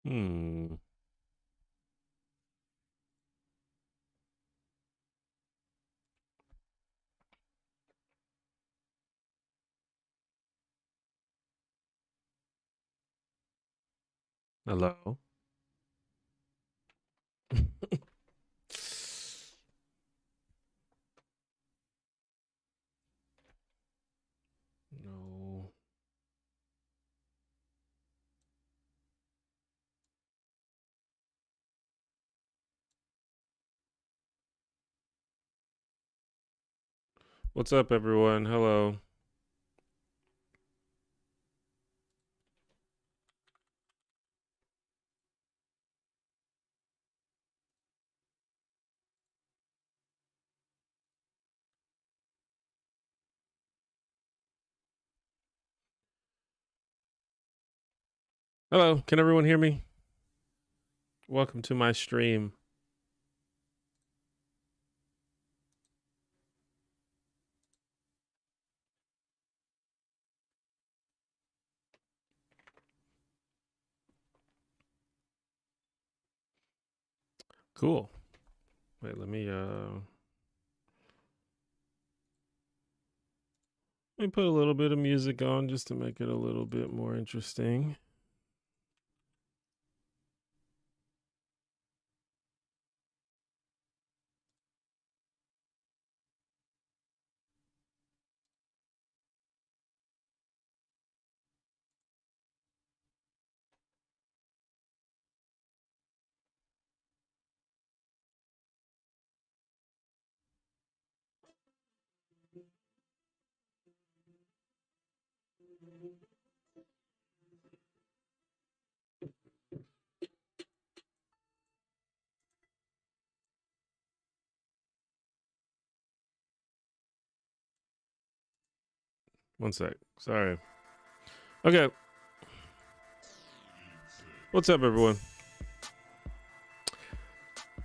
Hmm. Hello. No. What's up, everyone? Hello. Hello. Can everyone hear me? Welcome to my stream. Cool. Wait, let me put a little bit of music on just to make it a little bit more interesting. One sec. Sorry. Okay. What's up, everyone?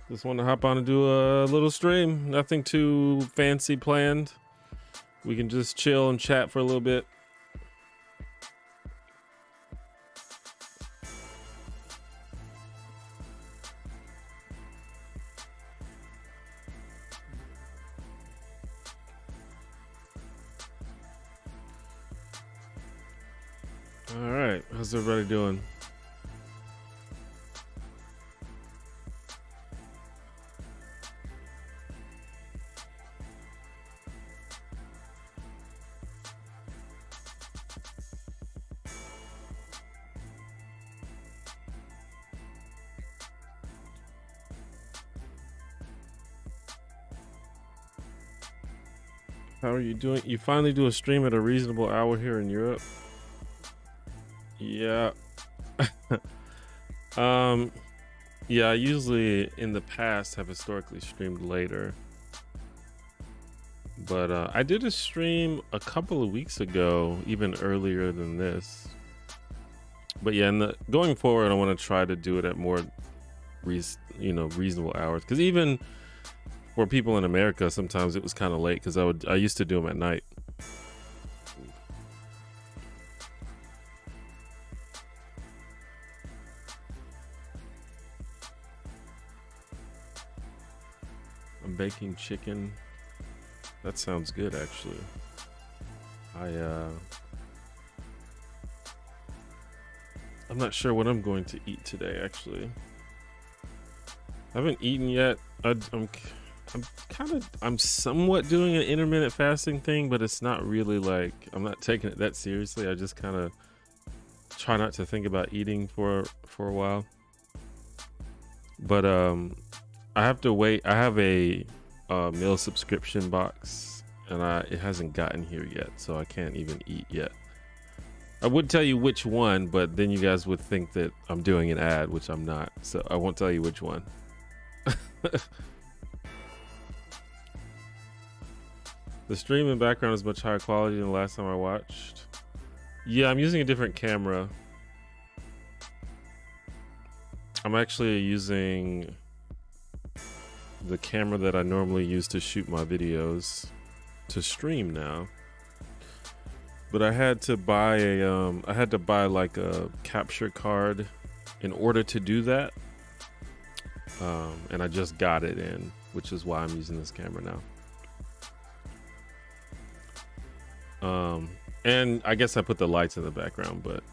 Just want to hop on and do a little stream. Nothing too fancy planned. We can just chill and chat for a little bit. All right. How's everybody doing? How are you doing? You finally do a stream at a reasonable hour here in Europe? Yeah. Yeah, I usually in the past have historically streamed later. But I did a stream a couple of weeks ago, even earlier than this. But yeah, going forward, I want to try to do it at more reasonable hours, because even for people in America, sometimes it was kind of late because I used to do them at night. I'm baking chicken. That sounds good, actually. I'm not sure what I'm going to eat today, actually. I haven't eaten yet. I'm somewhat doing an intermittent fasting thing, but it's not really like, I'm not taking it that seriously. I just kind of try not to think about eating for a while. But I have to wait. I have a meal subscription box, and it hasn't gotten here yet, so I can't even eat yet. I would tell you which one, but then you guys would think that I'm doing an ad, which I'm not, so I won't tell you which one. The stream in background is much higher quality than the last time I watched. Yeah, I'm using a different camera. I'm actually using the camera that I normally use to shoot my videos to stream now. But I had to buy like a capture card in order to do that. And I just got it in, which is why I'm using this camera now. And I guess I put the lights in the background, but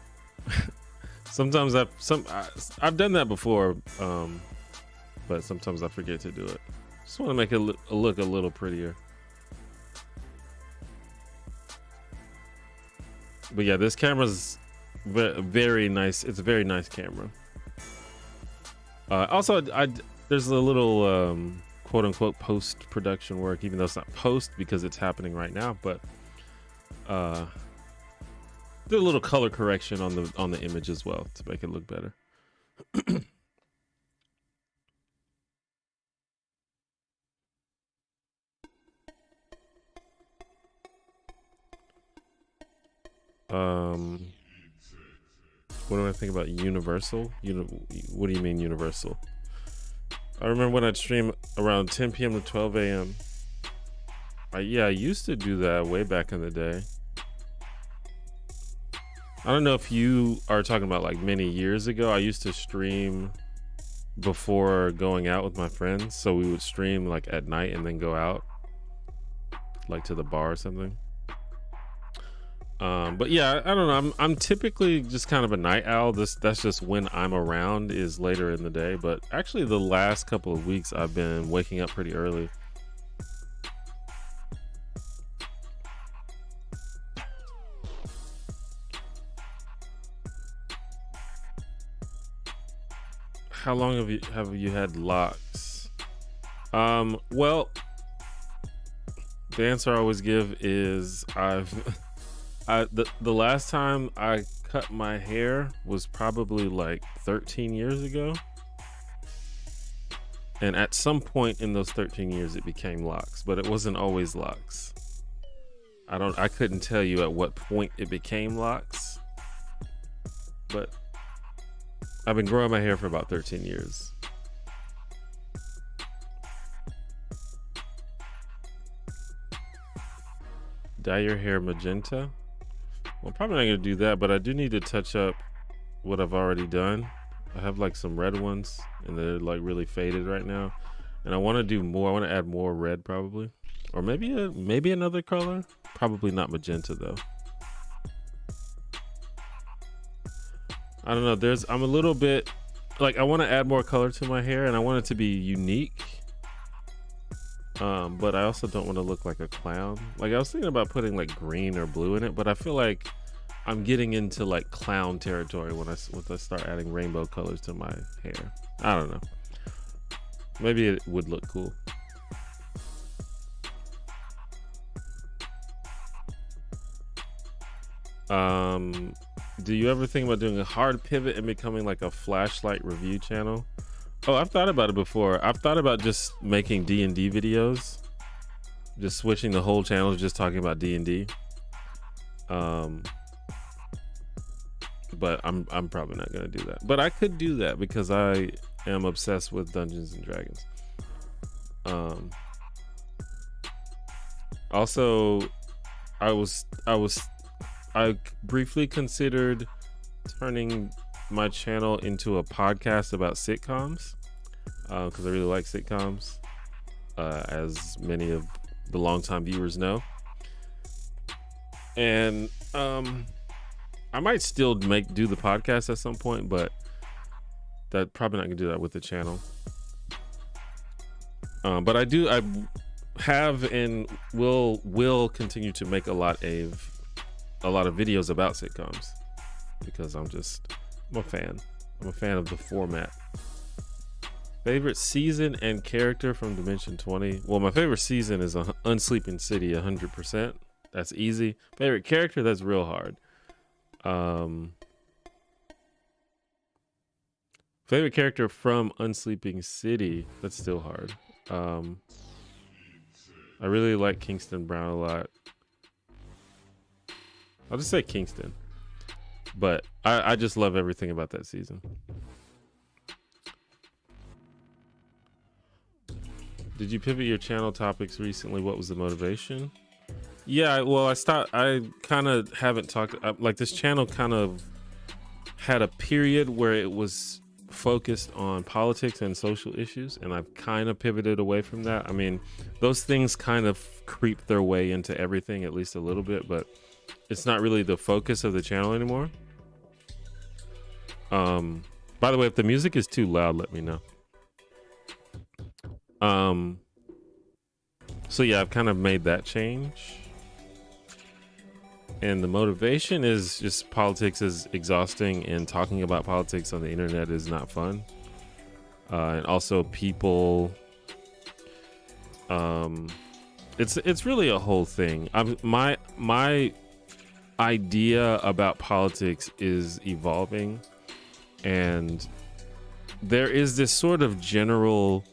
sometimes I've done that before, but sometimes I forget to do it. Just want to make it look a little prettier. But yeah, this camera's very nice. It's a very nice camera. Also, there's a little quote unquote post production work, even though it's not post because it's happening right now. But did a little color correction on the image as well to make it look better. What do I think about Universal? What do you mean Universal? I remember when I'd stream around 10 p.m. to 12 a.m. Yeah, I used to do that way back in the day. I don't know if you are talking about like many years ago. I used to stream before going out with my friends. So we would stream like at night and then go out like to the bar or something. But yeah, I don't know. I'm typically just kind of a night owl. That's just when I'm around is later in the day. But actually the last couple of weeks I've been waking up pretty early. How long have you had locks? Well, the answer I always give is the last time I cut my hair was probably like 13 years ago. And at some point in those 13 years it became locks, but it wasn't always locks. I couldn't tell you at what point it became locks, but I've been growing my hair for about 13 years. Dye your hair magenta? Well, I'm probably not gonna do that, but I do need to touch up what I've already done. I have like some red ones and they're like really faded right now. And I want to do more. I want to add more red probably. Or maybe another color. Probably not magenta though. I don't know. I'm a little bit like, I want to add more color to my hair and I want it to be unique. But I also don't want to look like a clown. Like I was thinking about putting like green or blue in it, but I feel like I'm getting into like clown territory when I start adding rainbow colors to my hair. I don't know. Maybe it would look cool. Do you ever think about doing a hard pivot and becoming like a flashlight review channel? Oh, I've thought about it before. I've thought about just making D&D videos, just switching the whole channel, just talking about D&D. But I'm probably not gonna do that. But I could do that because I am obsessed with Dungeons and Dragons. Also, I briefly considered turning my channel into a podcast about sitcoms because I really like sitcoms, as many of the longtime viewers know. And I might still do the podcast at some point, but that probably not gonna do that with the channel. But I have and will continue to make a lot of videos about sitcoms because I'm a fan. I'm a fan of the format. Favorite season and character from Dimension 20? Well, my favorite season is Unsleeping City, 100%. That's easy. Favorite character? That's real hard. Favorite character from Unsleeping City? That's still hard. I really like Kingston Brown a lot. I'll just say Kingston. But I just love everything about that season. Did you pivot your channel topics recently? What was the motivation? Yeah, well, I kind of haven't talked, like this channel kind of had a period where it was focused on politics and social issues, and I've kind of pivoted away from that. I mean, those things kind of creep their way into everything, at least a little bit, but it's not really the focus of the channel anymore. By the way, if the music is too loud, let me know. So yeah, I've kind of made that change. And the motivation is just politics is exhausting, and talking about politics on the internet is not fun. And also people, it's really a whole thing. My idea about politics is evolving, and there is this sort of general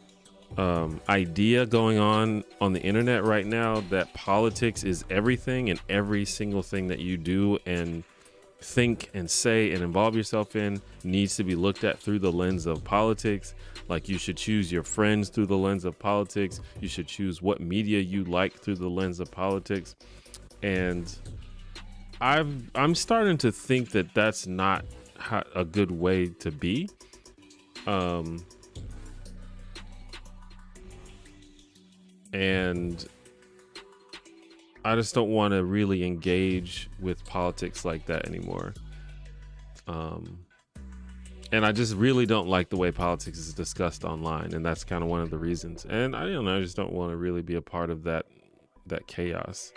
idea going on the internet right now that politics is everything, and every single thing that you do and think and say and involve yourself in needs to be looked at through the lens of politics. Like, you should choose your friends through the lens of politics. You should choose what media you like through the lens of politics. And I'm starting to think that that's not a good way to be. And I just don't want to really engage with politics like that anymore. And I just really don't like the way politics is discussed online, and that's kind of one of the reasons. And I don't know, I just don't want to really be a part of that chaos.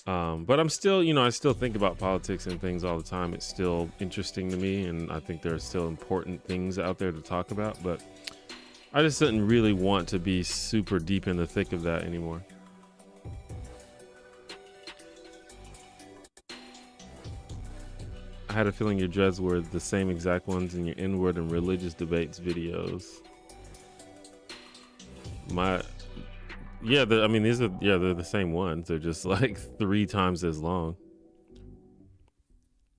But I'm still, I still think about politics and things all the time. It's still interesting to me, and I think there are still important things out there to talk about, but I just didn't really want to be super deep in the thick of that anymore. I had a feeling your dreads were the same exact ones in your N-word and religious debates videos. They're the same ones. They're just like 3 times as long.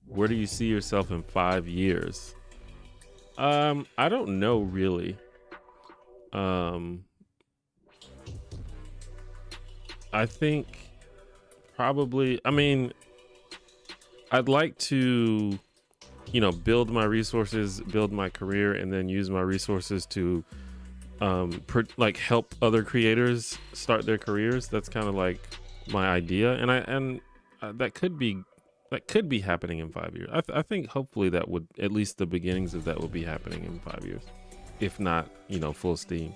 Where do you see yourself in 5 years? I don't know really. I think probably, I'd like to, build my resources, build my career, and then use my resources to help other creators start their careers. That's kind of like my idea, and that could be happening in 5 years. I think hopefully that would, at least the beginnings of that, will be happening in 5 years, if not full steam.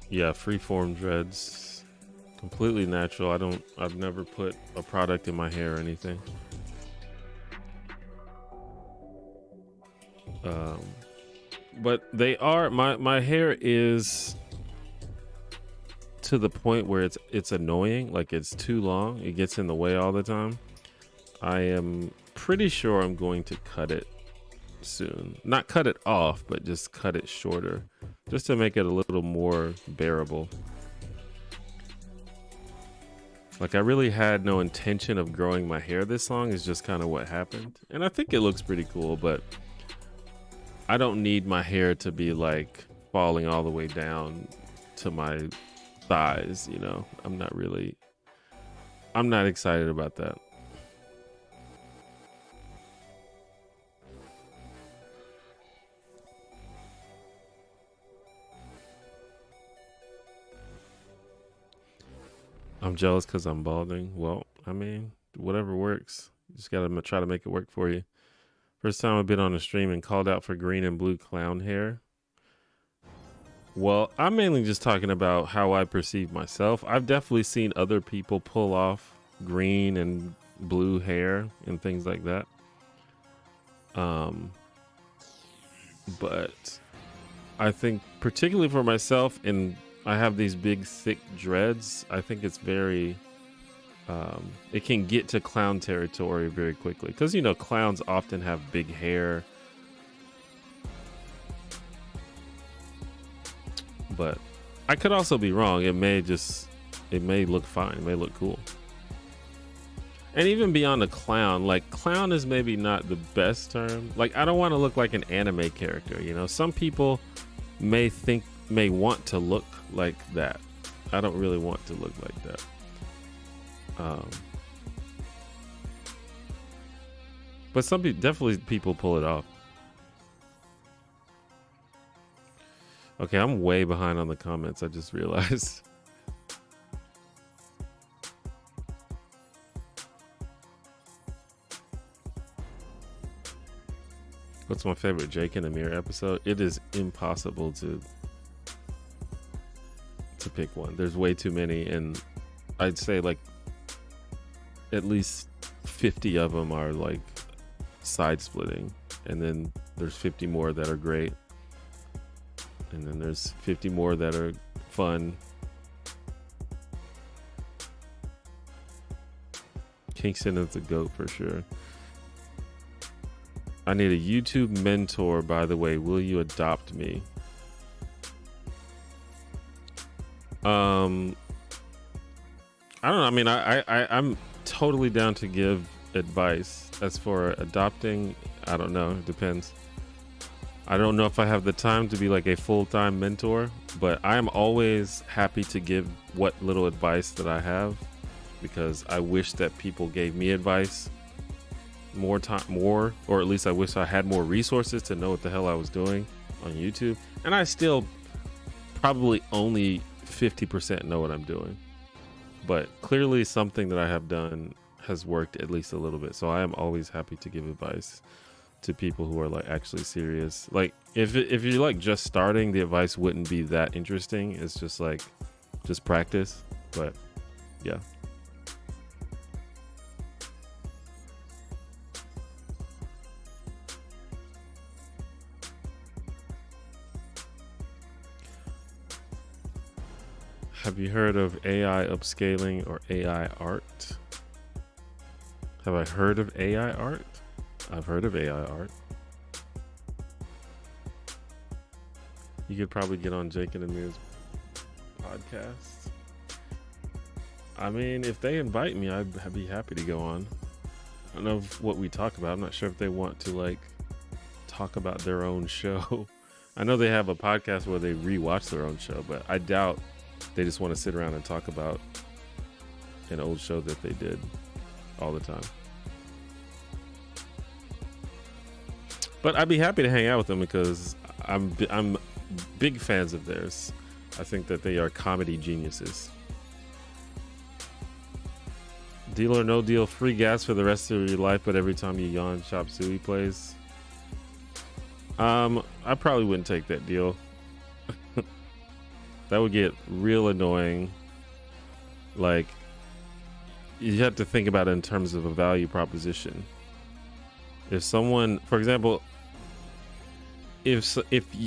Yeah, freeform dreads, completely natural. I've never put a product in my hair or anything. But they are, my hair is to the point where it's annoying. Like, it's too long. It gets in the way all the time. I am pretty sure I'm going to cut it soon. Not cut it off, but just cut it shorter, just to make it a little more bearable. Like, I really had no intention of growing my hair this long. It's just kind of what happened. And I think it looks pretty cool, but I don't need my hair to be like falling all the way down to my thighs, I'm not excited about that. I'm jealous because I'm balding. Well, whatever works. You just gotta try to make it work for you. First time I've been on a stream and called out for green and blue clown hair. Well, I'm mainly just talking about how I perceive myself. I've definitely seen other people pull off green and blue hair and things like that. But I think particularly for myself, and I have these big thick dreads, I think it's very it can get to clown territory very quickly, because clowns often have big hair. But I could also be wrong. It may look fine. It may look cool. And even beyond a clown, like, clown is maybe not the best term. Like, I don't want to look like an anime character, Some people may want to look like that. I don't really want to look like that. But some people, definitely people pull it off. Okay, I'm way behind on the comments, I just realized. What's my favorite Jake and Amir episode? It is impossible to pick one. There's way too many, and I'd say like at least 50 of them are like side splitting, and then there's 50 more that are great, and then there's 50 more that are fun. Kingston is the GOAT for sure. I need a YouTube mentor, by the way. Will you adopt me? I don't know. I mean, I'm totally down to give advice. As for adopting, I don't know. It depends. I don't know if I have the time to be like a full-time mentor, but I am always happy to give what little advice that I have, because I wish that people gave me advice more time, or at least I wish I had more resources to know what the hell I was doing on YouTube. And I still probably only 50% know what I'm doing, but clearly something that I have done has worked at least a little bit. So I am always happy to give advice to people who are like actually serious. Like if you're like just starting, the advice wouldn't be that interesting. It's just like, just practice. But yeah. Have you heard of AI upscaling or AI art? Have I heard of AI art? I've heard of AI art. You could probably get on Jake and Amir's podcast. I mean, if they invite me, I'd be happy to go on. I don't know what we talk about. I'm not sure if they want to like talk about their own show. I know they have a podcast where they rewatch their own show, but I doubt they just want to sit around and talk about an old show that they did all the time. But I'd be happy to hang out with them because I'm big fans of theirs. I think that they are comedy geniuses. Deal or no deal, free gas for the rest of your life, but every time you yawn, Chop Suey plays. I probably wouldn't take that deal. That would get real annoying. Like, you have to think about it in terms of a value proposition. If someone, for example, if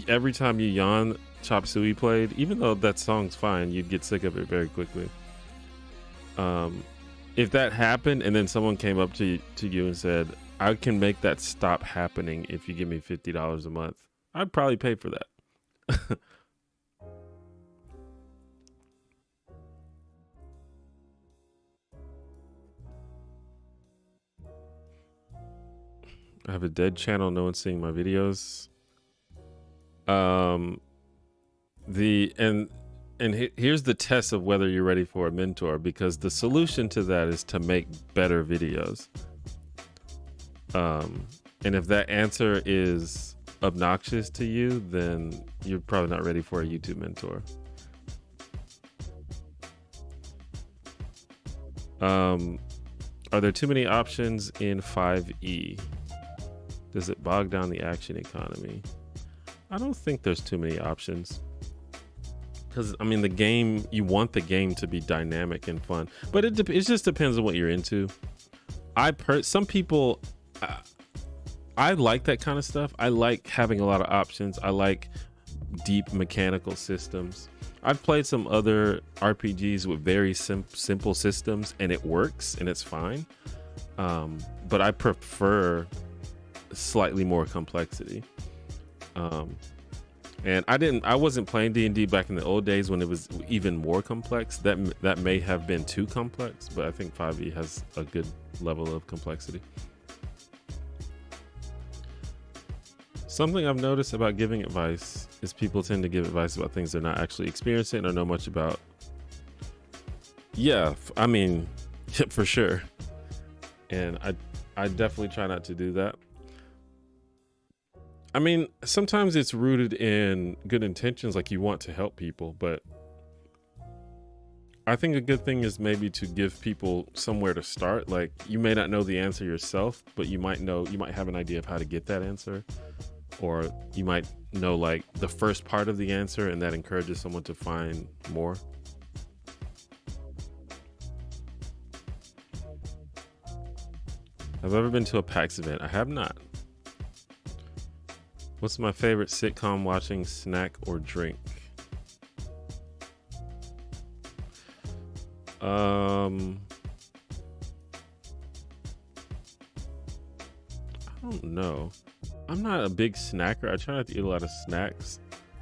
every time you yawn, Chop Suey played, even though that song's fine, you'd get sick of it very quickly. If that happened and then someone came up to you and said, I can make that stop happening if you give me $50 a month, I'd probably pay for that. I have a dead channel. No one's seeing my videos. Here's the test of whether you're ready for a mentor, because the solution to that is to make better videos. And if that answer is obnoxious to you, then you're probably not ready for a YouTube mentor. Are there too many options in 5e? Does it bog down the action economy? I don't think there's too many options. Because, I mean, the game, you want the game to be dynamic and fun. But it just depends on what you're into. Some people, I like that kind of stuff. I like having a lot of options. I like deep mechanical systems. I've played some other RPGs with very simple systems, and it works, and it's fine. But I prefer slightly more complexity. And I wasn't playing D&D back in the old days when it was even more complex. That may have been too complex, but I think 5e has a good level of complexity. Something I've noticed about giving advice is people tend to give advice about things they're not actually experiencing or know much about. Yeah, I mean, for sure. And I definitely try not to do that. I mean, sometimes it's rooted in good intentions, like you want to help people, but I think a good thing is maybe to give people somewhere to start. Like, you may not know the answer yourself, but you might have an idea of how to get that answer. Or you might know like the first part of the answer, and that encourages someone to find more. Have I ever been to a PAX event? I have not. What's my favorite sitcom watching snack or drink? I don't know. I'm not a big snacker. I try not to eat a lot of snacks.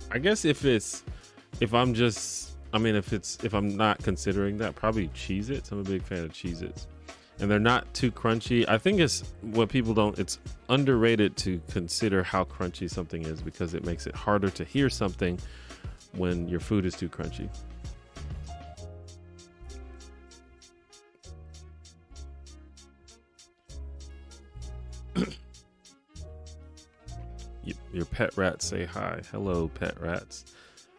I guess if I'm not considering that, probably Cheez-Its. I'm a big fan of Cheez-Its. And they're not too crunchy. I think it's underrated to consider how crunchy something is, because it makes it harder to hear something when your food is too crunchy. Your pet rats say hi. Hello, pet rats.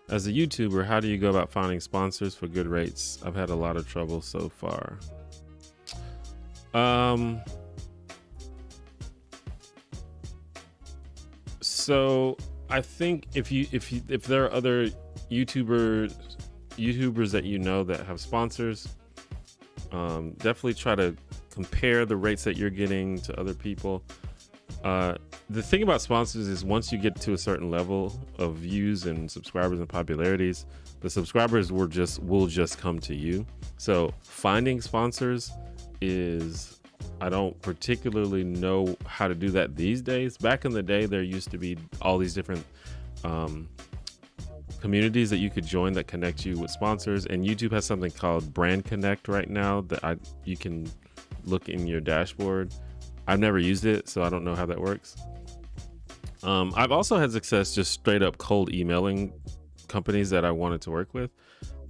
As a YouTuber, how do you go about finding sponsors for good rates? I've had a lot of trouble so far. So I think if there are other YouTubers that you know that have sponsors, definitely try to compare the rates that you're getting to other people. The thing about sponsors is once you get to a certain level of views and subscribers and popularities, the subscribers will just come to you. So finding sponsors is, I don't particularly know how to do that these days. Back in the day, there used to be all these different communities that you could join that connect you with sponsors, and YouTube has something called Brand Connect right now that you can look in your dashboard. I've never used it, so I don't know how that works. I've also had success just straight up cold emailing companies that I wanted to work with.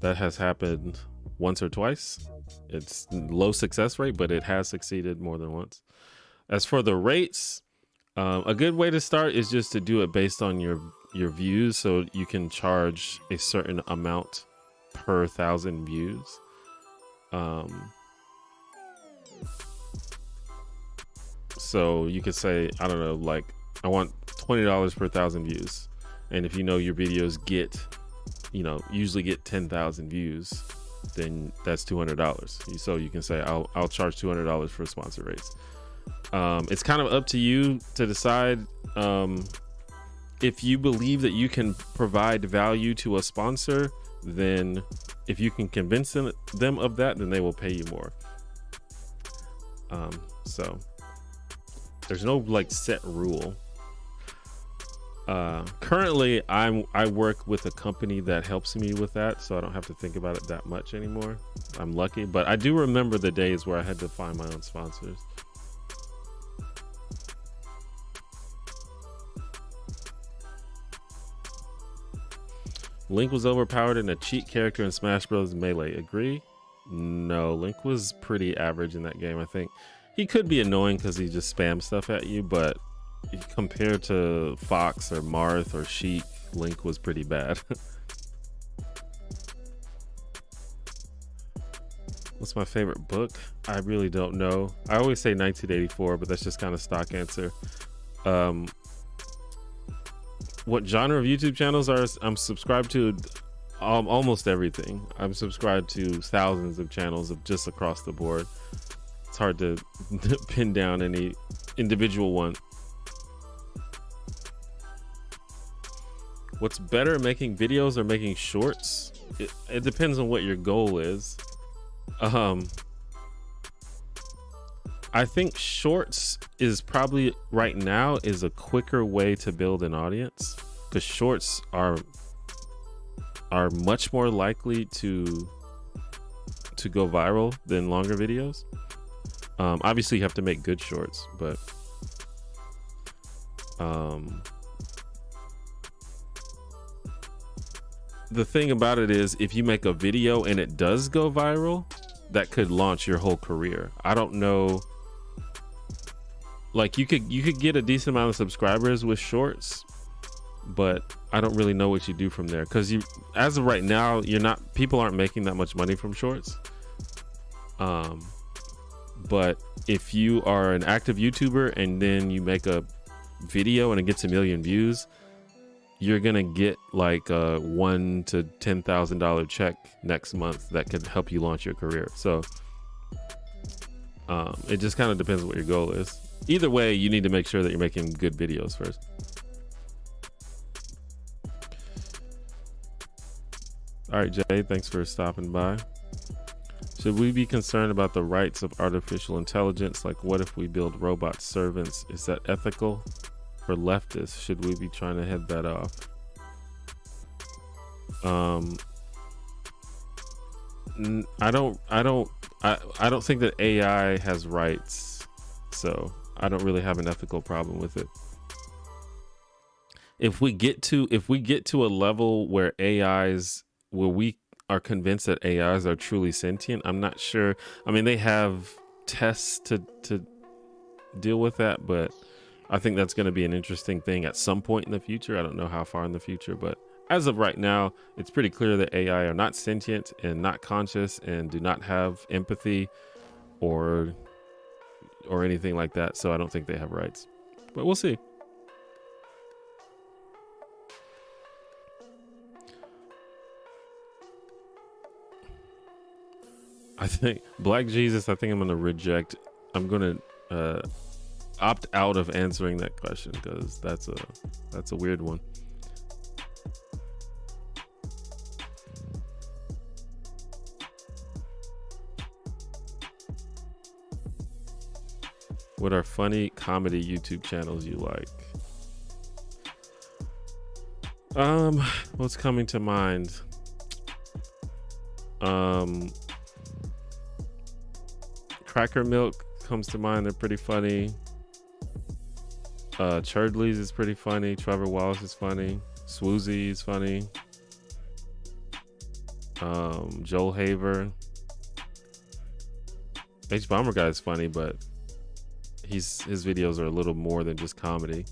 That has happened once or twice. It's low success rate, but it has succeeded more than once. As for the rates, a good way to start is just to do it based on your views, so you can charge a certain amount per 1,000 views. So you could say, I don't know, like, I want $20 per 1,000 views. And if you know your videos usually get 10,000 views, then that's $200. So you can say, I'll charge $200 for sponsor rates. It's kind of up to you to decide. If you believe that you can provide value to a sponsor, then if you can convince them of that, then they will pay you more. So there's no like set rule. Currently I work with a company that helps me with that, so I don't have to think about it that much anymore. I'm lucky, but I do remember the days where I had to find my own sponsors. Link was overpowered and a cheat character in Smash Bros. Melee. Agree? No, Link was pretty average in that game. I think he could be annoying because he just spams stuff at you, but compared to Fox or Marth or Sheik, Link was pretty bad. What's my favorite book? I really don't know. I always say 1984, but that's just kind of stock answer. What genre of YouTube channels I'm subscribed to? Almost everything. I'm subscribed to thousands of channels of just across the board. It's hard to pin down any individual one. What's better, making videos or making shorts? It depends on what your goal is. I think shorts is probably right now is a quicker way to build an audience, because shorts are much more likely to go viral than longer videos. Obviously you have to make good shorts, but the thing about it is, if you make a video and it does go viral, that could launch your whole career. I don't know. Like you could get a decent amount of subscribers with shorts, but I don't really know what you do from there, because you, as of right now, people aren't making that much money from shorts. But if you are an active YouTuber and then you make a video and it gets 1 million views, you're gonna get like a $1,000 to $10,000 check next month that could help you launch your career. So it just kind of depends what your goal is. Either way, you need to make sure that you're making good videos first. All right, Jay, thanks for stopping by. Should we be concerned about the rights of artificial intelligence? Like, what if we build robot servants? Is that ethical? For leftists, should we be trying to head that off? I don't think that AI has rights, so I don't really have an ethical problem with it. If we get to a level where we are convinced that AIs are truly sentient, I'm not sure. I mean, they have tests to deal with that, but I think that's going to be an interesting thing at some point in the future. I don't know how far in the future, but as of right now, it's pretty clear that AI are not sentient and not conscious and do not have empathy or anything like that. So I don't think they have rights, but we'll see. I think Black Jesus, I think I'm going to reject. I'm going to opt out of answering that question, because that's a weird one. What are funny comedy YouTube channels you like? What's coming to mind? Cracker Milk comes to mind. They're pretty funny. Churdley's is pretty funny. Trevor Wallace is funny. Swoozy is funny. Joel Haver. H Bomber Guy is funny, but his videos are a little more than just comedy.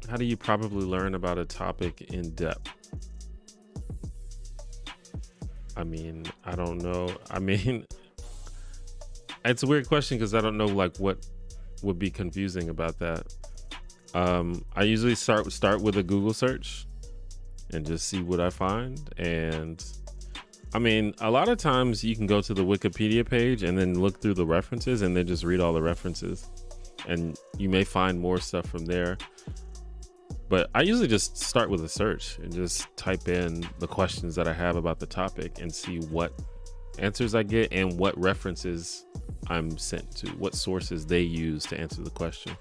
How do you probably learn about a topic in depth? I mean, I don't know. I mean, it's a weird question because I don't know like what would be confusing about that. I usually start with a Google search and just see what I find. And I mean, a lot of times you can go to the Wikipedia page and then look through the references and then just read all the references, and you may find more stuff from there. But I usually just start with a search and just type in the questions that I have about the topic and see what answers I get and what references I'm sent to, what sources they use to answer the question.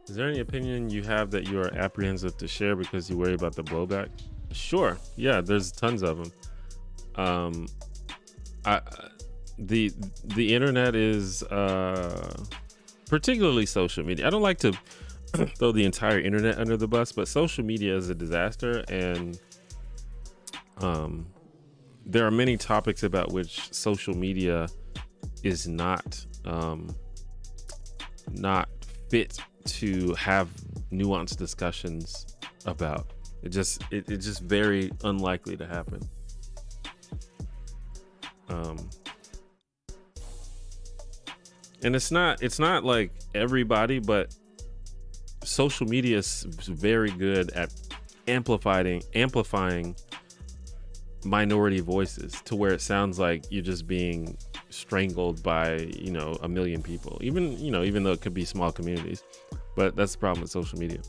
Is there any opinion you have that you are apprehensive to share because you worry about the blowback? Sure. Yeah, there's tons of them. The internet is particularly social media. I don't like to throw the entire internet under the bus, but social media is a disaster, and there are many topics about which social media is not fit to have nuanced discussions about. It's just very unlikely to happen. And it's not like everybody, but social media is very good at amplifying minority voices to where it sounds like you're just being strangled by, you know, a million people, even though it could be small communities. But that's the problem with social media.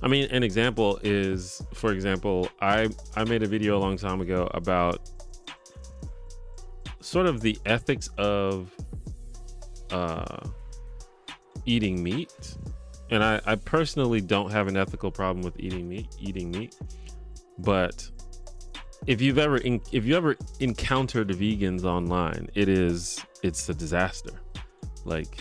I mean, an example is, for example, I made a video a long time ago about sort of the ethics of eating meat. And I personally don't have an ethical problem with eating meat, but if you ever encountered vegans online, it's a disaster. Like,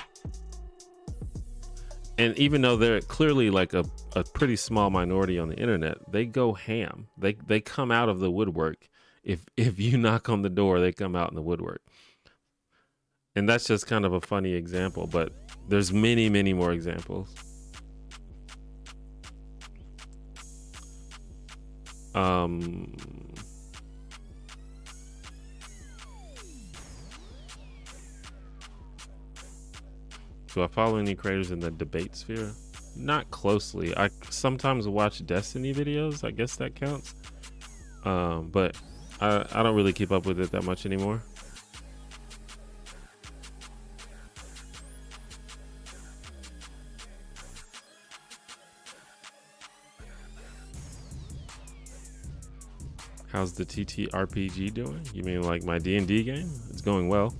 and even though they're clearly like a pretty small minority on the internet, they go ham. They come out of the woodwork. If you knock on the door, they come out in the woodwork. And that's just kind of a funny example, but there's many, many more examples. Do I follow any creators in the debate sphere? Not closely. I sometimes watch Destiny videos. I guess that counts. But I don't really keep up with it that much anymore. How's the TTRPG doing? You mean like my D&D game? It's going well.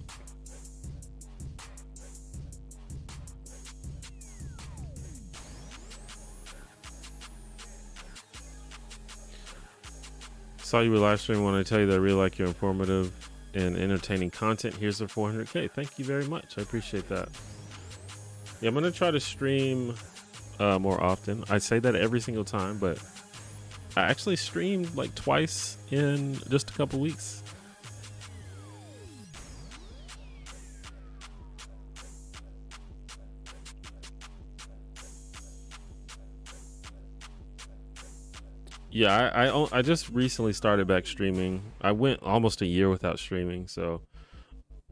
Saw you were live streaming. Want to tell you that I really like your informative and entertaining content. Here's the 400K. Thank you very much. I appreciate that. Yeah, I'm gonna try to stream more often. I say that every single time, but I actually streamed like twice in just a couple weeks. Yeah, I just recently started back streaming. I went almost a year without streaming, so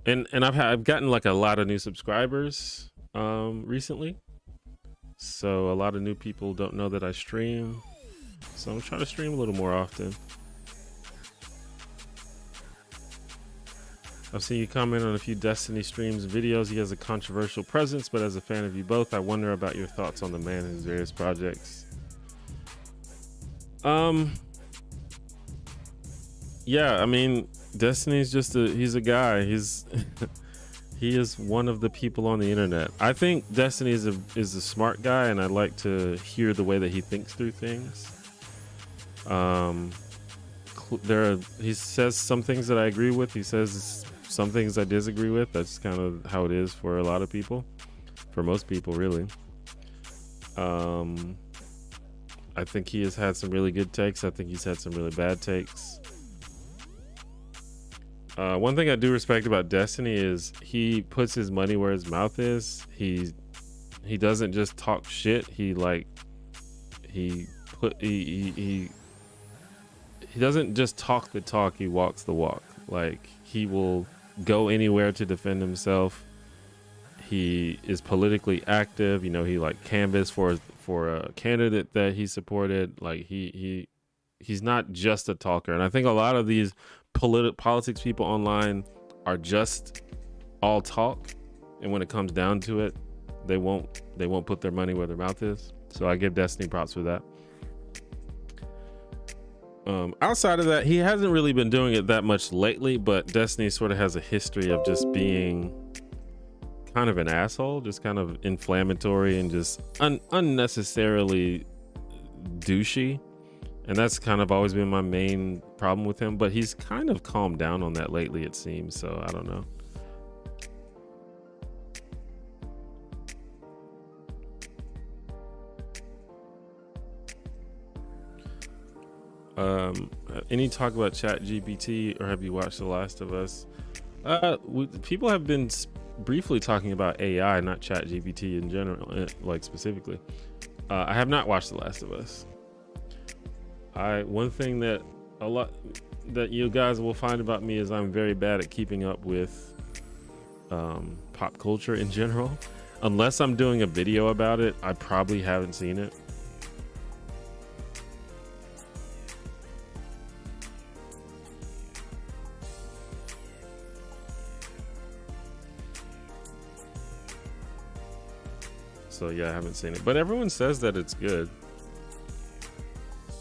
and I've gotten like a lot of new subscribers recently. So a lot of new people don't know that I stream. So I'm trying to stream a little more often. I've seen you comment on a few Destiny streams and videos. He has a controversial presence, but as a fan of you both, I wonder about your thoughts on the man and his various projects. Yeah, I mean, Destiny's just he's a guy. He is one of the people on the internet. I think Destiny is a smart guy, and I like to hear the way that he thinks through things. He says some things that I agree with. He says some things I disagree with. That's kind of how it is for a lot of people, for most people, really. I think he has had some really good takes. I think he's had some really bad takes. One thing I do respect about Destiny is he puts his money where his mouth is. He doesn't just talk shit. He doesn't just talk the talk. He walks the walk. Like, he will go anywhere to defend himself. He is politically active. You know, he like canvassed for a candidate that he supported. Like, he's not just a talker. And I think a lot of these politics people online are just all talk, and when it comes down to it, they won't put their money where their mouth is. So I give Destiny props for that. Outside of that, he hasn't really been doing it that much lately, but Destiny sort of has a history of just being kind of an asshole, just kind of inflammatory and just unnecessarily douchey. And that's kind of always been my main problem with him, but he's kind of calmed down on that lately, it seems. So I don't know. Any talk about ChatGPT, or have you watched The Last of Us? People have been briefly talking about AI, not ChatGPT in general, like specifically. I have not watched The Last of Us. One thing that you guys will find about me is I'm very bad at keeping up with pop culture in general. Unless I'm doing a video about it, I probably haven't seen it. So yeah, I haven't seen it, but everyone says that it's good.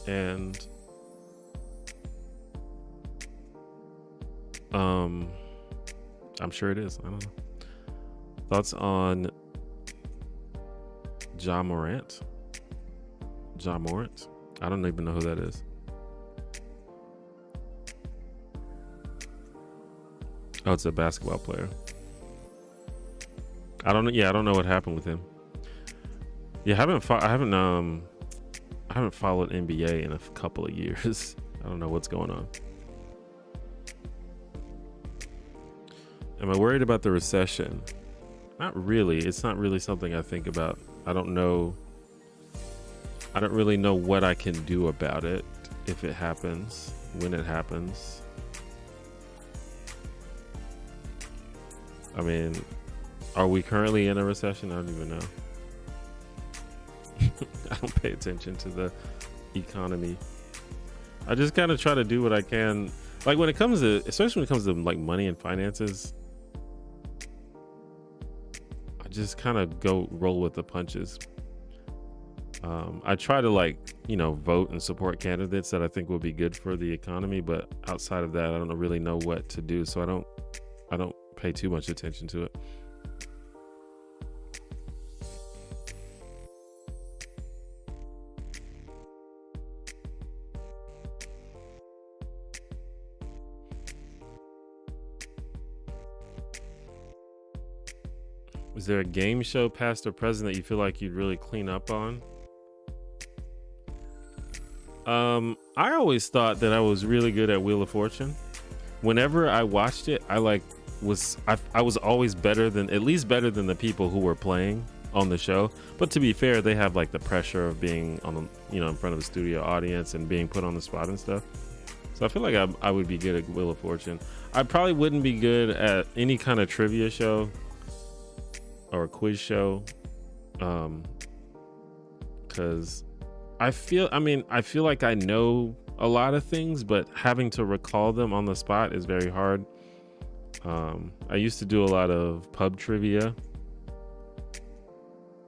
And I'm sure it is. I don't know. Thoughts on Ja Morant? Ja Morant? I don't even know who that is. Oh, it's a basketball player. I don't know. Yeah, I don't know what happened with him. Yeah, I haven't followed NBA in a couple of years. I don't know what's going on. Am I worried about the recession? Not really. It's not really something I think about. I don't really know what I can do about it if it happens, when it happens. I mean, are we currently in a recession? I don't even know. I don't pay attention to the economy. I just kind of try to do what I can. Like when it comes to, especially when it comes to like money and finances, I just kind of go roll with the punches. I try to vote and support candidates that I think will be good for the economy, but outside of that, I don't really know what to do. So I don't pay too much attention to it. Is there a game show, past or present, that you feel like you'd really clean up on? I always thought that I was really good at Wheel of Fortune. Whenever I watched it, I was always at least better than the people who were playing on the show. But to be fair, they have like the pressure of being on in front of a studio audience and being put on the spot and stuff. So I feel like I would be good at Wheel of Fortune. I probably wouldn't be good at any kind of trivia show or a quiz show, because I feel like I know a lot of things, but having to recall them on the spot is very hard. I used to do a lot of pub trivia,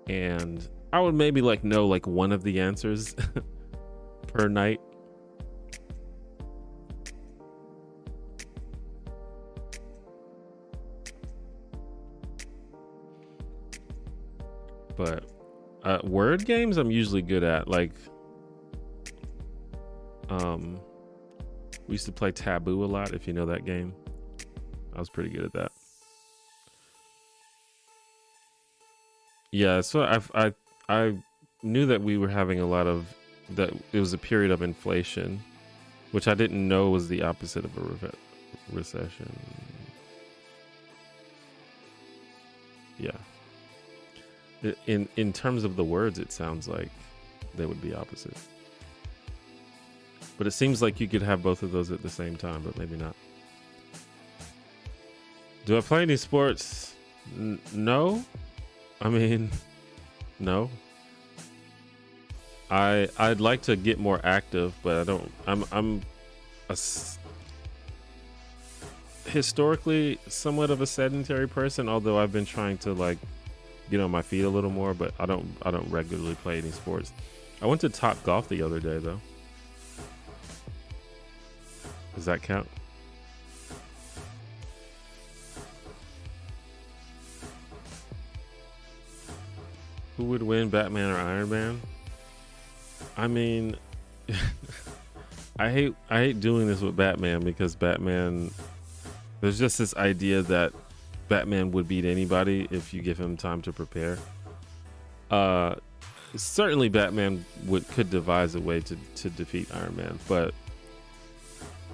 and I would maybe know one of the answers per night. But word games I'm usually good at. We used to play Taboo a lot, if you know that game. I was pretty good at that. Yeah, so I knew that we were having that it was a period of inflation, which I didn't know was the opposite of a recession. Yeah. In terms of the words, it sounds like they would be opposite. But it seems like you could have both of those at the same time, but maybe not. Do I play any sports? No. I mean, no. I'd like to get more active, but I don't. I'm historically somewhat of a sedentary person, although I've been trying to get on my feet a little more, but I don't regularly play any sports. I went to Top Golf the other day though. Does that count? Who would win, Batman or Iron Man? I mean, I hate doing this with Batman, because Batman, there's just this idea that Batman would beat anybody if you give him time to prepare. Certainly Batman could devise a way to defeat Iron Man, but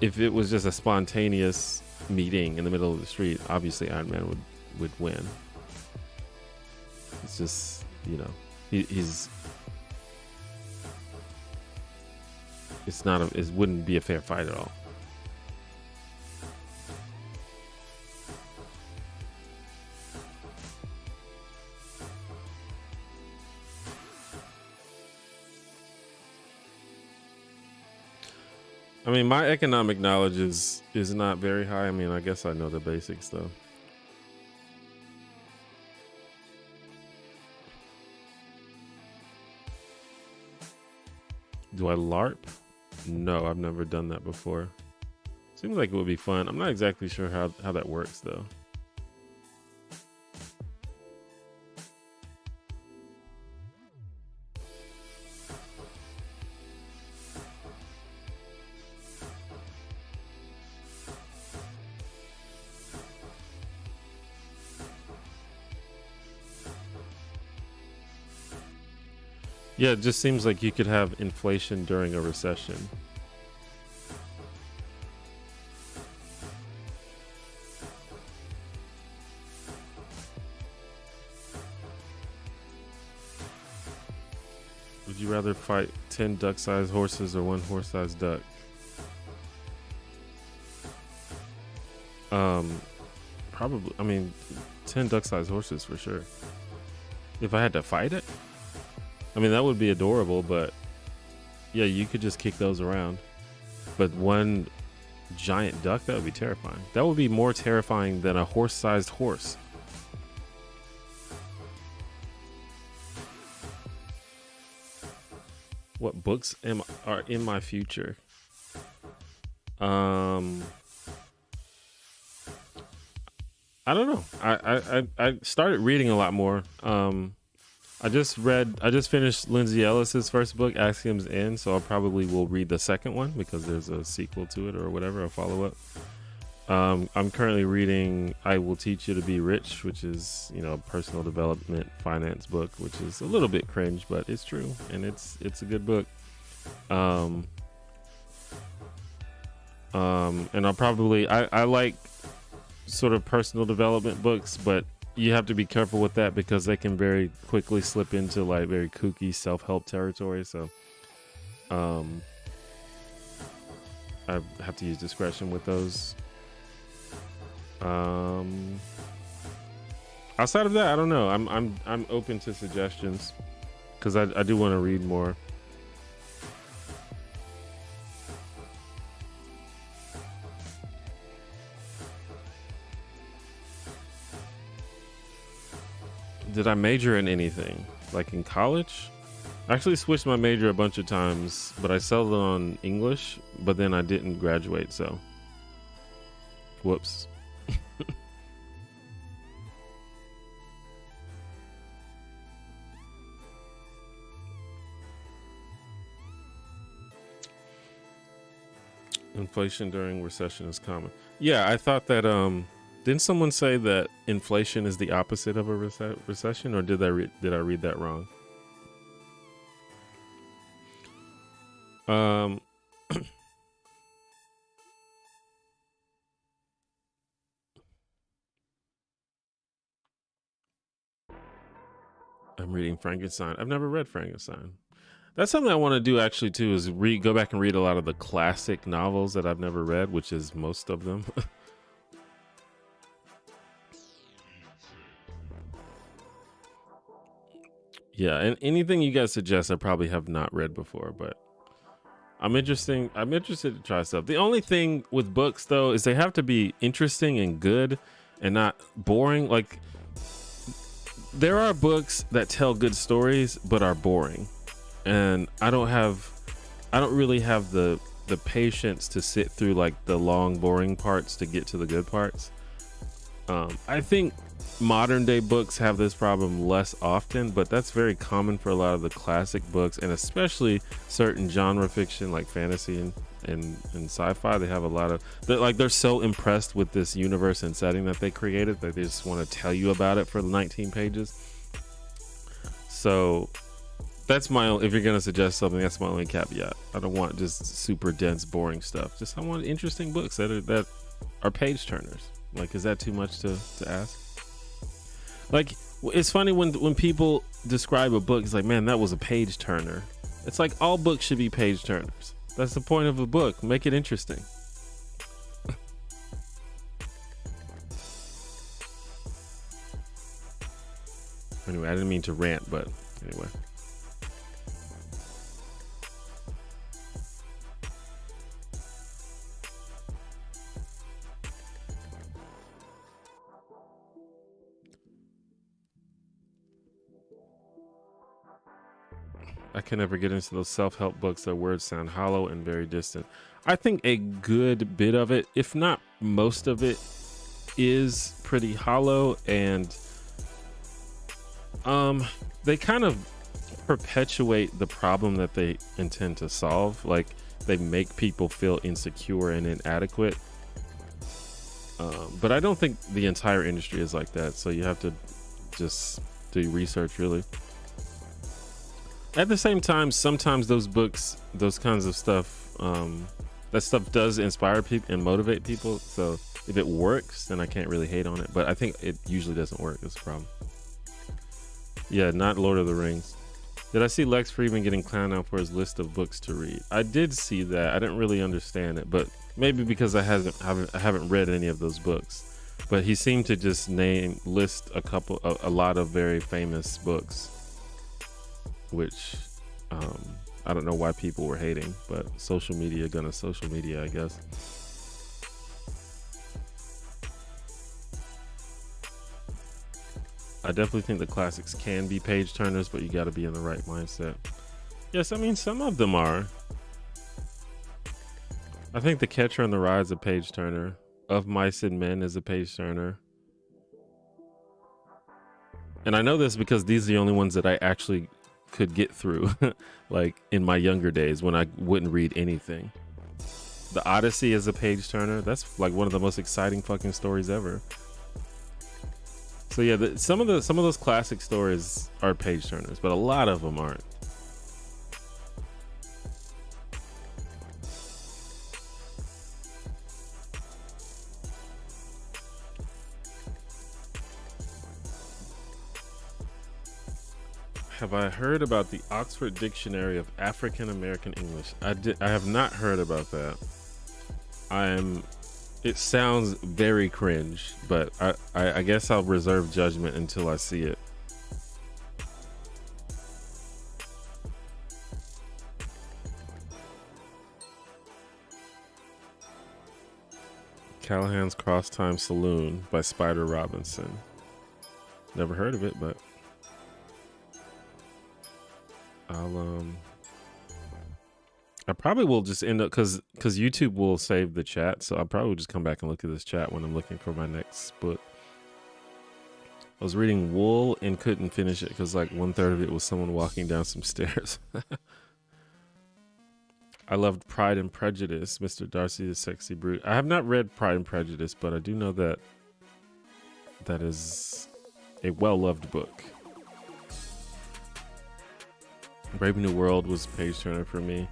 if it was just a spontaneous meeting in the middle of the street, obviously Iron Man would win. It's just, he's it wouldn't be a fair fight at all. I mean, my economic knowledge is not very high. I mean, I guess I know the basics though. Do I LARP? No, I've never done that before. Seems like it would be fun. I'm not exactly sure how that works though. Yeah, it just seems like you could have inflation during a recession. Would you rather fight 10 duck-sized horses or 1 horse-sized duck? Probably, I mean, 10 duck-sized horses for sure. If I had to fight it? I mean, that would be adorable, but yeah, you could just kick those around. But 1 giant duck, that would be terrifying. That would be more terrifying than a horse-sized horse. What books are in my future? I don't know. I started reading a lot more. I just finished Lindsay Ellis's first book, Axiom's End, so I probably will read the second one because there's a sequel to it or whatever, a follow-up. I'm currently reading I Will Teach You to Be Rich, which is, you know, a personal development finance book, which is a little bit cringe, but it's true and it's a good book. And I'll probably I like sort of personal development books, but you have to be careful with that because they can very quickly slip into like very kooky self-help territory. So I have to use discretion with those. Outside of that, I don't know. I'm open to suggestions because I do want to read more. Did I major in anything? Like in college? I actually switched my major a bunch of times, but I settled on English, but then I didn't graduate, so. Whoops. Inflation during recession is common. Yeah, I thought that, didn't someone say that inflation is the opposite of a recession, or did I read that wrong? I'm reading Frankenstein. I've never read Frankenstein. That's something I want to do actually too, is go back and read a lot of the classic novels that I've never read, which is most of them. Yeah, and anything you guys suggest I probably have not read before, but I'm interested to try stuff. The only thing with books though is they have to be interesting and good and not boring. Like there are books that tell good stories but are boring. And I don't really have the patience to sit through like the long boring parts to get to the good parts. I think modern day books have this problem less often, but that's very common for a lot of the classic books, and especially certain genre fiction like fantasy and sci-fi. They have a lot of they're so impressed with this universe and setting that they created that they just want to tell you about it for 19 pages. So that's if you're gonna suggest something, that's my only caveat. I don't want just super dense boring stuff. I want interesting books that are page turners. Like, is that too much to ask? Like, it's funny when people describe a book, it's like, man, that was a page turner. It's like all books should be page turners. That's the point of a book. Make it interesting. Anyway, I didn't mean to rant, but anyway. I can never get into those self-help books. Their words sound hollow and very distant. I think a good bit of it, if not most of it, is pretty hollow, and they kind of perpetuate the problem that they intend to solve. Like, they make people feel insecure and inadequate. But I don't think the entire industry is like that, so you have to just do research, really. at the same time, sometimes those books, those kinds of stuff, that stuff does inspire people and motivate people. So if it works, then I can't really hate on it. But I think it usually doesn't work. That's the problem. Yeah, not Lord of the Rings. Did I see Lex Friedman getting clowned out for his list of books to read? I did see that. I didn't really understand it, but maybe because I haven't read any of those books. But he seemed to just list a lot of very famous books, which I don't know why people were hating, but social media, I guess. I definitely think the classics can be page turners, but you got to be in the right mindset. Yes, I mean, some of them are. I think The Catcher in the Rye is a page turner. Of Mice and Men is a page turner. And I know this because these are the only ones that I actually could get through, like in my younger days when I wouldn't read anything. The Odyssey is a page turner. That's like one of the most exciting fucking stories ever. So yeah, some of those classic stories are page turners, but a lot of them aren't. Have I heard about the Oxford Dictionary of African American English? I have not heard about that. It sounds very cringe, but I guess I'll reserve judgment until I see it. Callahan's Cross Time Saloon by Spider Robinson. Never heard of it, but I probably will just end up because YouTube will save the chat, so I'll probably just come back and look at this chat when I'm looking for my next book. I was reading Wool and couldn't finish it because like 1/3 of it was someone walking down some stairs. I loved Pride and Prejudice, Mr. Darcy the Sexy Brute. I have not read Pride and Prejudice, but I do know that that is a well-loved book. Brave New World was page turner for me.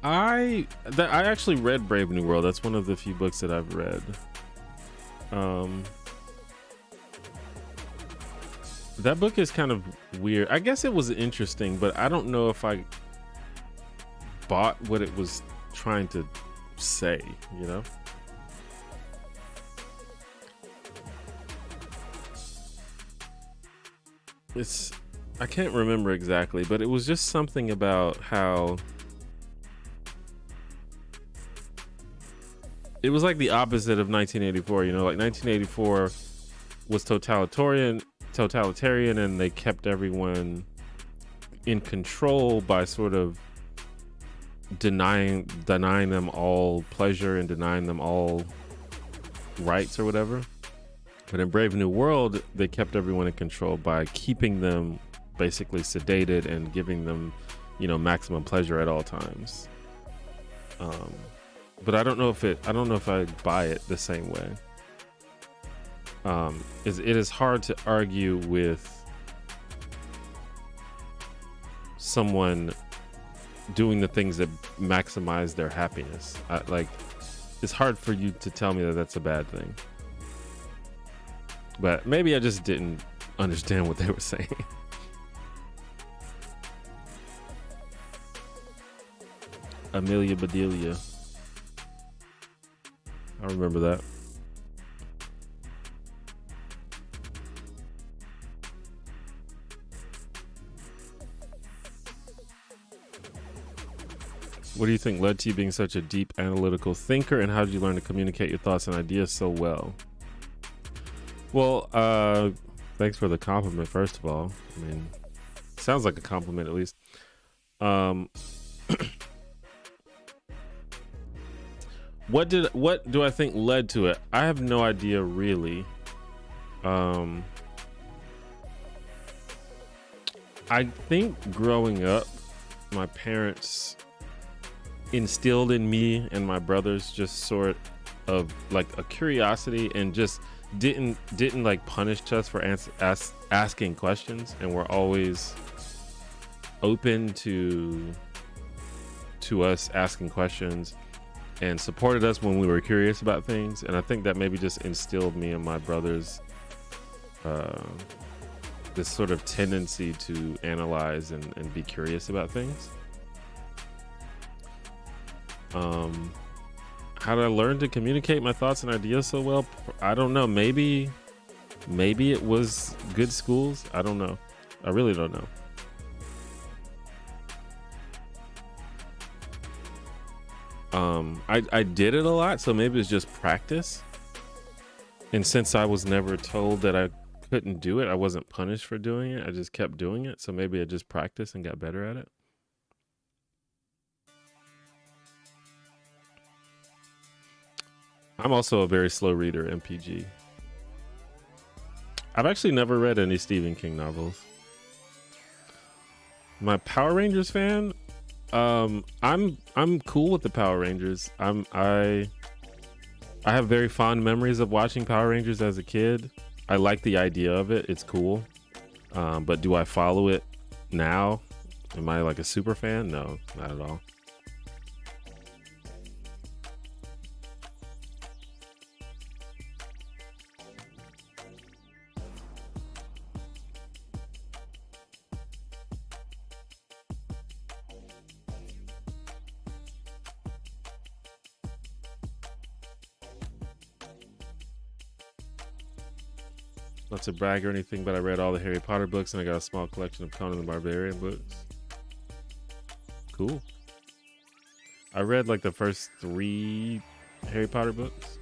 I actually read Brave New World. That's one of the few books that I've read. That book is kind of weird. I guess it was interesting, but I don't know if I bought what it was trying to say, you know? I can't remember exactly, but it was just something about how it was like the opposite of 1984, you know, like 1984 was totalitarian, and they kept everyone in control by sort of denying them all pleasure and denying them all rights or whatever. But in Brave New World, they kept everyone in control by keeping them basically sedated and giving them, you know, maximum pleasure at all times. But I don't know if I buy it the same way. It is hard to argue with someone doing the things that maximize their happiness. It's hard for you to tell me that that's a bad thing. But maybe I just didn't understand what they were saying. Amelia Bedelia. I remember that. What do you think led to you being such a deep analytical thinker, and how did you learn to communicate your thoughts and ideas so well? Well, thanks for the compliment, first of all. I mean, sounds like a compliment at least. What do I think led to it? I have no idea really. I think growing up, my parents instilled in me and my brothers just sort of like a curiosity, and just didn't like punish us for asking questions, and were always open to us asking questions and supported us when we were curious about things. And I think that maybe just instilled me and my brothers this sort of tendency to analyze and be curious about things. How did I learn to communicate my thoughts and ideas so well? I don't know. Maybe it was good schools. I don't know. I really don't know. I did it a lot, so maybe it's just practice. And since I was never told that I couldn't do it, I wasn't punished for doing it. I just kept doing it. So maybe I just practiced and got better at it. I'm also a very slow reader, MPG. I've actually never read any Stephen King novels. My Power Rangers fan, I'm cool with the Power Rangers. I have very fond memories of watching Power Rangers as a kid. I like the idea of it. It's cool. But do I follow it now? Am I like a super fan? No, not at all. Not to brag or anything, but I read all the Harry Potter books and I got a small collection of Conan the Barbarian books. Cool. I read like the first 3 Harry Potter books.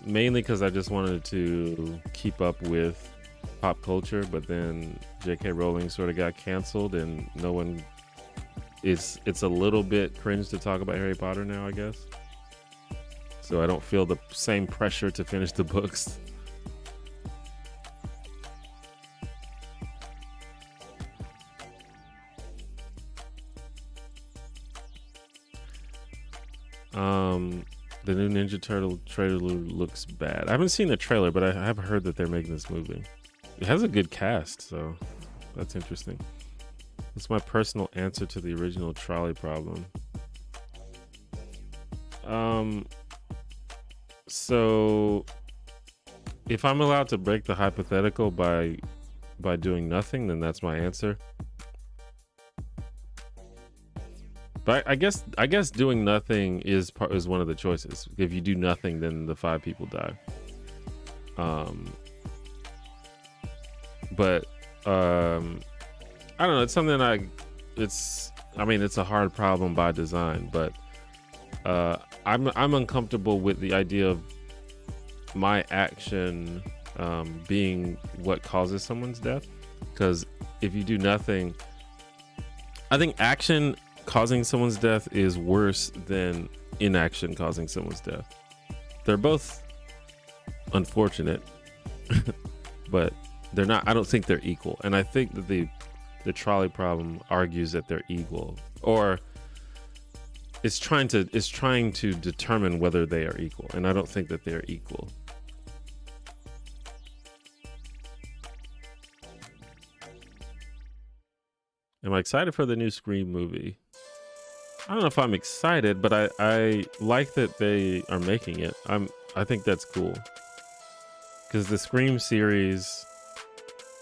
Mainly because I just wanted to keep up with pop culture, but then J.K. Rowling sort of got canceled and no one... It's a little bit cringe to talk about Harry Potter now, I guess. So I don't feel the same pressure to finish the books. The new Ninja Turtle trailer looks bad. I haven't seen the trailer, but I have heard that they're making this movie. It has a good cast, so that's interesting. That's my personal answer to the original trolley problem. So if I'm allowed to break the hypothetical by doing nothing, then that's my answer. But I guess doing nothing is one of the choices. If you do nothing, then the 5 people die. But I don't know. It's something it's a hard problem by design. But I'm uncomfortable with the idea of my action being what causes someone's death. Because if you do nothing, I think action causing someone's death is worse than inaction causing someone's death. They're both unfortunate, but they're not. I don't think they're equal. And I think that the trolley problem argues that they're equal, or it's trying to determine whether they are equal. And I don't think that they're equal. Am I excited for the new Scream movie? I don't know if I'm excited, but I like that they are making it. I think that's cool. Because the Scream series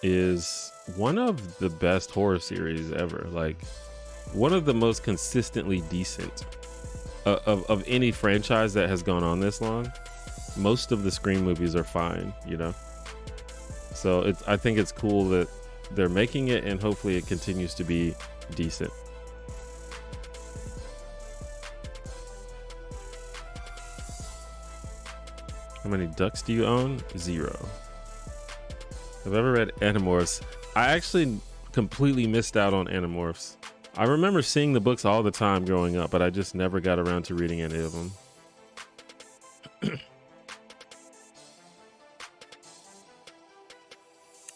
is one of the best horror series ever. Like, one of the most consistently decent of any franchise that has gone on this long. Most of the Scream movies are fine, you know? So I think it's cool that they're making it, and hopefully it continues to be decent. How many ducks do you own? 0. Have I ever read Animorphs? I actually completely missed out on Animorphs. I remember seeing the books all the time growing up, but I just never got around to reading any of them.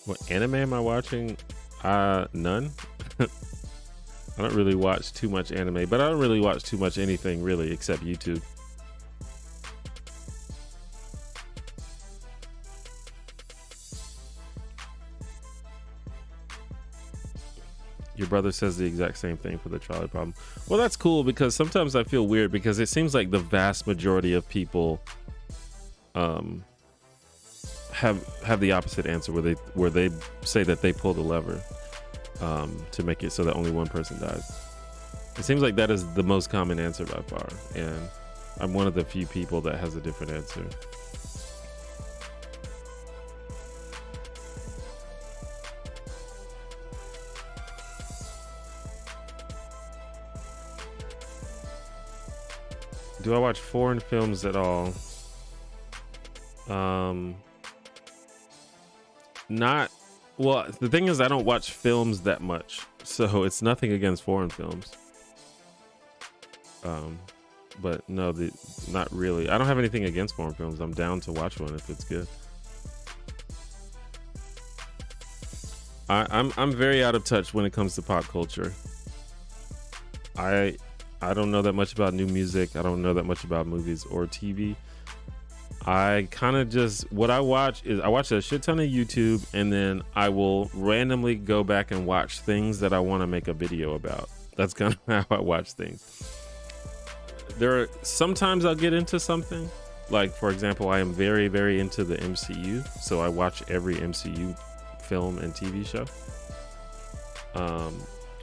What anime am I watching? None. I don't really watch too much anime, but I don't really watch too much anything really except YouTube. Your brother says the exact same thing for the trolley problem. Well, that's cool, because sometimes I feel weird because it seems like the vast majority of people have the opposite answer, where they say that they pull the lever to make it so that only one person dies. It seems like that is the most common answer by far, and I'm one of the few people that has a different answer. Do I watch foreign films at all? Not well. The thing is, I don't watch films that much, so it's nothing against foreign films. But no, not really. I don't have anything against foreign films. I'm down to watch one if it's good. I'm very out of touch when it comes to pop culture. I don't know that much about new music. I don't know that much about movies or TV. I kind of just, what I watch is I watch a shit ton of YouTube, and then I will randomly go back and watch things that I want to make a video about. That's kind of how I watch things. Sometimes I'll get into something. Like, for example, I am very, very into the MCU. So I watch every MCU film and TV show.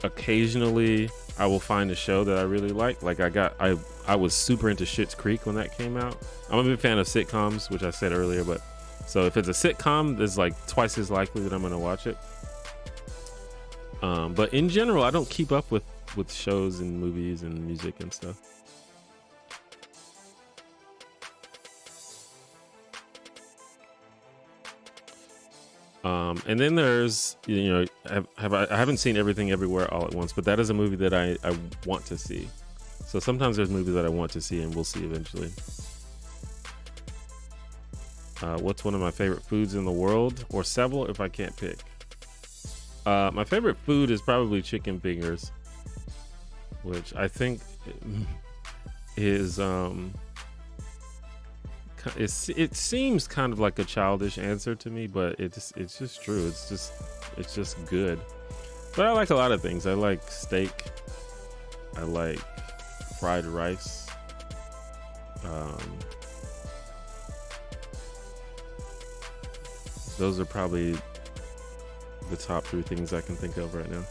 Occasionally I will find a show that I really like. Like I was super into Schitt's Creek when that came out. I'm a big fan of sitcoms, which I said earlier, but so if it's a sitcom, it's like twice as likely that I'm gonna watch it. But in general, I don't keep up with shows and movies and music and stuff. And then there's, I haven't seen Everything Everywhere All at Once, but that is a movie that I want to see. So sometimes there's movies that I want to see, and we'll see eventually. What's one of my favorite foods in the world, or several if I can't pick? My favorite food is probably chicken fingers, which I think is it seems kind of like a childish answer to me, but it's just true. It's just good. But I like a lot of things. I like steak. I like fried rice. Those are probably the top 3 things I can think of right now.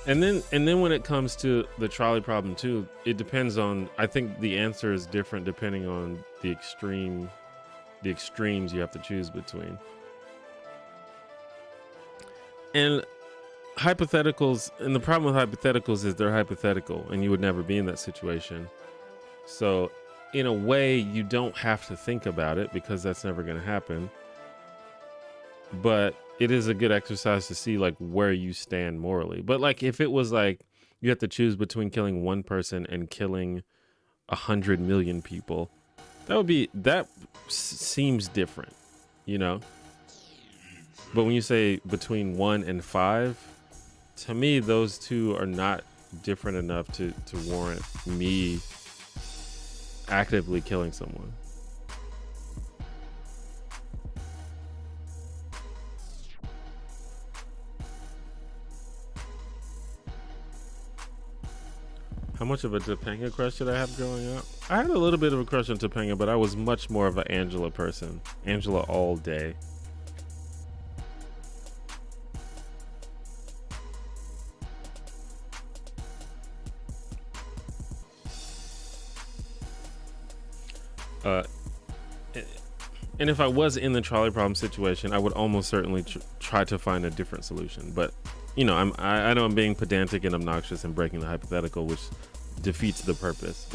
And then when it comes to the trolley problem too, it depends on, I think the answer is different depending on the extremes you have to choose between. And hypotheticals, and the problem with hypotheticals is they're hypothetical, and you would never be in that situation. So in a way, you don't have to think about it, because that's never going to happen. But it is a good exercise to see like where you stand morally. But like if it was like you have to choose between killing one person and killing 100 million people, that seems different, But when you say between 1 and 5, to me those two are not different enough to warrant me actively killing someone. How much of a Topanga crush did I have growing up? I had a little bit of a crush on Topanga, but I was much more of an Angela person. Angela all day. And if I was in the trolley problem situation, I would almost certainly try to find a different solution. But I know I'm being pedantic and obnoxious and breaking the hypothetical, which defeats the purpose.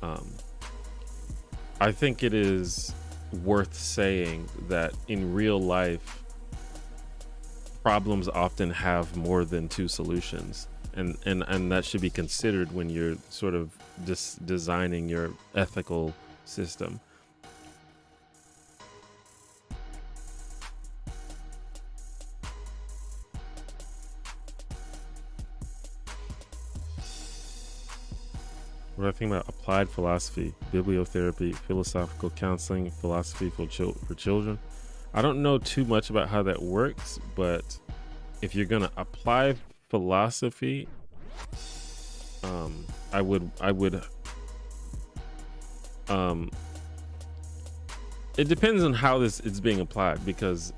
But I think it is worth saying that in real life, problems often have more than 2 solutions, and that should be considered when you're sort of designing your ethical system. What do I think about applied philosophy, bibliotherapy, philosophical counseling, philosophy for children? I don't know too much about how that works, but if you're gonna apply philosophy, I would it depends on how this is being applied, because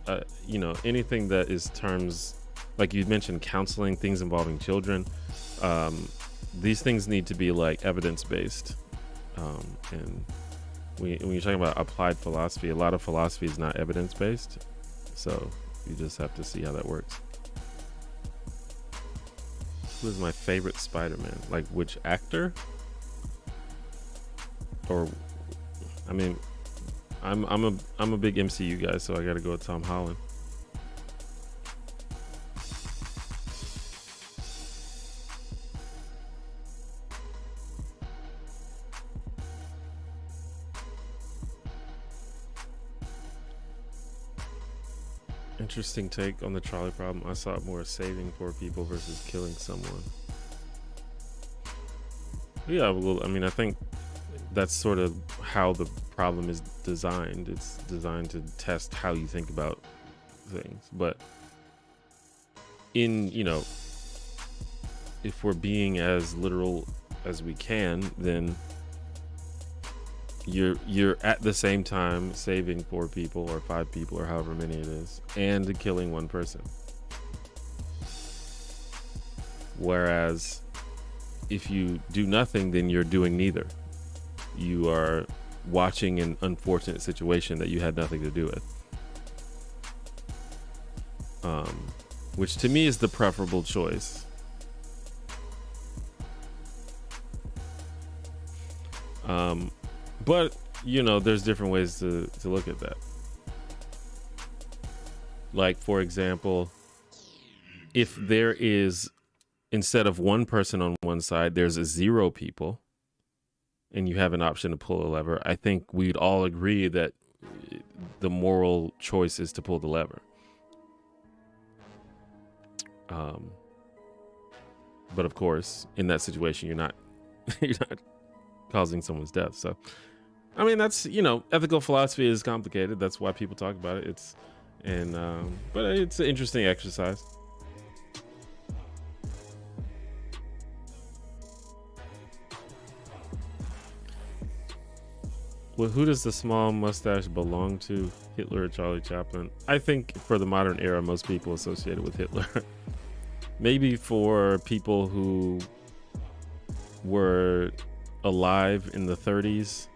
you know, anything that is terms like you mentioned, counseling, things involving children, these things need to be like evidence-based, and when you're talking about applied philosophy, a lot of philosophy is not evidence-based, so you just have to see how that works. Who is my favorite Spider-Man? Like which actor? Or, I mean, I'm a big MCU guy, so I got to go with Tom Holland. Interesting take on the trolley problem. I saw it more as saving poor people versus killing someone. Yeah, well, I mean, I think that's sort of how the problem is designed. It's designed to test how you think about things. But in, you know, if we're being as literal as we can, then you're at the same time saving 4 people or 5 people or however many it is, and killing 1 person. Whereas if you do nothing, then you're doing neither. You are watching an unfortunate situation that you had nothing to do with, which to me is the preferable choice. But you know, there's different ways to look at that. Like, for example, if there is, instead of 1 person on one side, there's 0 people, and you have an option to pull a lever, I think we'd all agree that the moral choice is to pull the lever. But of course, in that situation, you're not causing someone's death. So, I mean, that's, you know, ethical philosophy is complicated. That's why people talk about it. But it's an interesting exercise. Well, who does the small mustache belong to? Hitler or Charlie Chaplin? I think for the modern era, most people associated with Hitler. Maybe for people who were alive in the 30s,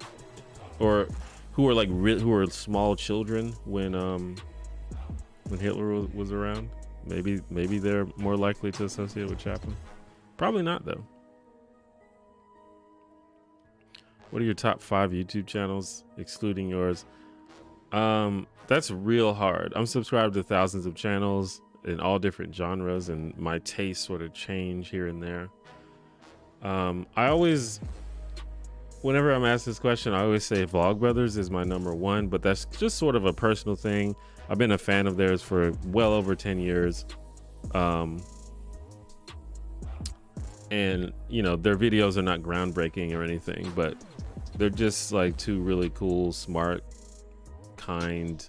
or who were like who were small children when Hitler was around. Maybe they're more likely to associate with Chaplin. Probably not, though. What are your top 5 YouTube channels, excluding yours? That's real hard. I'm subscribed to thousands of channels in all different genres, and my tastes sort of change here and there. I always, whenever I'm asked this question, I always say Vlogbrothers is my #1, but that's just sort of a personal thing. I've been a fan of theirs for well over 10 years. And, you know, their videos are not groundbreaking or anything, but they're just like 2 really cool, smart, kind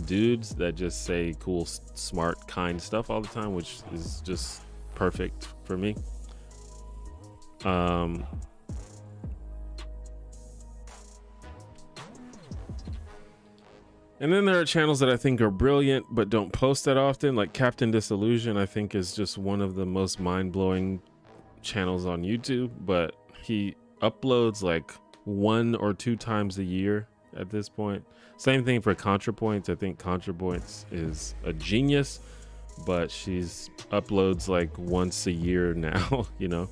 dudes that just say cool, smart, kind stuff all the time, which is just perfect for me. And then there are channels that I think are brilliant but don't post that often, like Captain Disillusion. I think is just one of the most mind-blowing channels on YouTube, but he uploads like 1 or 2 times a year at this point. Same thing for ContraPoints. I think ContraPoints is a genius, but she's uploads like once a year now, you know.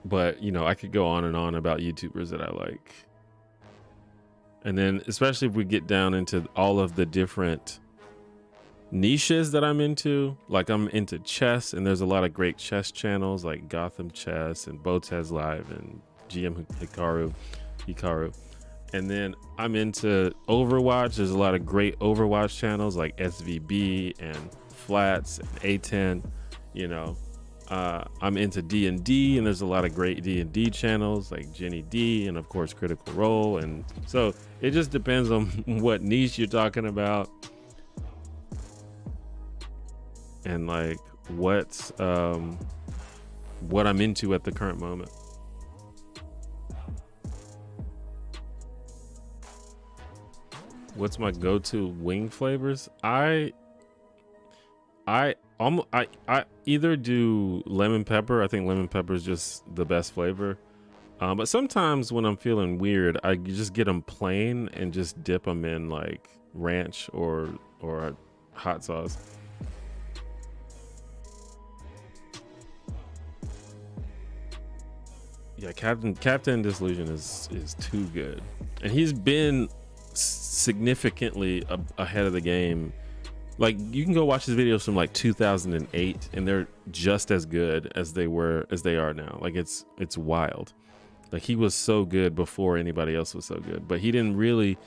But, you know, I could go on and on about YouTubers that I like. And then, especially if we get down into all of the different niches that I'm into, like I'm into chess, and there's a lot of great chess channels like Gotham Chess and Botez Live and GM Hikaru. And then I'm into Overwatch. There's a lot of great Overwatch channels like SVB and Flats and A10. You know, I'm into D&D, and there's a lot of great D&D channels like Jenny D and of course Critical Role. And so it just depends on what niche you're talking about and like what I'm into at the current moment. What's my go-to wing flavors? I either do lemon pepper. I think lemon pepper is just the best flavor. But sometimes when I'm feeling weird, I just get them plain and just dip them in like ranch or hot sauce. Yeah, Captain Disillusion is too good, and he's been significantly ahead of the game. Like, you can go watch his videos from like 2008 and they're just as good as they are now. Like, it's wild. Like, he was so good before anybody else was so good, but he didn't really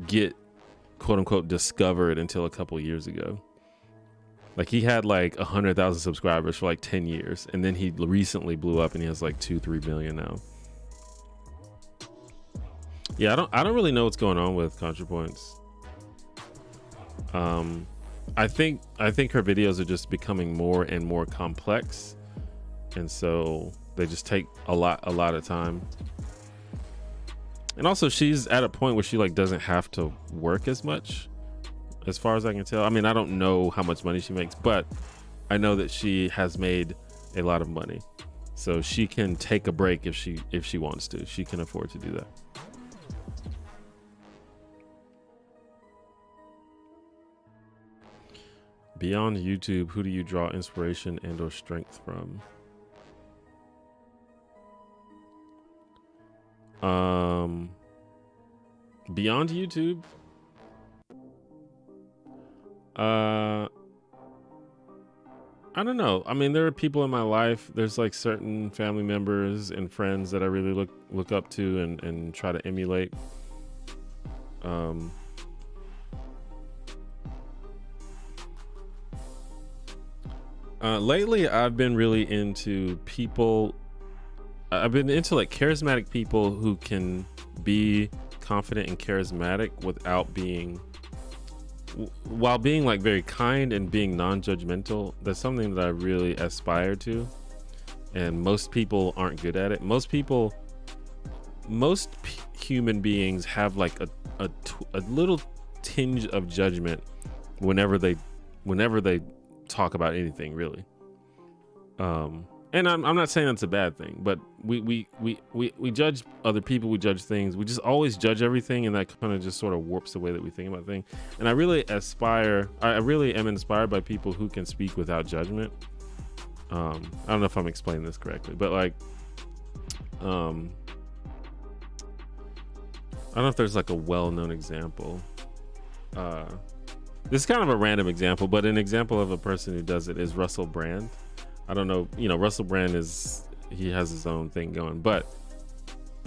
get quote unquote discovered until a couple years ago. Like, he had like 100,000 subscribers for like 10 years, and then he recently blew up and he has like 2-3 million now. Yeah, I don't really know what's going on with ContraPoints. I think her videos are just becoming more and more complex, and so they just take a lot of time. And also, she's at a point where she like doesn't have to work as much, as far as I can tell. I mean, I don't know how much money she makes, but I know that she has made a lot of money, so she can take a break if she wants to. She can afford to do that. Beyond YouTube, who do you draw inspiration and or strength from? Beyond YouTube, I don't know. I mean, there are people in my life. There's like certain family members and friends that I really look up to and try to emulate. Lately, I've been really into people. I've been into like charismatic people who can be confident and charismatic without being, while being like very kind and being non-judgmental. That's something that I really aspire to, and most people aren't good at it. Most human beings have like a little tinge of judgment whenever they talk about anything, really. And I'm not saying that's a bad thing, but we judge other people, we judge things, we just always judge everything, and that kind of just sort of warps the way that we think about things. And I really am inspired by people who can speak without judgment. I don't know if I'm explaining this correctly, but like, I don't know if there's like a well-known example. This is kind of a random example, but an example of a person who does it is Russell Brand. I don't know, Russell Brand he has his own thing going, but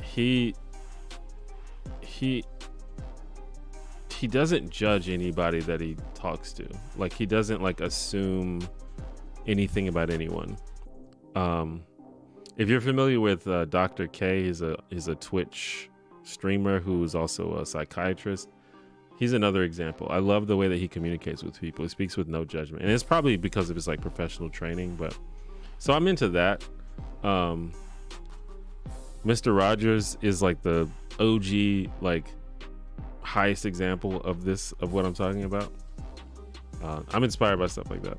he doesn't judge anybody that he talks to. Like, he doesn't like assume anything about anyone. If you're familiar with Dr. K, he's a Twitch streamer who's also a psychiatrist. He's another example. I love the way that he communicates with people. He speaks with no judgment, and it's probably because of his like professional training. But so I'm into that. Mr. Rogers is like the OG, like highest example of what I'm talking about. I'm inspired by stuff like that.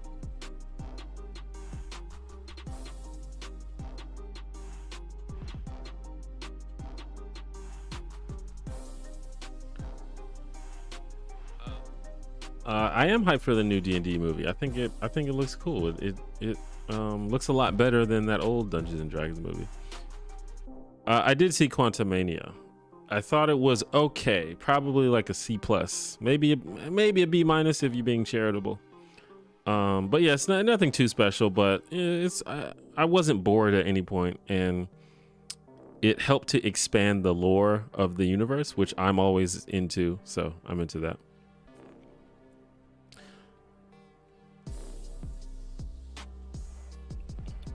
I am hyped for the new D&D movie. I think it looks cool. It looks a lot better than that old Dungeons and Dragons movie. I did see Quantumania. I thought it was okay, probably like a C+, maybe a B- if you're being charitable. But yeah, it's nothing too special. But I wasn't bored at any point, and it helped to expand the lore of the universe, which I'm always into. So I'm into that.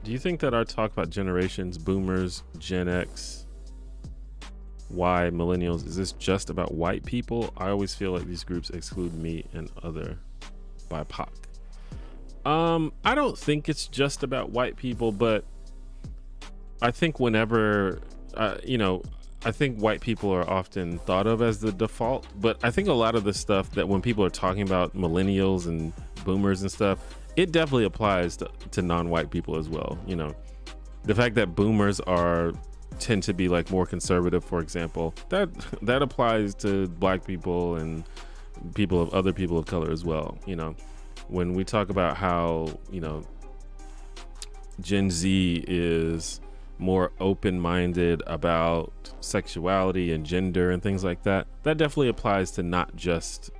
Do you think that our talk about generations, boomers, Gen X, Y, millennials, is this just about white people? I always feel like these groups exclude me and other BIPOC. I don't think it's just about white people, but I think whenever, I think white people are often thought of as the default, but I think a lot of the stuff that when people are talking about millennials and boomers and stuff, it definitely applies to non-white people as well. You know, the fact that boomers tend to be like more conservative, for example, that applies to black people and other people of color as well. You know, when we talk about how, Gen Z is more open-minded about sexuality and gender and things like that, that definitely applies to not just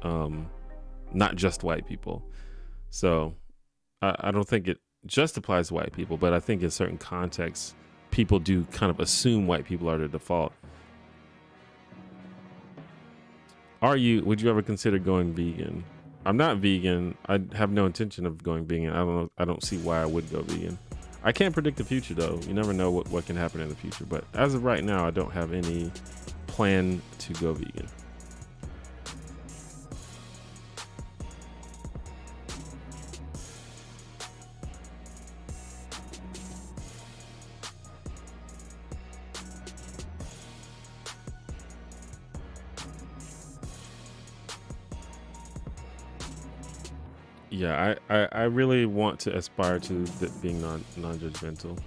white people. So I don't think it just applies to white people, but I think in certain contexts people do kind of assume white people are the default. Would you ever consider going vegan? I'm not vegan. I have no intention of going vegan. I don't see why I would go vegan. I can't predict the future though. You never know what can happen in the future, but as of right now, I don't have any plan to go vegan. Yeah, I really want to aspire to being non-judgmental.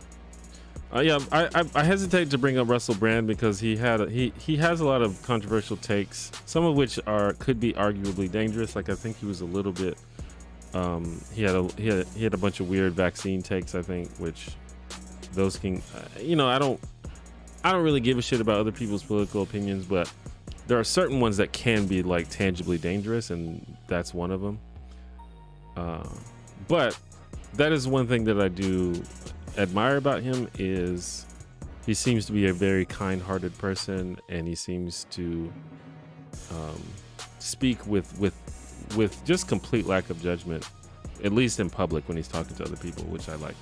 Yeah, I hesitate to bring up Russell Brand because he has a lot of controversial takes, some of which could be arguably dangerous. Like I think he was a little bit he had a bunch of weird vaccine takes, I think, which those can I don't really give a shit about other people's political opinions, but there are certain ones that can be like tangibly dangerous, and that's one of them. But that is one thing that I do admire about him, is he seems to be a very kind-hearted person, and he seems to speak with just complete lack of judgment, at least in public when he's talking to other people, which I like.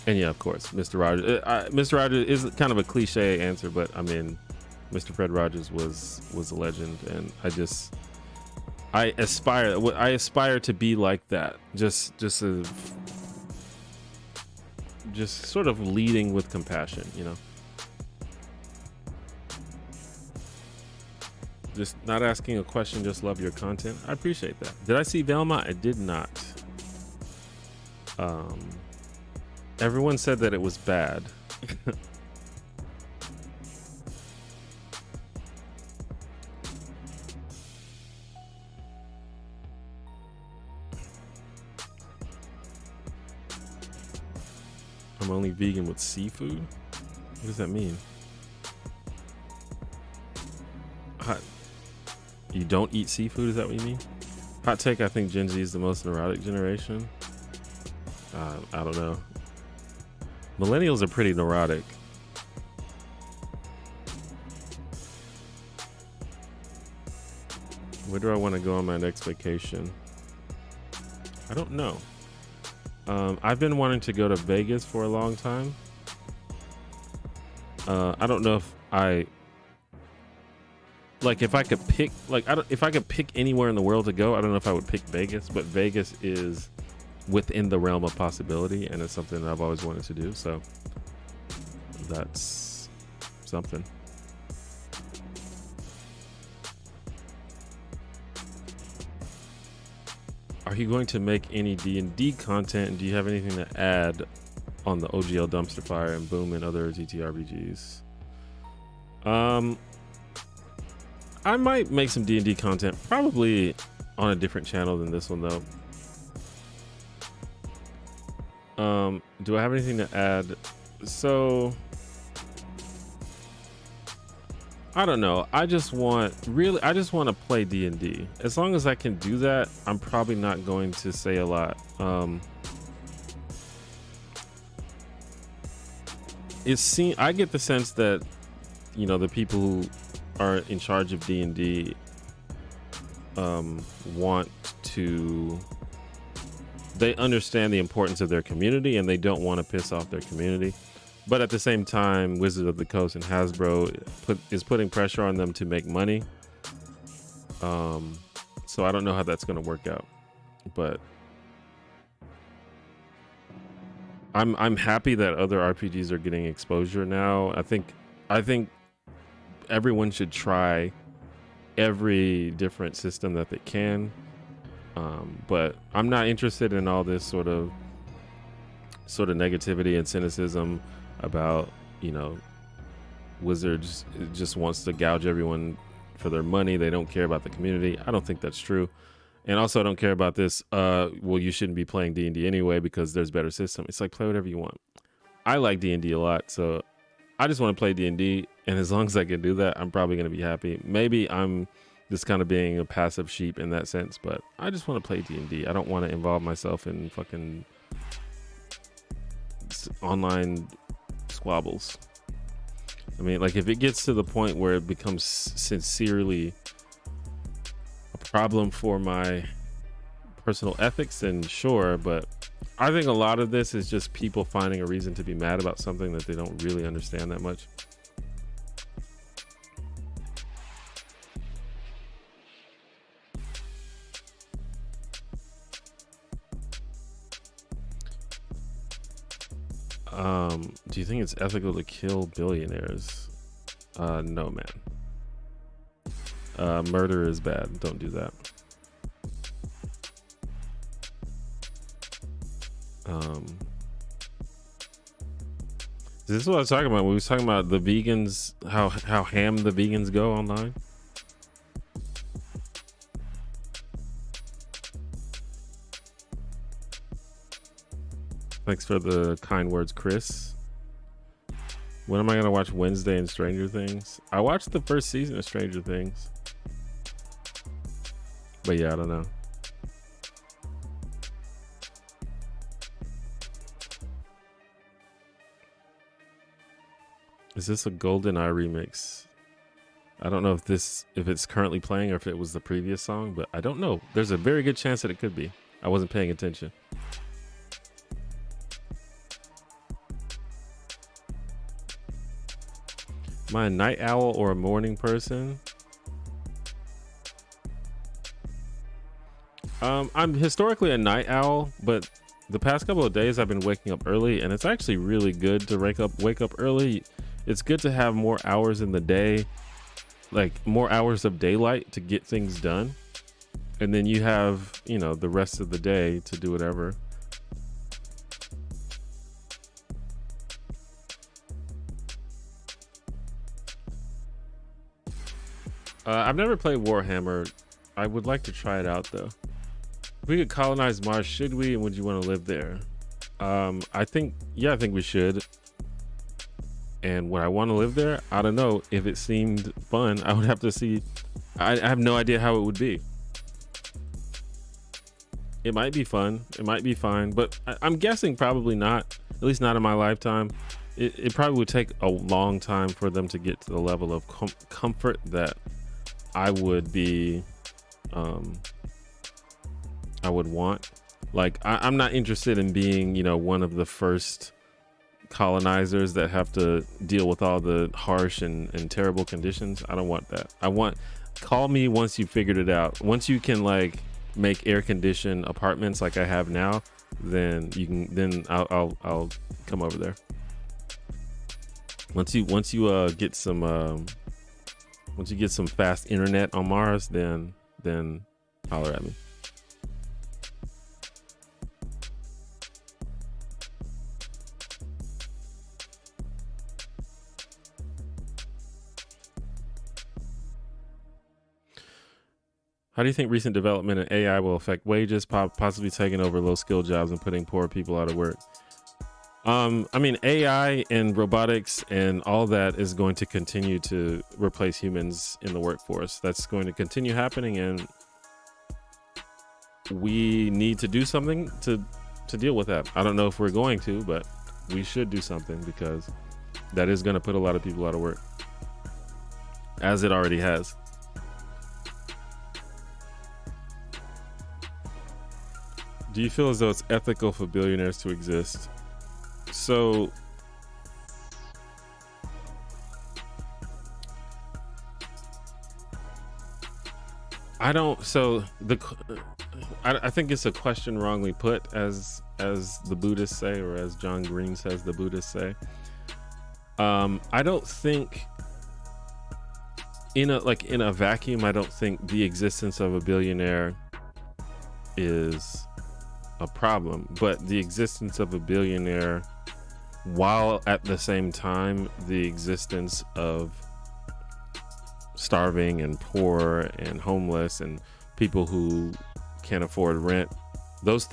And yeah, of course, Mr. Rogers. Mr. Rogers is kind of a cliche answer, but I mean, Mr. Fred Rogers was a legend, and I aspire to be like that. Just sort of leading with compassion, Just not asking a question, just love your content. I appreciate that. Did I see Velma? I did not. Everyone said that it was bad. I'm only vegan with seafood? What does that mean? You don't eat seafood? Is that what you mean? Hot take, I think Gen Z is the most neurotic generation. I don't know. Millennials are pretty neurotic. Where do I want to go on my next vacation? I don't know. I've been wanting to go to Vegas for a long time. I don't know if if I could pick, if I could pick anywhere in the world to go, I don't know if I would pick Vegas, but Vegas is within the realm of possibility, and it's something that I've always wanted to do, so that's something. Are you going to make any D&D content, and do you have anything to add on the OGL Dumpster Fire and Boom and other TTRPGs? I might make some D&D content, probably on a different channel than this one though. Do I have anything to add? So I don't know. I just want to play D&D. As long as I can do that, I'm probably not going to say a lot. I get the sense that, you know, the people who are in charge of D&D they understand the importance of their community and they don't want to piss off their community. But at the same time, Wizard of the Coast and Hasbro is putting pressure on them to make money. So I don't know how that's going to work out, but I'm happy that other RPGs are getting exposure now. I think everyone should try every different system that they can. But I'm not interested in all this sort of negativity and cynicism about, you know, Wizards just wants to gouge everyone for their money. They don't care about the community. I don't think that's true. And also I don't care about this, well, you shouldn't be playing D&D anyway because there's better system. It's like, play whatever you want. I like D&D a lot, so I just want to play D&D, and as long as I can do that, I'm probably going to be happy. Maybe I'm just kind of being a passive sheep in that sense, but I just want to play D&D. I don't want to involve myself in fucking online squabbles. I mean, like, if it gets to the point where it becomes sincerely a problem for my personal ethics, then sure, but I think a lot of this is just people finding a reason to be mad about something that they don't really understand that much. Do you think it's ethical to kill billionaires? No, man. Murder is bad. Don't do that. This is what I was talking about. We was talking about the vegans, how ham the vegans go online. Thanks for the kind words, Chris. When am I gonna watch Wednesday and Stranger Things? I watched the first season of Stranger Things, but yeah, I don't know. Is this a GoldenEye remix? I don't know if it's currently playing or if it was the previous song, but I don't know. There's a very good chance that it could be. I wasn't paying attention. Am I a night owl or a morning person? I'm historically a night owl, but the past couple of days I've been waking up early, and it's actually really good to wake up early. It's good to have more hours in the day, like more hours of daylight to get things done. And then you have, you know, the rest of the day to do whatever. I've never played Warhammer. I would like to try it out though. If we could colonize Mars, should we? And would you want to live there? I think we should. And would I want to live there? I don't know. If it seemed fun, I would have to see. I have no idea how it would be. It might be fun. It might be fine, but I'm guessing probably not. At least not in my lifetime. It probably would take a long time for them to get to the level of comfort that I would be. I would want. Like I'm not interested in being, you know, one of the first colonizers that have to deal with all the harsh and terrible conditions. I don't want that. Call me once you figured it out. Once you can like make air conditioned apartments like I have now, then you can. Then I'll come over there. Once you get some once you get some fast internet on Mars, then holler at me. How do you think recent development in AI will affect wages, possibly taking over low skill jobs and putting poor people out of work? I mean, AI and robotics and all that is going to continue to replace humans in the workforce. That's going to continue happening, and we need to do something to deal with that. I don't know if we're going to, but we should do something, because that is going to put a lot of people out of work, as it already has. Do you feel as though it's ethical for billionaires to exist? So I don't, so I think it's a question wrongly put, as the Buddhists say, or as John Green says the Buddhists say. I don't think in a vacuum, I don't think the existence of a billionaire is a problem, but the existence of a billionaire, while at the same time the existence of starving and poor and homeless and people who can't afford rent, those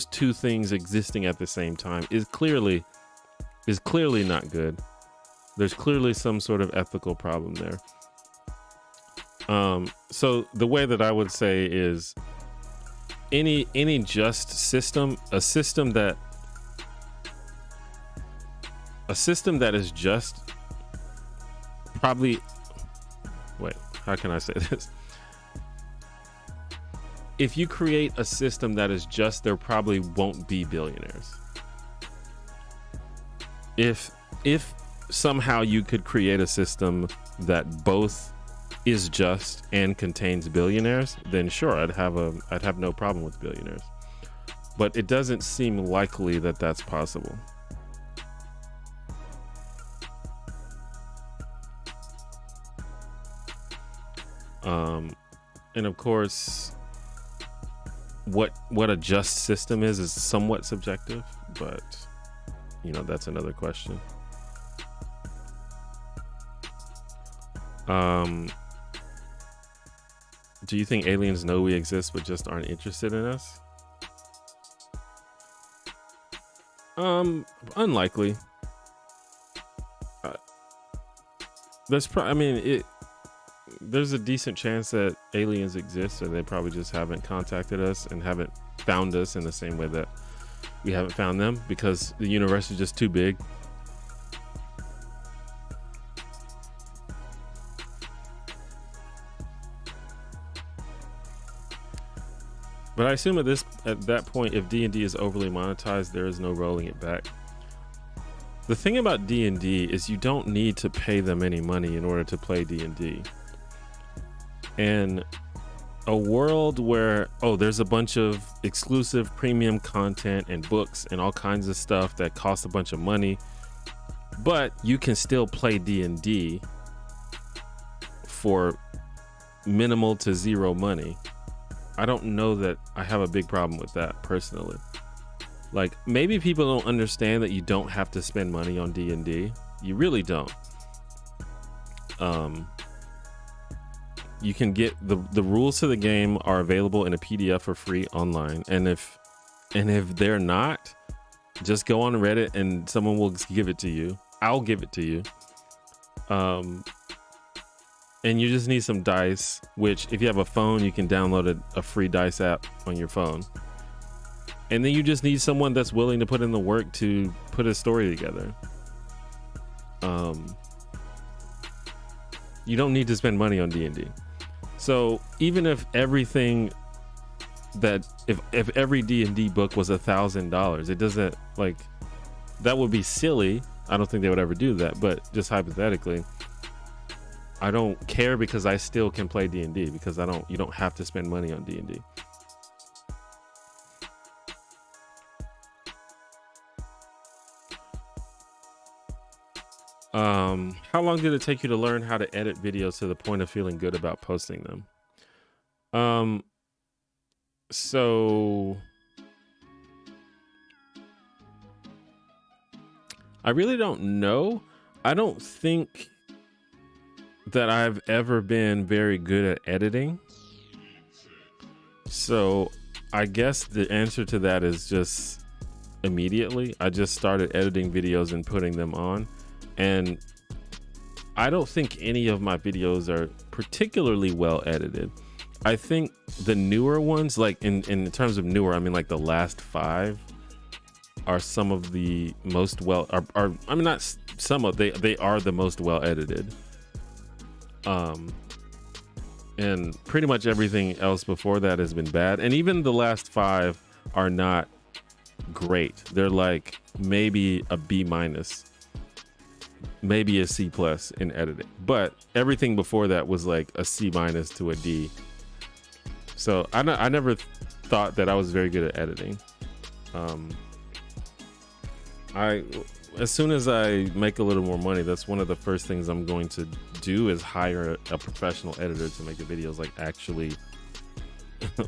two things existing at the same time is clearly not good. There's clearly some sort of ethical problem there. So the way that I would say is, any just system, a system that is just, probably, wait, how can I say this? If you create a system that is just, there probably won't be billionaires. If somehow you could create a system that both is just and contains billionaires, then sure, I'd have no problem with billionaires. But it doesn't seem likely that that's possible. And of course, what a just system is somewhat subjective, but that's another question. Do you think aliens know we exist but just aren't interested in us? Unlikely. There's a decent chance that aliens exist, and they probably just haven't contacted us and haven't found us in the same way that we haven't found them, because the universe is just too big. But I assume at that point, if D&D is overly monetized, there is no rolling it back. The thing about D&D is you don't need to pay them any money in order to play D&D. And a world where, there's a bunch of exclusive premium content and books and all kinds of stuff that costs a bunch of money, but you can still play D&D for minimal to zero money. I don't know that I have a big problem with that personally. Like, maybe people don't understand that you don't have to spend money on D&D. You really don't. You can get the rules to the game are available in a PDF for free online. And if they're not, just go on Reddit and someone will give it to you. I'll give it to you. And you just need some dice, which if you have a phone, you can download a free dice app on your phone. And then you just need someone that's willing to put in the work to put a story together. You don't need to spend money on D&D. So even if everything if every D&D book was $1,000, it doesn't, like, that would be silly. I don't think they would ever do that, but just hypothetically, I don't care, because I still can play D&D, because you don't have to spend money on D&D. How long did it take you to learn how to edit videos to the point of feeling good about posting them? So I really don't know. I don't think that I've ever been very good at editing. So I guess the answer to that is just immediately. I just started editing videos and putting them on, and I don't think any of my videos are particularly well edited. I think the newer ones, like in terms of newer, I mean like the last 5 are some of the most well, are I mean not some of, they are the most well edited. And pretty much everything else before that has been bad. And even the last 5 are not great. They're like maybe a B-, maybe a C+ in editing. But everything before that was like a C- to a D. So I never thought that I was very good at editing. As soon as I make a little more money, that's one of the first things I'm going to do is hire a professional editor to make the videos like actually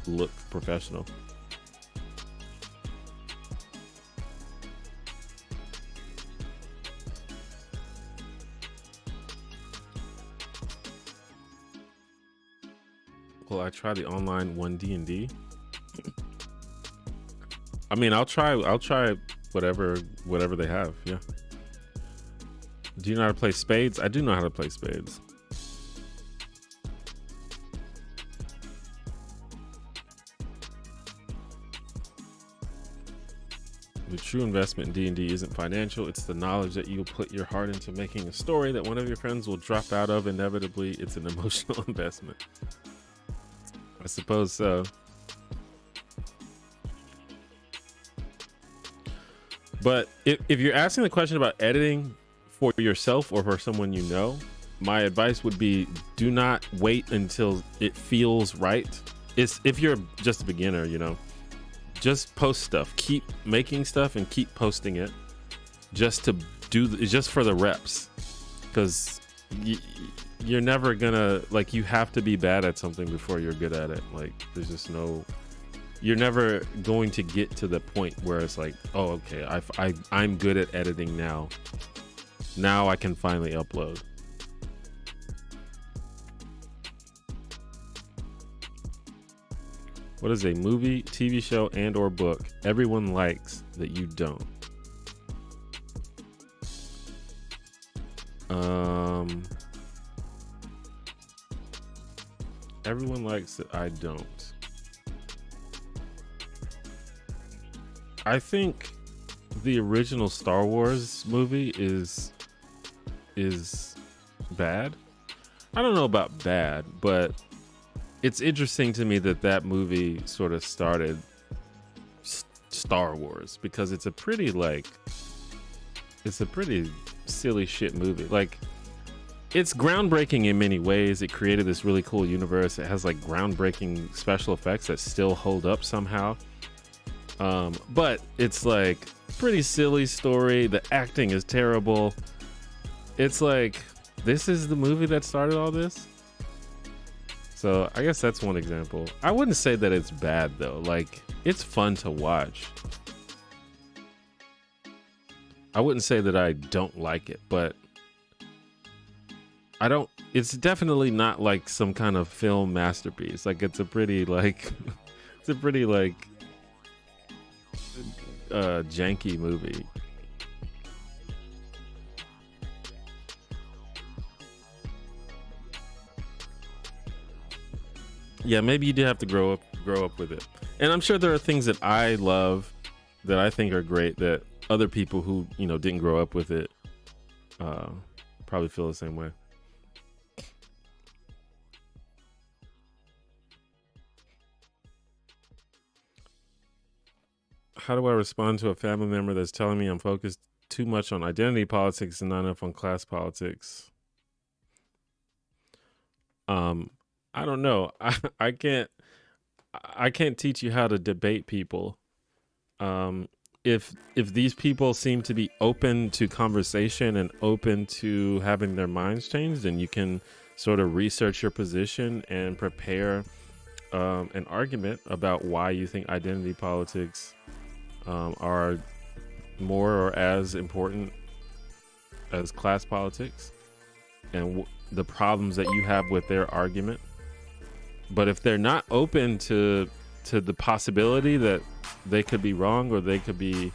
look professional. Well, I try the online 1D&D. I mean, I'll try whatever they have. Yeah. Do you know how to play spades? I do know how to play spades. The true investment in D&D isn't financial. It's the knowledge that you'll put your heart into making a story that one of your friends will drop out of inevitably. It's an emotional investment. I suppose so. But if you're asking the question about editing for yourself or for someone you know, my advice would be do not wait until it feels right. If you're just a beginner, you know, just post stuff, keep making stuff and keep posting it just to just for the reps, because you're never gonna, like, you have to be bad at something before you're good at it. Like, there's just no, you're never going to get to the point where it's like, oh, okay, I'm good at editing now. Now I can finally upload. What is a movie, TV show, and or book everyone likes that you don't? Everyone likes that I don't. I think the original Star Wars movie is bad. I don't know about bad, but it's interesting to me that movie sort of started Star Wars, because it's a pretty silly shit movie. Like, it's groundbreaking in many ways. It created this really cool universe. It has like groundbreaking special effects that still hold up somehow. But it's like pretty silly story. The acting is terrible. It's like, this is the movie that started all this. So I guess that's one example. I wouldn't say that it's bad though. Like, it's fun to watch. I wouldn't say that I don't like it, but it's definitely not like some kind of film masterpiece. Like, it's a pretty janky movie. Yeah, maybe you do have to grow up with it. And I'm sure there are things that I love that I think are great that other people who, you know, didn't grow up with it probably feel the same way. How do I respond to a family member that's telling me I'm focused too much on identity politics and not enough on class politics? I don't know. I can't teach you how to debate people. If these people seem to be open to conversation and open to having their minds changed, then you can sort of research your position and prepare an argument about why you think identity politics are more or as important as class politics, and the problems that you have with their argument. But if they're not open to the possibility that they could be wrong or they could be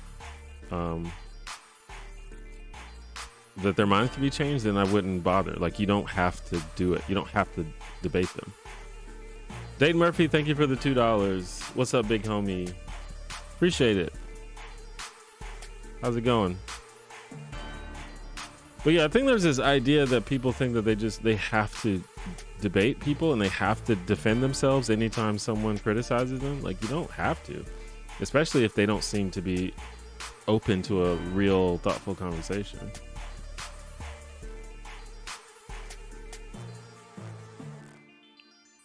that their minds can be changed, then I wouldn't bother. Like, you don't have to do it. You don't have to debate them. Dade Murphy, thank you for the $2. What's up, big homie? Appreciate it. How's it going? But yeah, I think there's this idea that people think that they have to debate people and they have to defend themselves anytime someone criticizes them. Like, you don't have to, especially if they don't seem to be open to a real, thoughtful conversation.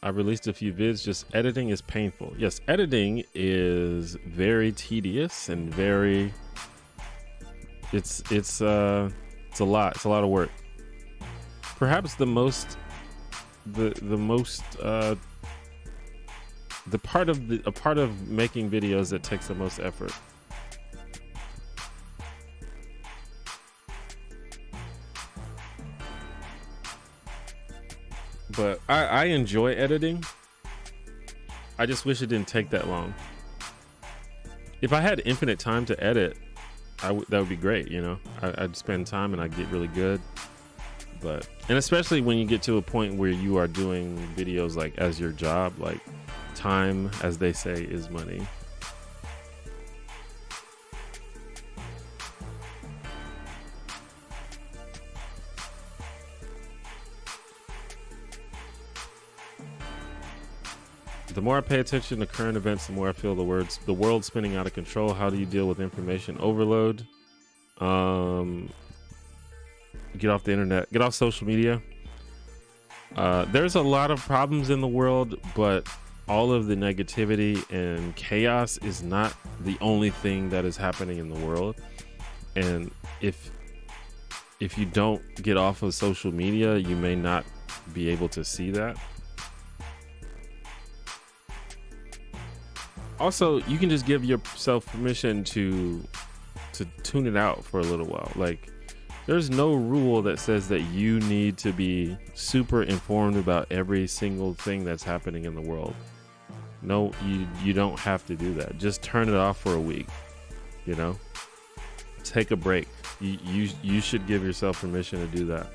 I released a few vids. Just editing is painful. Yes, editing is very tedious and very. It's a lot. It's a lot of work. Perhaps the part of making videos that takes the most effort. But I enjoy editing. I just wish it didn't take that long. If I had infinite time to edit, that would be great, you know. I'd spend time and I'd get really good. And especially when you get to a point where you are doing videos like as your job, like time, as they say, is money. The more I pay attention to current events, the more I feel the world spinning out of control. How do you deal with information overload? Get off the internet, get off social media. There's a lot of problems in the world, but all of the negativity and chaos is not the only thing that is happening in the world. And if you don't get off of social media, you may not be able to see that. Also, you can just give yourself permission to tune it out for a little while. Like, there's no rule that says that you need to be super informed about every single thing that's happening in the world. No, you don't have to do that. Just turn it off for a week, you know? Take a break. You should give yourself permission to do that.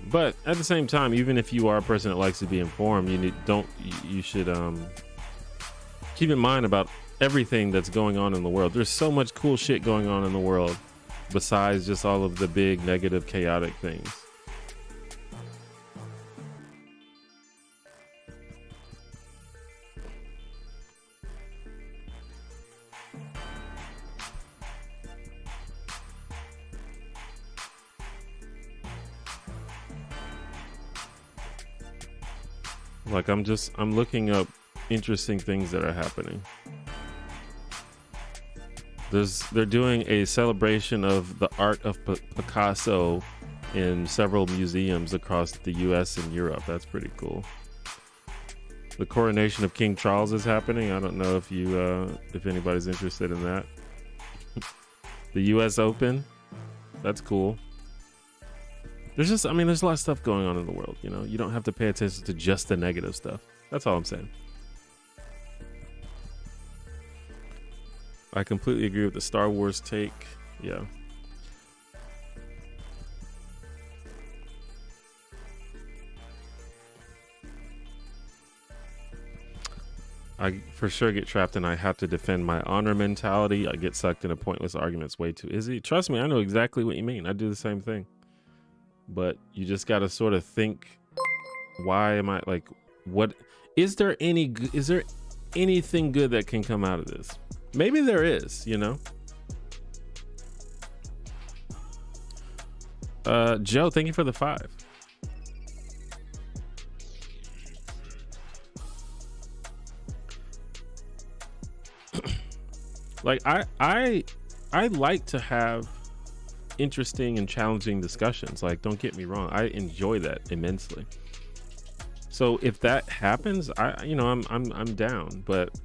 But at the same time, even if you are a person that likes to be informed, you should keep in mind about everything that's going on in the world. There's so much cool shit going on in the world besides just all of the big negative chaotic things. Like, I'm looking up interesting things that are happening. They're doing a celebration of the art of Picasso in several museums across the US and Europe. That's pretty cool. The coronation of King Charles is happening. I don't know if anybody's interested in that. The US Open, that's cool. There's a lot of stuff going on in the world, you know. You don't have to pay attention to just the negative stuff. That's all I'm saying. I completely agree with the Star Wars take. Yeah. I for sure get trapped and I have to defend my honor mentality. I get sucked into pointless arguments way too easy. Trust me, I know exactly what you mean. I do the same thing. But you just got to sort of think, why am I like, what is there anything good that can come out of this? Maybe there is, you know. Joe, thank you for the 5. Like, I like to have interesting and challenging discussions. Like, don't get me wrong, I enjoy that immensely. So if that happens, I'm down. But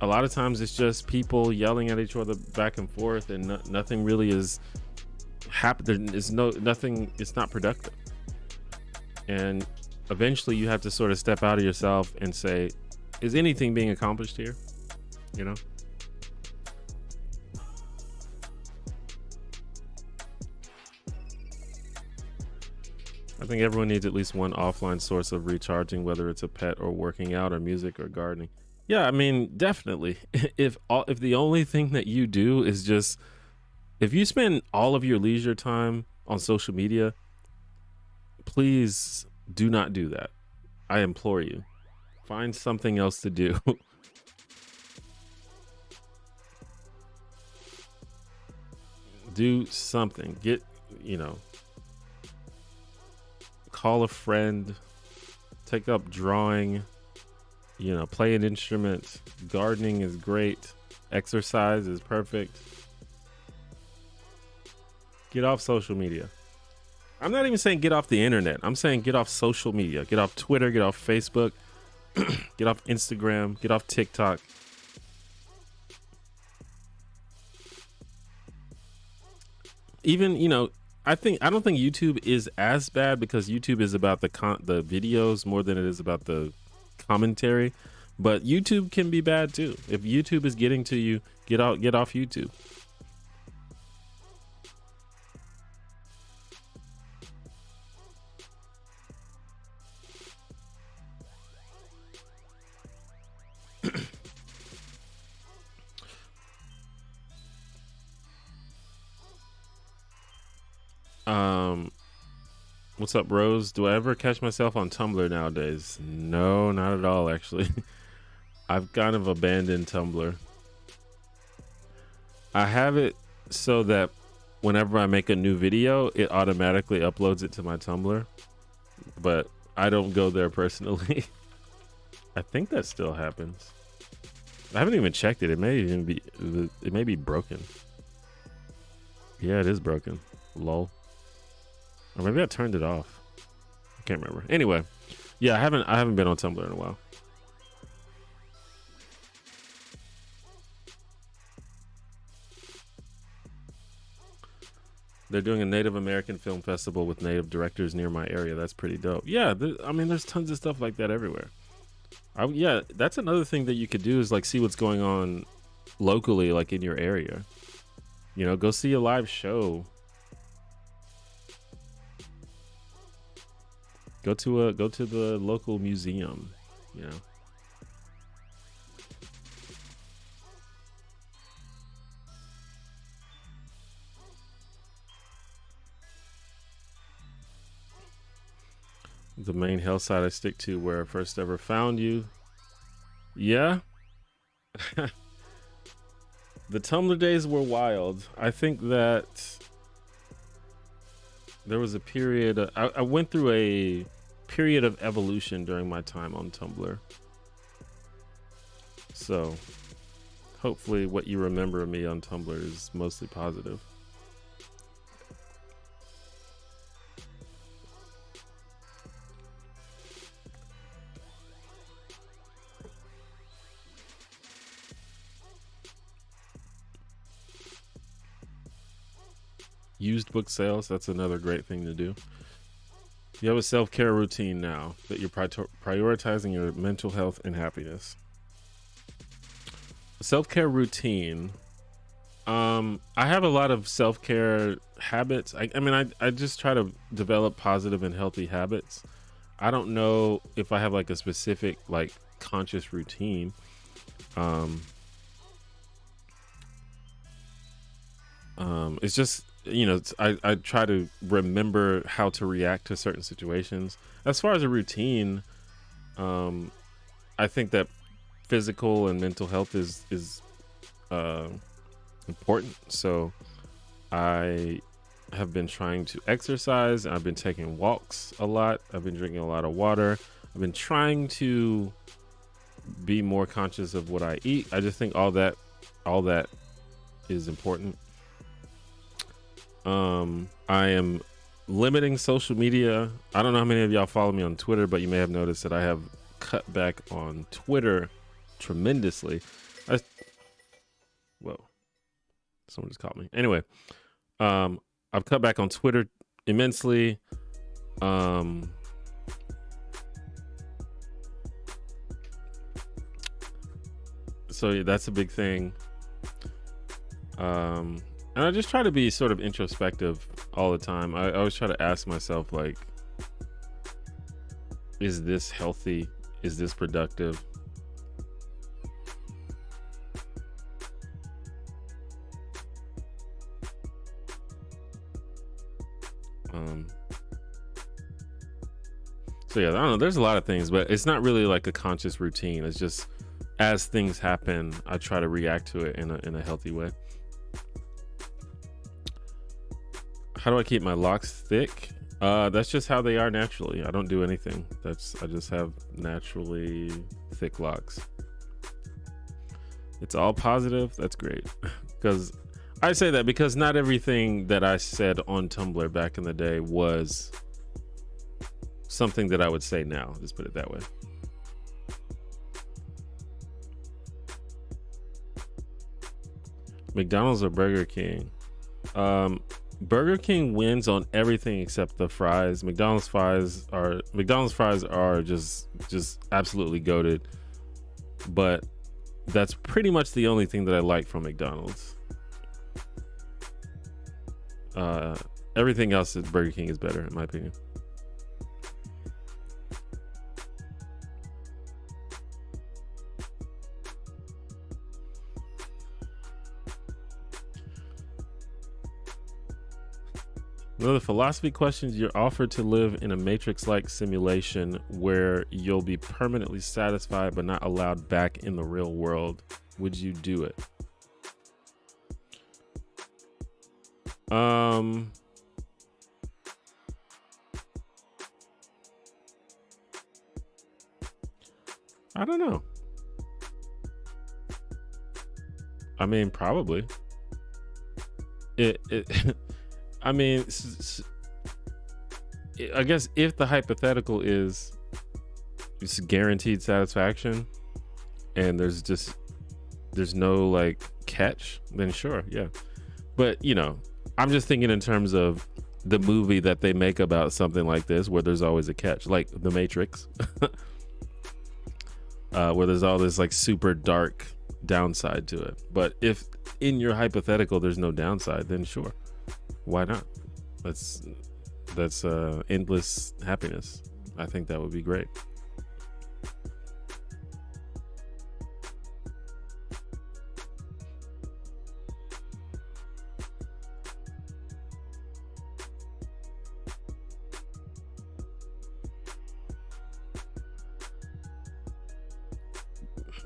a lot of times it's just people yelling at each other back and forth, and nothing really is happening. It's not productive. And eventually you have to sort of step out of yourself and say, is anything being accomplished here? You know? I think everyone needs at least one offline source of recharging, whether it's a pet or working out or music or gardening. Yeah, I mean, definitely. If the only thing that you do is just, if you spend all of your leisure time on social media, please do not do that. I implore you. Find something else to do. Do something. Get, call a friend, take up drawing, play an instrument. Gardening is great. Exercise is perfect. Get off social media. I'm not even saying get off the internet. I'm saying get off social media. Get off Twitter, get off Facebook, get off Instagram, get off TikTok. Even, I don't think YouTube is as bad because YouTube is about the videos more than it is about the commentary. But YouTube can be bad too. If YouTube is getting to you, get off YouTube. What's up, Rose? Do I ever catch myself on Tumblr nowadays? No, not at all, actually. I've kind of abandoned Tumblr. I have it so that whenever I make a new video, it automatically uploads it to my Tumblr, but I don't go there personally. I think that still happens. I haven't even checked it. It may be broken. Yeah, it is broken. Lol. Or maybe I turned it off. I can't remember. Anyway, yeah, I haven't been on Tumblr in a while. They're doing a Native American film festival with Native directors near my area. That's pretty dope. Yeah, I mean, there's tons of stuff like that everywhere. Yeah, that's another thing that you could do is like see what's going on locally, like in your area. Go see a live show. Go to the local museum, The main health site I stick to where I first ever found you. Yeah. The Tumblr days were wild. I think that there was a period, I went through a period of evolution during my time on Tumblr. So hopefully what you remember of me on Tumblr is mostly positive. Used book sales, that's another great thing to do. You have a self-care routine now that you're prioritizing your mental health and happiness. Self-care routine. I have a lot of self-care habits. I just try to develop positive and healthy habits. I don't know if I have like a specific like conscious routine. It's just, I try to remember how to react to certain situations. As far as a routine, I think that physical and mental health is important. So I have been trying to exercise. I've been taking walks a lot. I've been drinking a lot of water. I've been trying to be more conscious of what I eat. I just think all that is important. I am limiting social media. I don't know how many of y'all follow me on Twitter, but you may have noticed that I have cut back on Twitter tremendously. Whoa, someone just called me. Anyway, I've cut back on Twitter immensely. So yeah, that's a big thing. And I just try to be sort of introspective all the time. I always try to ask myself, like, Is this healthy? Is this productive? So yeah, I don't know. There's a lot of things, but it's not really like a conscious routine. It's just as things happen, I try to react to it in a healthy way. How do I keep my locks thick? That's just how they are naturally. I don't do anything. I just have naturally thick locks. It's all positive. That's great. Because I say that because not everything that I said on Tumblr back in the day was something that I would say now. Just put it that way. McDonald's or Burger King? Burger King wins on everything except the fries. McDonald's fries are just absolutely goated. But that's pretty much the only thing that I like from McDonald's. Everything else at Burger King is better in my opinion. One of the philosophy questions: you're offered to live in a matrix-like simulation where you'll be permanently satisfied but not allowed back in the real world. Would you do it? I don't know. I mean, probably. I mean, I guess if the hypothetical is it's guaranteed satisfaction and there's no like catch, then sure, yeah. But you know, I'm just thinking in terms of the movie that they make about something like this where there's always a catch, like The Matrix. Where there's all this like super dark downside to it. But if in your hypothetical there's no downside, then sure, why not? That's endless happiness. I think that would be great.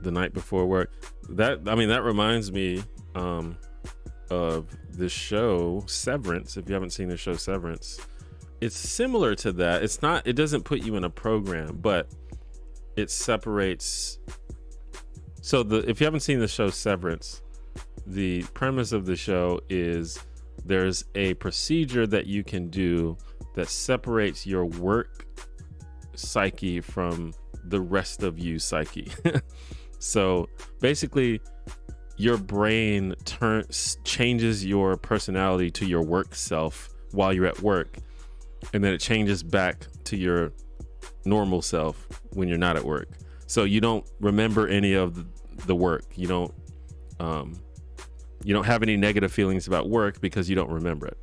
The night before work. That reminds me of the show Severance. If you haven't seen the show Severance, it's similar to that. It doesn't put you in a program, but it separates. So if you haven't seen the show Severance, the premise of the show is there's a procedure that you can do that separates your work psyche from the rest of you psyche. So basically your brain changes your personality to your work self while you're at work, and then it changes back to your normal self when you're not at work. So you don't remember any of the work. You don't have any negative feelings about work because you don't remember it.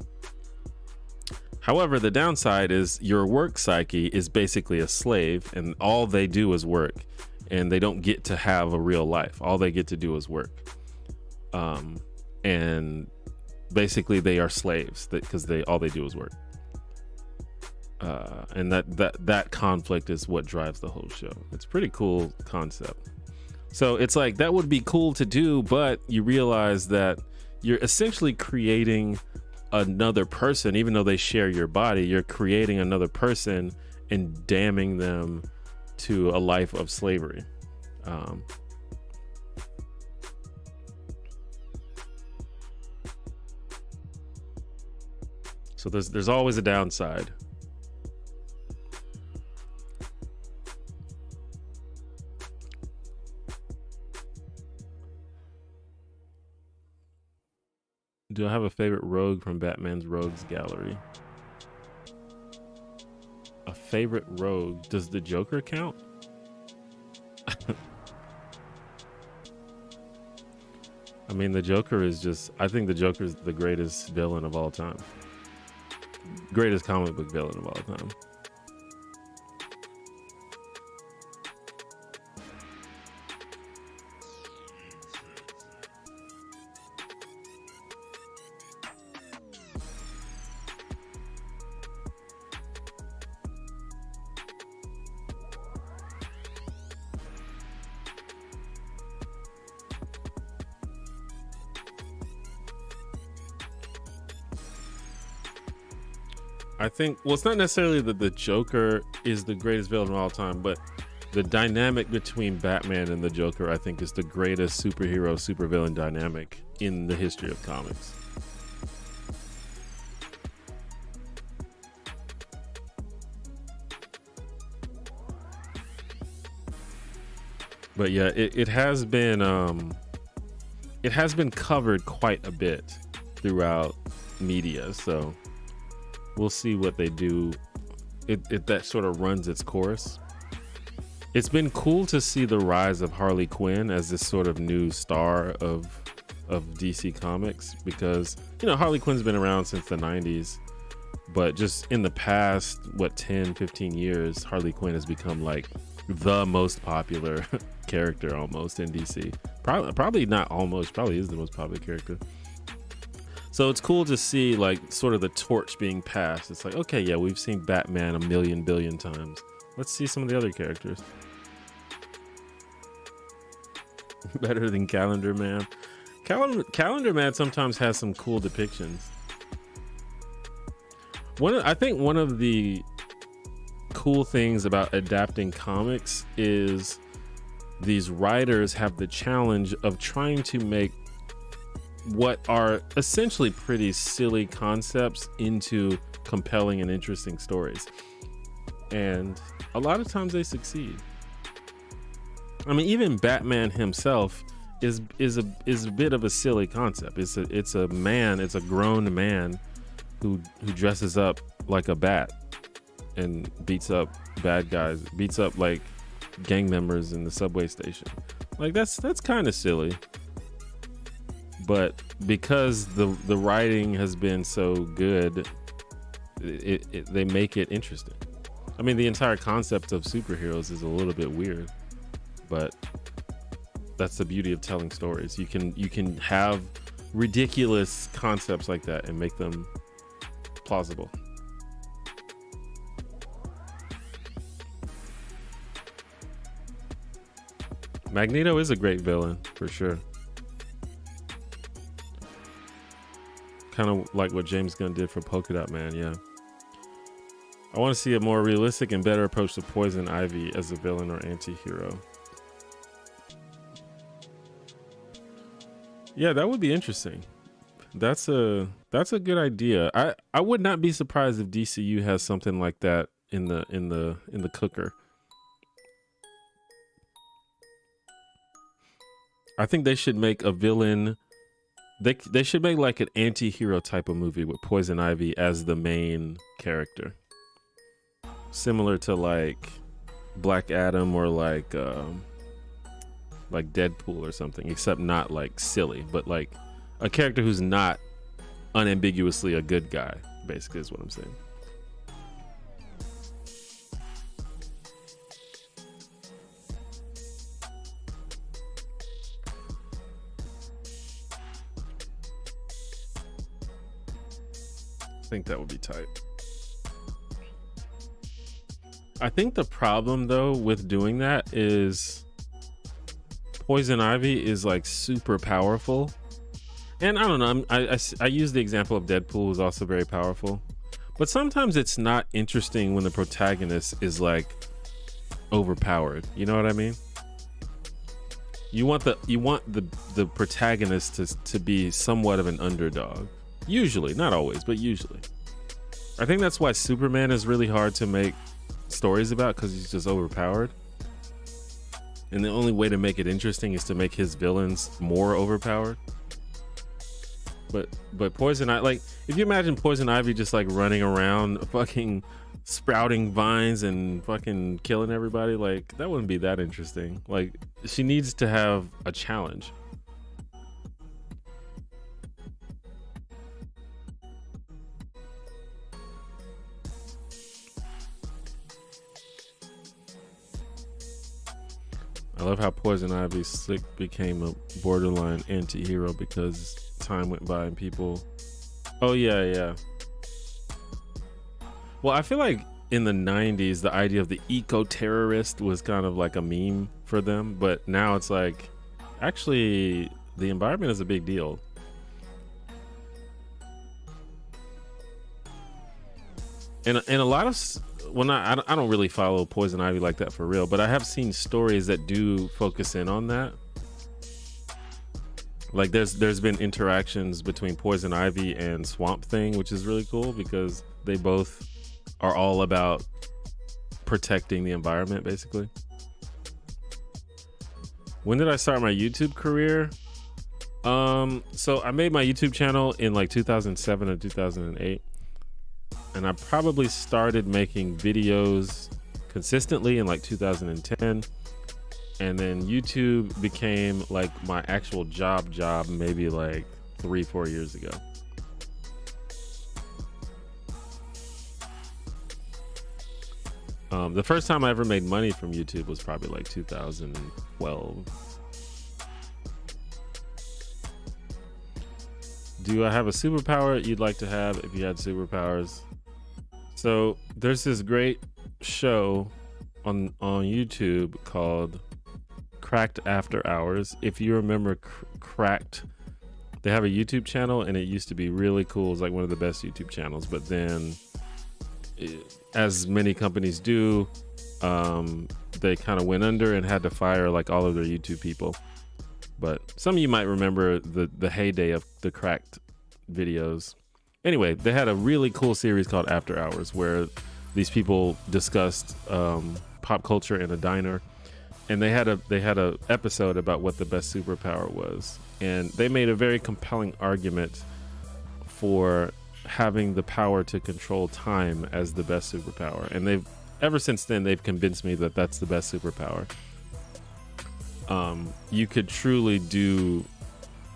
However, the downside is your work psyche is basically a slave, and all they do is work, and they don't get to have a real life. All they get to do is work. And basically they are slaves because all they do is work. And that conflict is what drives the whole show. It's a pretty cool concept. So it's like, that would be cool to do, but you realize that you're essentially creating another person. Even though they share your body, you're creating another person and damning them to a life of slavery. So there's always a downside. Do I have a favorite rogue from Batman's Rogues Gallery? A favorite rogue? Does the Joker count? I mean, the Joker is I think the Joker is the greatest villain of all time. Greatest comic book villain of all time. I think, well, it's not necessarily that the Joker is the greatest villain of all time, but the dynamic between Batman and the Joker, I think, is the greatest superhero supervillain dynamic in the history of comics. But yeah, it has been covered quite a bit throughout media, so we'll see what they do. It that sort of runs its course. It's been cool to see the rise of Harley Quinn as this sort of new star of DC Comics, because, you know, Harley Quinn's been around since the 90s, but just in the past, what, 10, 15 years, Harley Quinn has become like the most popular character almost in DC. Probably not almost, probably is the most popular character. So it's cool to see like sort of the torch being passed. It's like, okay, yeah, we've seen Batman a million billion times. Let's see some of the other characters. Better than Calendar Man. Calendar Man sometimes has some cool depictions. I think one of the cool things about adapting comics is these writers have the challenge of trying to make what are essentially pretty silly concepts into compelling and interesting stories. And a lot of times they succeed. I mean, even Batman himself is a bit of a silly concept. It's a grown man who dresses up like a bat and beats up bad guys, beats up like gang members in the subway station. Like that's kind of silly. But because the writing has been so good, they make it interesting. I mean, the entire concept of superheroes is a little bit weird, but that's the beauty of telling stories. You can have ridiculous concepts like that and make them plausible. Magneto is a great villain for sure. Kind of like what James Gunn did for Polka Dot Man, yeah. I want to see a more realistic and better approach to Poison Ivy as a villain or anti-hero. Yeah, that would be interesting. That's a good idea. I would not be surprised if DCU has something like that in the cooker. I think they should make a villain. They should make like an anti-hero type of movie with Poison Ivy as the main character, similar to like Black Adam or like Deadpool or something, except not like silly, but like a character who's not unambiguously a good guy, basically is what I'm saying. I think that would be tight. I think the problem though with doing that is Poison Ivy is like super powerful, and I don't know, I use the example of Deadpool, who's also very powerful, but sometimes it's not interesting when the protagonist is like overpowered. You know what I mean? You want the protagonist to be somewhat of an underdog. Usually, not always, but usually. I think that's why Superman is really hard to make stories about, because he's just overpowered. And the only way to make it interesting is to make his villains more overpowered. But Poison Ivy, like, if you imagine Poison Ivy just like running around fucking sprouting vines and fucking killing everybody, like that wouldn't be that interesting. Like, she needs to have a challenge. I love how Poison Ivy slick became a borderline anti-hero because time went by and people... Oh, yeah. Well, I feel like in the 90s, the idea of the eco-terrorist was kind of like a meme for them. But now it's like, actually, the environment is a big deal. And a lot of well, not I don't really follow Poison Ivy like that for real, but I have seen stories that do focus in on that. Like there's been interactions between Poison Ivy and Swamp Thing, which is really cool because they both are all about protecting the environment, basically. When did I start my YouTube career? So I made my YouTube channel in like 2007 or 2008, and I probably started making videos consistently in like 2010, and then YouTube became like my actual job maybe like 3-4 years ago. The first time I ever made money from YouTube was probably like 2012. Do I have a superpower you'd like to have if you had superpowers? So there's this great show on YouTube called Cracked After Hours. If you remember Cracked, they have a YouTube channel and it used to be really cool. It's like one of the best YouTube channels, but then as many companies do, they kind of went under and had to fire like all of their YouTube people. But some of you might remember the heyday of the Cracked videos. Anyway, they had a really cool series called After Hours where these people discussed pop culture in a diner, and they had a episode about what the best superpower was, and they made a very compelling argument for having the power to control time as the best superpower. And they've ever since then they've convinced me that that's the best superpower. You could truly do,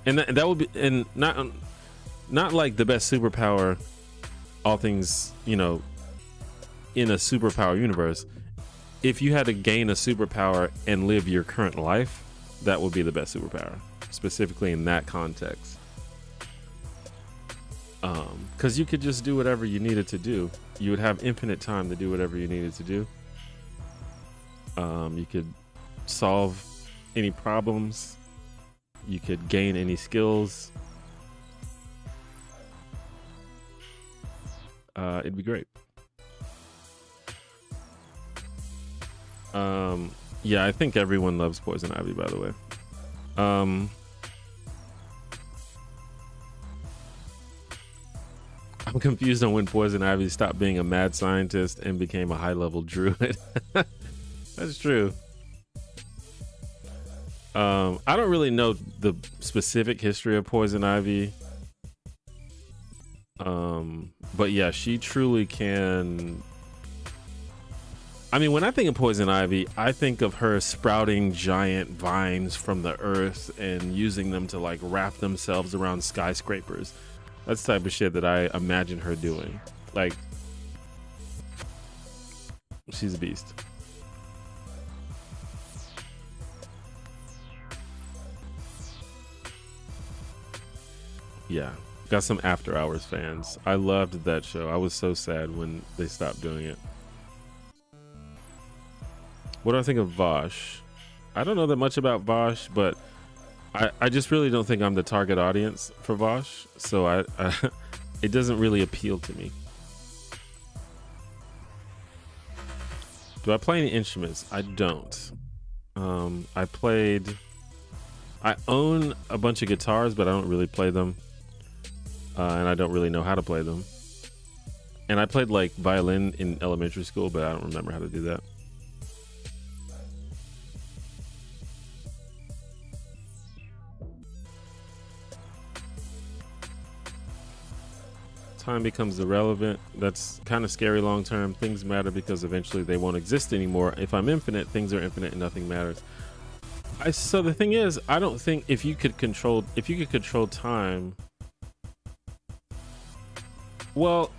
and that would be, and not like the best superpower, all things, you know, in a superpower universe. If you had to gain a superpower and live your current life, that would be the best superpower, specifically in that context. Because you could just do whatever you needed to do. You would have infinite time to do whatever you needed to do. You could solve any problems. You could gain any skills. It'd be great. Yeah, I think everyone loves Poison Ivy, by the way. I'm confused on when Poison Ivy stopped being a mad scientist and became a high-level druid. That's true. I don't really know the specific history of Poison Ivy. But yeah, she truly can. I mean, when I think of Poison Ivy, I think of her sprouting giant vines from the earth and using them to like wrap themselves around skyscrapers. That's the type of shit that I imagine her doing. Like, she's a beast. Yeah, got some After Hours fans. I loved that show. I was so sad when they stopped doing it. What do I think of Vosh? I don't know that much about Vosh, but I just really don't think I'm the target audience for Vosh, so I it doesn't really appeal to me. Do I play any instruments? I don't. I own a bunch of guitars, but I don't really play them, and I don't really know how to play them. And I played like violin in elementary school, but I don't remember how to do that. Time becomes irrelevant. That's kind of scary long term. Things matter because eventually they won't exist anymore. If I'm infinite, things are infinite and nothing matters. So the thing is, I don't think if you could control time, well,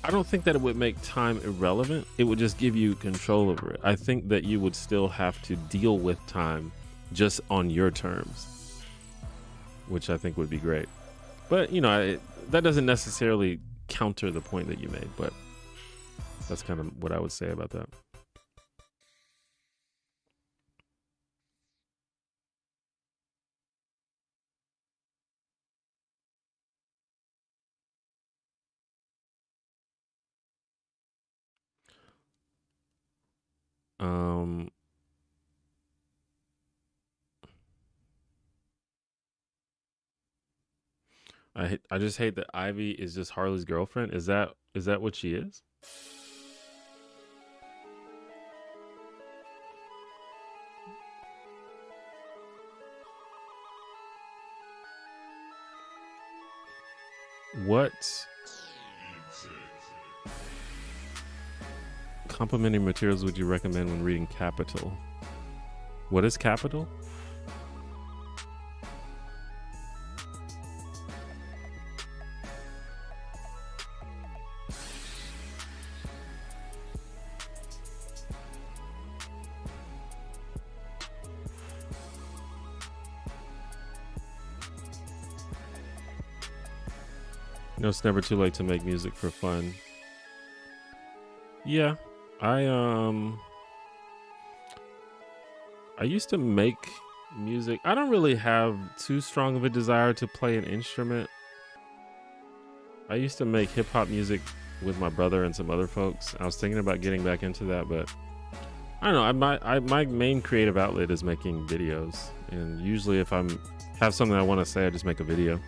I don't think that it would make time irrelevant. It would just give you control over it. I think that you would still have to deal with time just on your terms, which I think would be great. But, you know, that doesn't necessarily counter the point that you made, but that's kind of what I would say about that. I just hate that Ivy is just Harley's girlfriend. Is that what she is? What complimentary materials would you recommend when reading Capital? What is Capital? No, it's never too late to make music for fun. Yeah, I used to make music. I don't really have too strong of a desire to play an instrument. I used to make hip hop music with my brother and some other folks. I was thinking about getting back into that, but I don't know. My main creative outlet is making videos, and usually if I have something I want to say, I just make a video.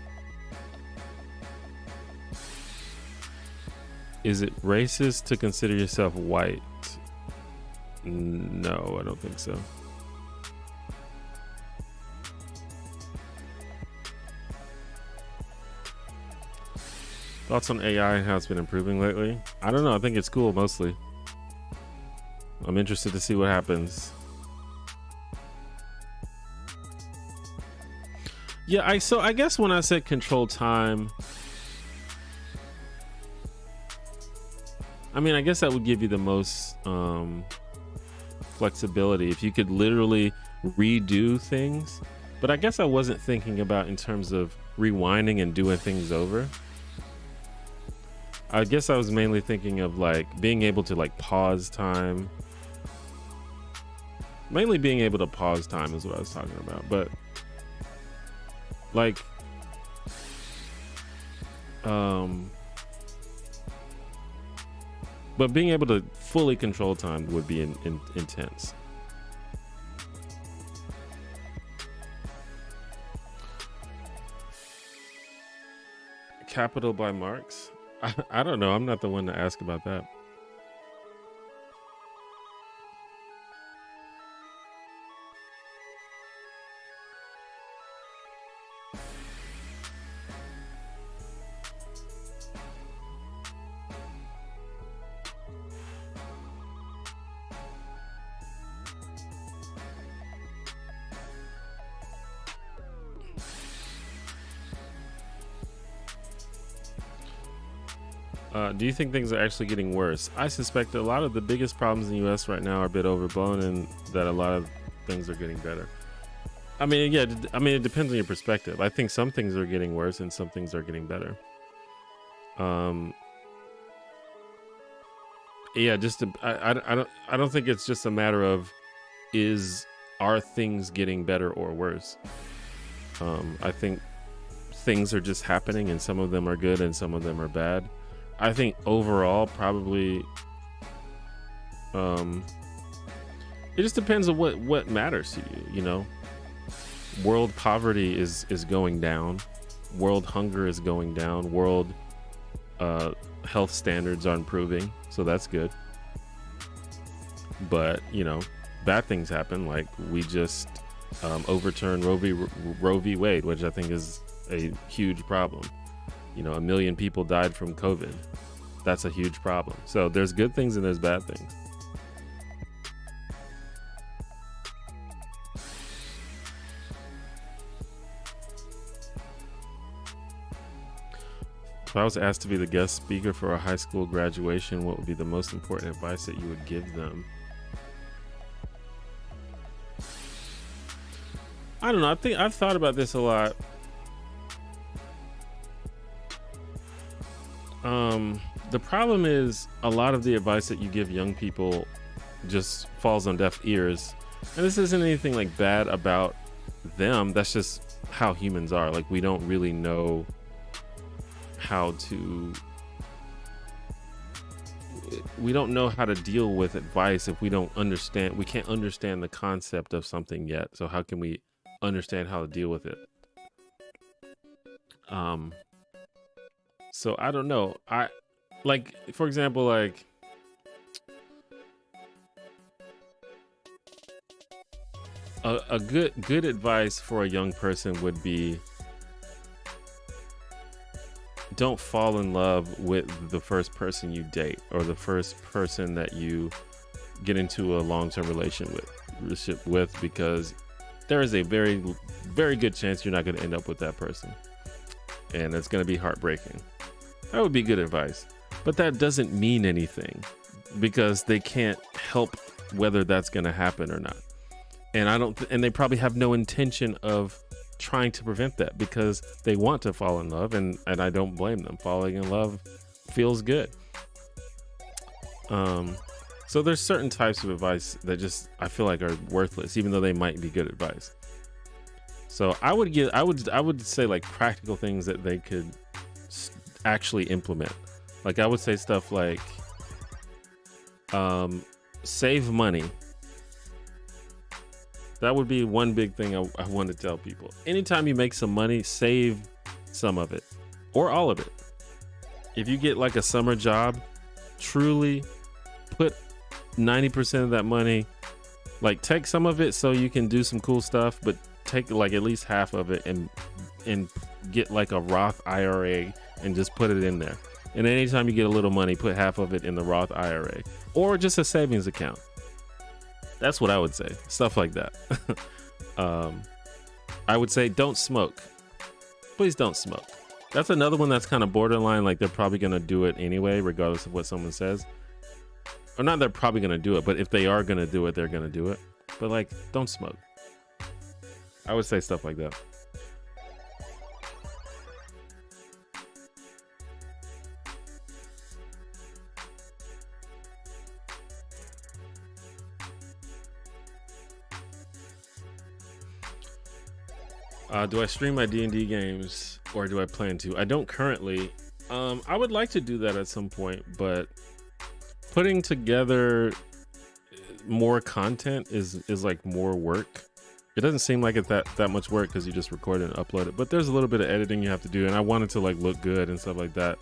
Is it racist to consider yourself white? No, I don't think so. Thoughts on AI and how it's been improving lately? I don't know. I think it's cool mostly. I'm interested to see what happens. Yeah, so I guess when I said control time, I mean, I guess that would give you the most flexibility if you could literally redo things. But I guess I wasn't thinking about in terms of rewinding and doing things over. I guess I was mainly thinking of like being able to like pause time. Mainly being able to pause time is what I was talking about. But like, but being able to fully control time would be intense. Capital by Marx? I don't know. I'm not the one to ask about that. Do you think things are actually getting worse? I suspect that a lot of the biggest problems in the US right now are a bit overblown and that a lot of things are getting better. I mean, yeah, it depends on your perspective. I think some things are getting worse and some things are getting better. Yeah, I don't think it's just a matter of are things getting better or worse. I think things are just happening and some of them are good and some of them are bad. I think overall, probably, it just depends on what matters to you. You know, world poverty is going down, world hunger is going down, world health standards are improving, so that's good. But you know, bad things happen, like we just overturned Roe v. Wade, which I think is a huge problem. You know, 1 million people died from COVID. That's a huge problem. So there's good things and there's bad things. If I was asked to be the guest speaker for a high school graduation, what would be the most important advice that you would give them? I don't know. I think I've thought about this a lot. The problem is a lot of the advice that you give young people just falls on deaf ears. And this isn't anything like bad about them. That's just how humans are. Like, we don't really know how to, we don't know how to deal with advice if we don't understand. We can't understand the concept of something yet. So how can we understand how to deal with it? So I don't know. I like, for example, like a good advice for a young person would be, don't fall in love with the first person you date or the first person that you get into a long-term relationship with, because there is a very, very good chance you're not going to end up with that person, and it's going to be heartbreaking. That would be good advice, but that doesn't mean anything because they can't help whether that's going to happen or not. And and they probably have no intention of trying to prevent that because they want to fall in love, and I don't blame them. Falling in love feels good. So there's certain types of advice that just I feel like are worthless, even though they might be good advice. So I would say like practical things that they could actually implement. Like I would say stuff like save money. That would be one big thing I want to tell people. Anytime you make some money, save some of it or all of it. If you get like a summer job, truly put 90% of that money, like take some of it so you can do some cool stuff, but take like at least half of it and get like a Roth IRA and just put it in there. And anytime you get a little money, put half of it in the Roth IRA or just a savings account. That's what I would say. Stuff like that. I would say don't smoke. Please don't smoke. That's another one that's kind of borderline. Like they're probably going to do it anyway, regardless of what someone says. Or not they're probably going to do it, but if they are going to do it, they're going to do it. But like, don't smoke. I would say stuff like that. Do I stream my D&D games or do I plan to? I don't currently. I would like to do that at some point, but putting together more content is like more work. It doesn't seem like it's that much work because you just record it and upload it, but there's a little bit of editing you have to do, and I want it to like look good and stuff like that.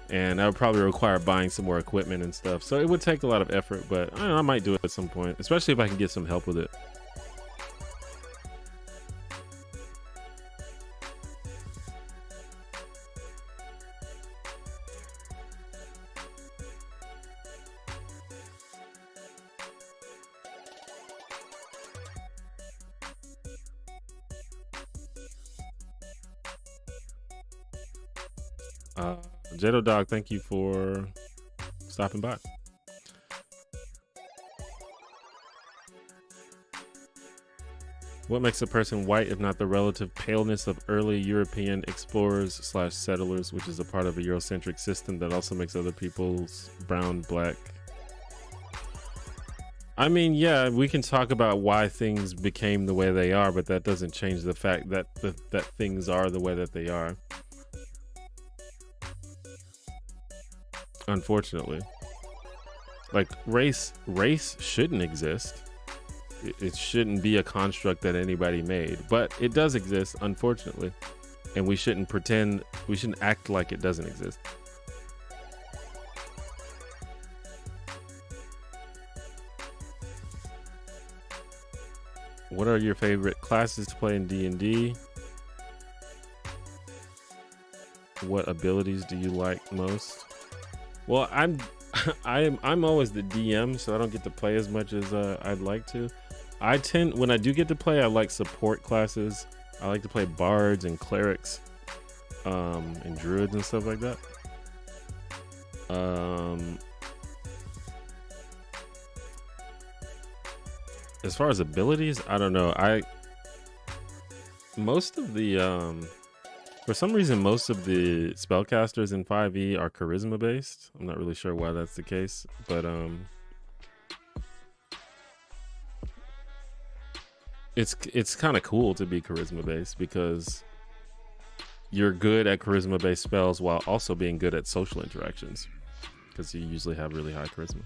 And I would probably require buying some more equipment and stuff. So it would take a lot of effort, but I don't know, I might do it at some point, especially if I can get some help with it. Jado Dog, thank you for stopping by. What makes a person white if not the relative paleness of early European explorers/settlers, which is a part of a Eurocentric system that also makes other peoples brown, black? I mean, yeah, we can talk about why things became the way they are, but that doesn't change the fact that that things are the way that they are. Unfortunately, like race shouldn't exist. It shouldn't be a construct that anybody made, but it does exist, unfortunately, and we shouldn't act like it doesn't exist. What are your favorite classes to play in D&D? What abilities do you like most? Well, I'm always the DM, so I don't get to play as much as I'd like to. When I do get to play, I like support classes. I like to play bards and clerics, and druids and stuff like that. As far as abilities, I don't know. For some reason, most of the spellcasters in 5e are charisma based. I'm not really sure why that's the case, but it's kind of cool to be charisma based because you're good at charisma based spells while also being good at social interactions. because you usually have really high charisma.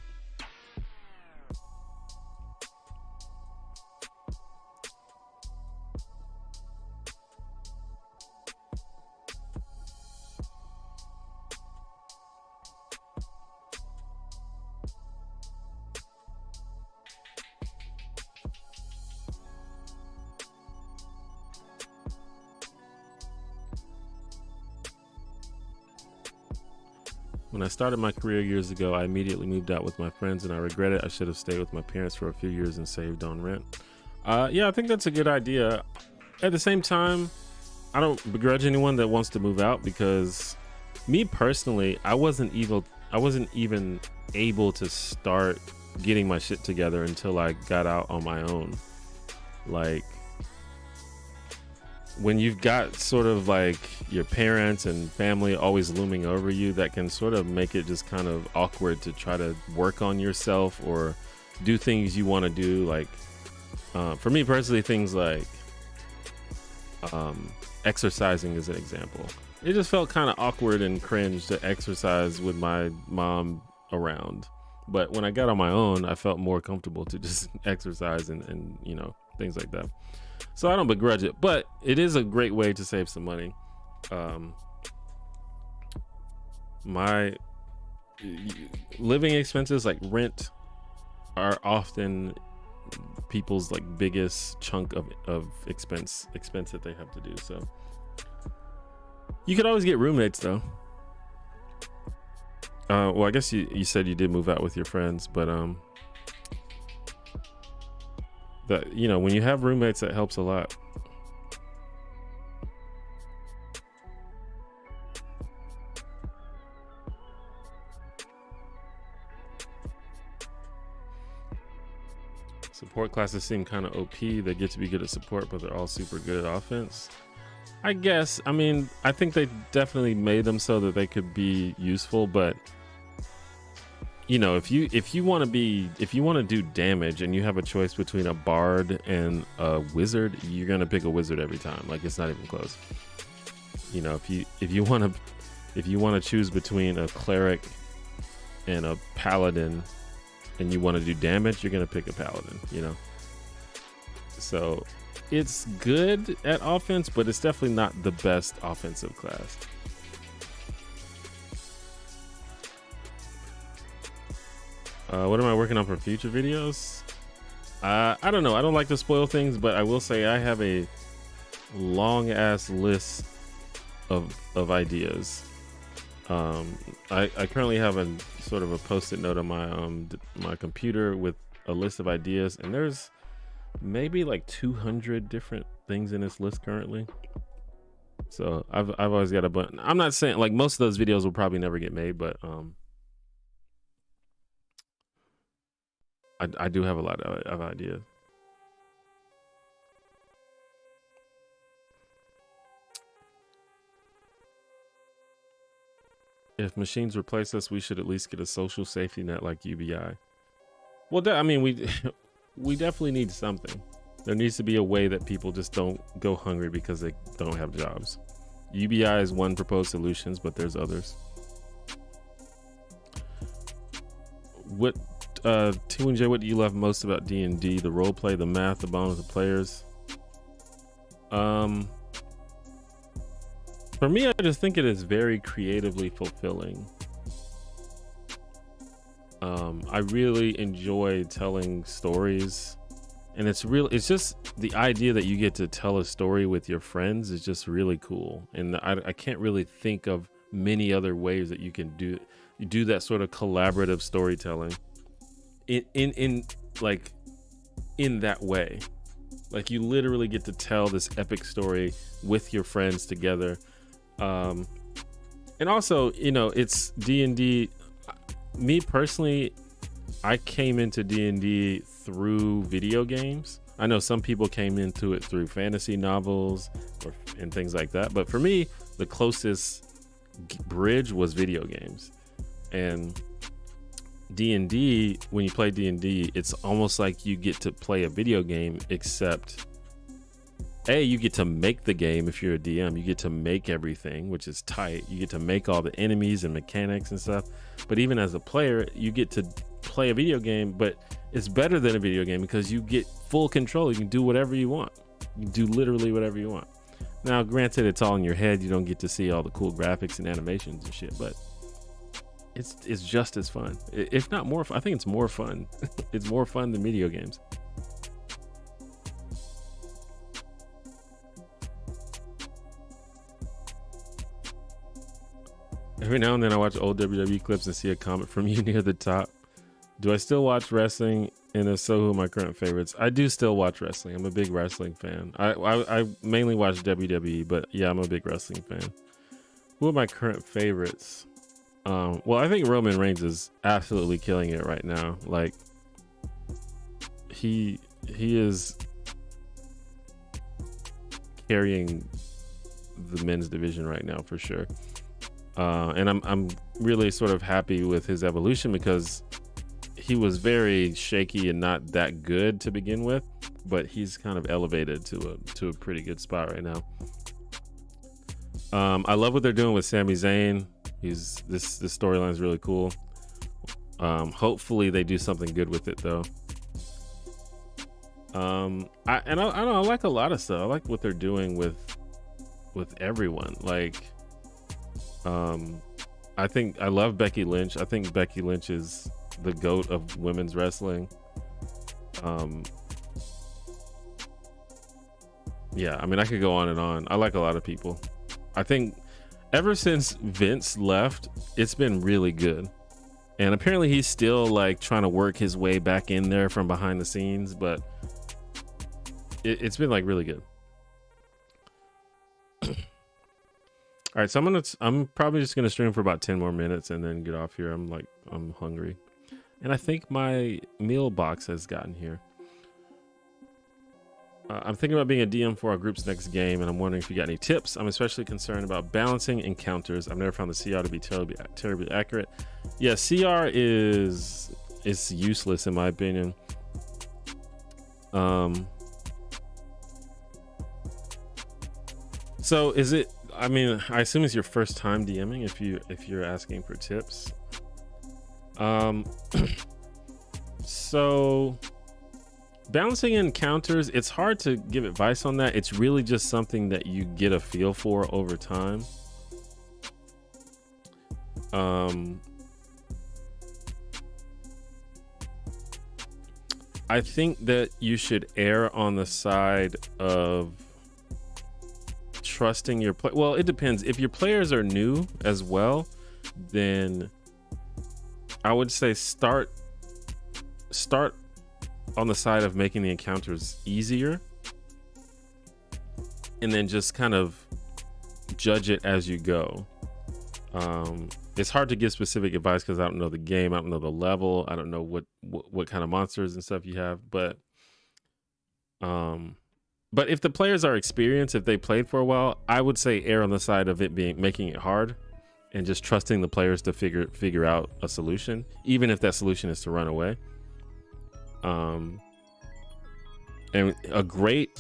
When I started my career years ago, I immediately moved out with my friends and I regret it. I should have stayed with my parents for a few years and saved on rent. Yeah, I think that's a good idea. At the same time, I don't begrudge anyone that wants to move out, because me personally, I wasn't even able to start getting my shit together until I got out on my own. Like, when you've got sort of like your parents and family always looming over you, that can sort of make it just kind of awkward to try to work on yourself or do things you want to do. Like, for me personally, things like exercising is an example. It just felt kind of awkward and cringe to exercise with my mom around. But when I got on my own, I felt more comfortable to just exercise and you know, things like that. So I don't begrudge it, but it is a great way to save some money. My living expenses, like rent, are often people's like biggest chunk of expense that they have to do. So you could always get roommates though. Well, I guess you said you did move out with your friends, but that, you know, when you have roommates, that helps a lot. Support classes seem kind of OP. They get to be good at support, but they're all super good at offense. I guess, I mean, I think they definitely made them so that they could be useful, but you know, if you want to do damage and you have a choice between a bard and a wizard, you're gonna pick a wizard every time. Like, it's not even close. You know, if you want to choose between a cleric and a paladin and you want to do damage, you're gonna pick a paladin, you know. So it's good at offense, but it's definitely not the best offensive class. What am I working on for future videos? I don't know. I don't like to spoil things, but I will say I have a long ass list of ideas. I currently have a sort of a post-it note on my computer with a list of ideas, and there's maybe like 200 different things in this list currently. So I've always got a bunch. I'm not saying like most of those videos will probably never get made, but I do have a lot of ideas. If machines replace us, we should at least get a social safety net like UBI. Well, I mean, we definitely need something. There needs to be a way that people just don't go hungry because they don't have jobs. UBI is one proposed solution, but there's others. What T1J, what do you love most about D&D? The roleplay, the math, the bond with the players? For me, I just think it is very creatively fulfilling. I really enjoy telling stories, and it's just the idea that you get to tell a story with your friends is just really cool. And I can't really think of many other ways that you can do that sort of collaborative storytelling in that way. Like, you literally get to tell this epic story with your friends together. And also, you know, it's D&D. Me personally, I came into D&D through video games. I know some people came into it through fantasy novels and things like that, but for me, the closest bridge was video games. And D&D, when you play D&D, it's almost like you get to play a video game, except you get to make the game. If you're a DM, you get to make everything, which is tight. You get to make all the enemies and mechanics and stuff. But even as a player, you get to play a video game, but it's better than a video game because you get full control. You can do whatever you want. You can do literally whatever you want. Now, granted, it's all in your head. You don't get to see all the cool graphics and animations and shit, but it's just as fun, if not more. I think it's more fun. It's more fun than video games. Every now and then I watch old WWE clips and see a comment from you near the top. Do I still watch wrestling? And if so, who are my current favorites? I do still watch wrestling. I'm a big wrestling fan. I mainly watch WWE, but yeah, I'm a big wrestling fan. Who are my current favorites? Well, I think Roman Reigns is absolutely killing it right now. Like, he is carrying the men's division right now for sure. And I'm really sort of happy with his evolution because he was very shaky and not that good to begin with, but he's kind of elevated to a pretty good spot right now. I love what they're doing with Sami Zayn. This storyline is really cool. Hopefully they do something good with it though. I like a lot of stuff. I like what they're doing with everyone. Like, I love Becky Lynch. I think Becky Lynch is the GOAT of women's wrestling. Yeah, I mean, I could go on and on. I like a lot of people. I think ever since Vince left, it's been really good. And apparently he's still like trying to work his way back in there from behind the scenes, but it's been like really good. All right, so I'm probably just gonna stream for about 10 more minutes and then get off here. I'm hungry, and I think my meal box has gotten here. I'm thinking about being a DM for our group's next game, and I'm wondering if you got any tips. I'm especially concerned about balancing encounters. I've never found the CR to be terribly accurate. Yeah, CR is useless in my opinion. So is it? I mean, I assume it's your first time DMing if you're asking for tips. So balancing encounters, it's hard to give advice on that. It's really just something that you get a feel for over time. I think that you should err on the side of trusting your play. Well, it depends. If your players are new as well, then I would say start on the side of making the encounters easier, and then just kind of judge it as you go. It's hard to give specific advice because I don't know the game, I don't know the level, I don't know what kind of monsters and stuff you have, but if the players are experienced, if they played for a while, I would say err on the side of it making it hard and just trusting the players to figure out a solution, even if that solution is to run away. And a great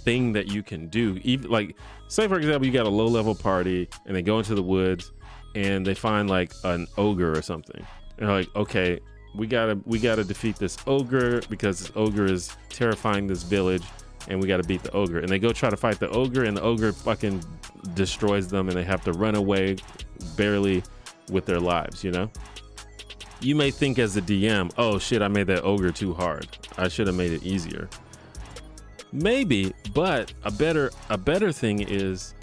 thing that you can do, even like, say for example, you got a low level party and they go into the woods and they find like an ogre or something. And they're like, okay, we gotta defeat this ogre because this ogre is terrifying this village, and we gotta beat the ogre. And they go try to fight the ogre, and the ogre fucking destroys them, and they have to run away barely with their lives, you know? You may think as the DM, oh shit, I made that ogre too hard. I should have made it easier. Maybe, but a better thing is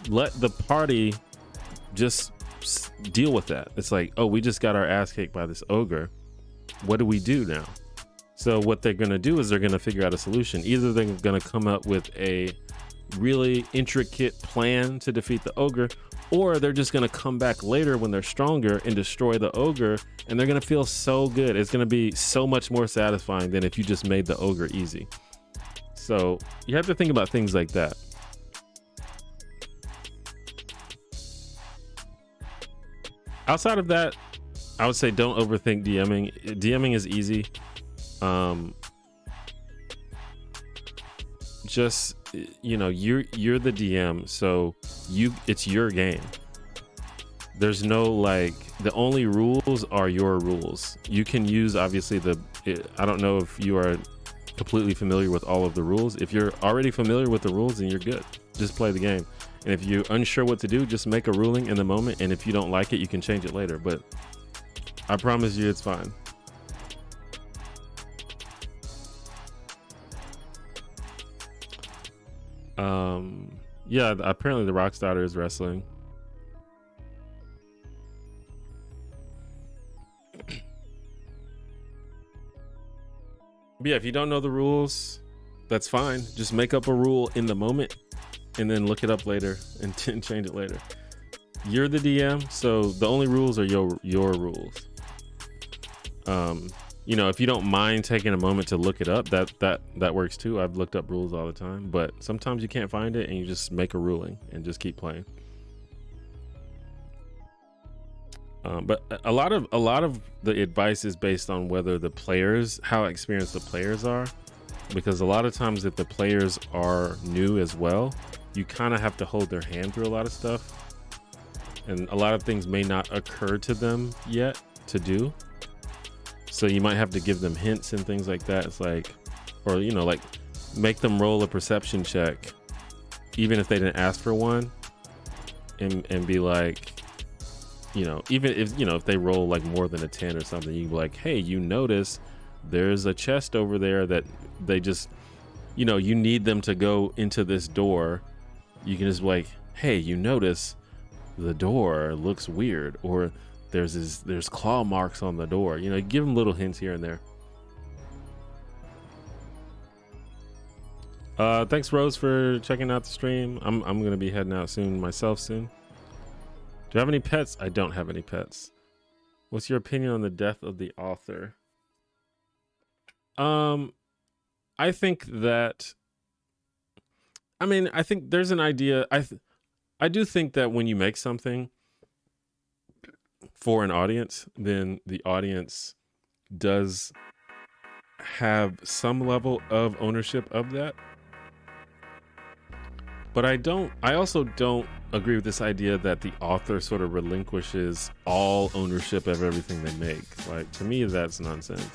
let the party just deal with that. It's like, oh, we just got our ass kicked by this ogre. What do we do now? So what they're gonna do is they're gonna figure out a solution. Either they're gonna come up with a really intricate plan to defeat the ogre, or they're just gonna come back later when they're stronger and destroy the ogre, and they're gonna feel so good. It's gonna be so much more satisfying than if you just made the ogre easy. So you have to think about things like that. Outside of that, I would say don't overthink DMing. DMing is easy. Just, you know, you're the DM, so it's your game. There's no, like, the only rules are your rules. You can use, obviously, I don't know if you are completely familiar with all of the rules. If you're already familiar with the rules, then you're good. Just play the game. And if you're unsure what to do, just make a ruling in the moment. And if you don't like it, you can change it later. But I promise you it's fine. Yeah, apparently the Rock's daughter is wrestling. But yeah, if you don't know the rules, that's fine. Just make up a rule in the moment and then look it up later and change it later. You're the DM, so the only rules are your rules. You know, if you don't mind taking a moment to look it up, that works too. I've looked up rules all the time, but sometimes you can't find it and you just make a ruling and just keep playing. But a lot of the advice is based on whether the players, how experienced the players are, because a lot of times if the players are new as well, you kind of have to hold their hand through a lot of stuff, and a lot of things may not occur to them yet to do. So you might have to give them hints and things like that. It's like, or, you know, like make them roll a perception check, even if they didn't ask for one, and be like, you know, even if, you know, if they roll like more than a 10 or something, you can be like, hey, you notice there's a chest over there that they just, you know, you need them to go into this door. You can just be like, hey, you notice the door looks weird, or there's claw marks on the door. You know, give them little hints here and there. Thanks, Rose, for checking out the stream. I'm gonna be heading out myself soon. Do you have any pets? I don't have any pets. What's your opinion on the death of the author? I think that, I mean, I think there's an idea. I do think that when you make something for an audience, then the audience does have some level of ownership of that. But I also don't agree with this idea that the author sort of relinquishes all ownership of everything they make. Like, to me, that's nonsense.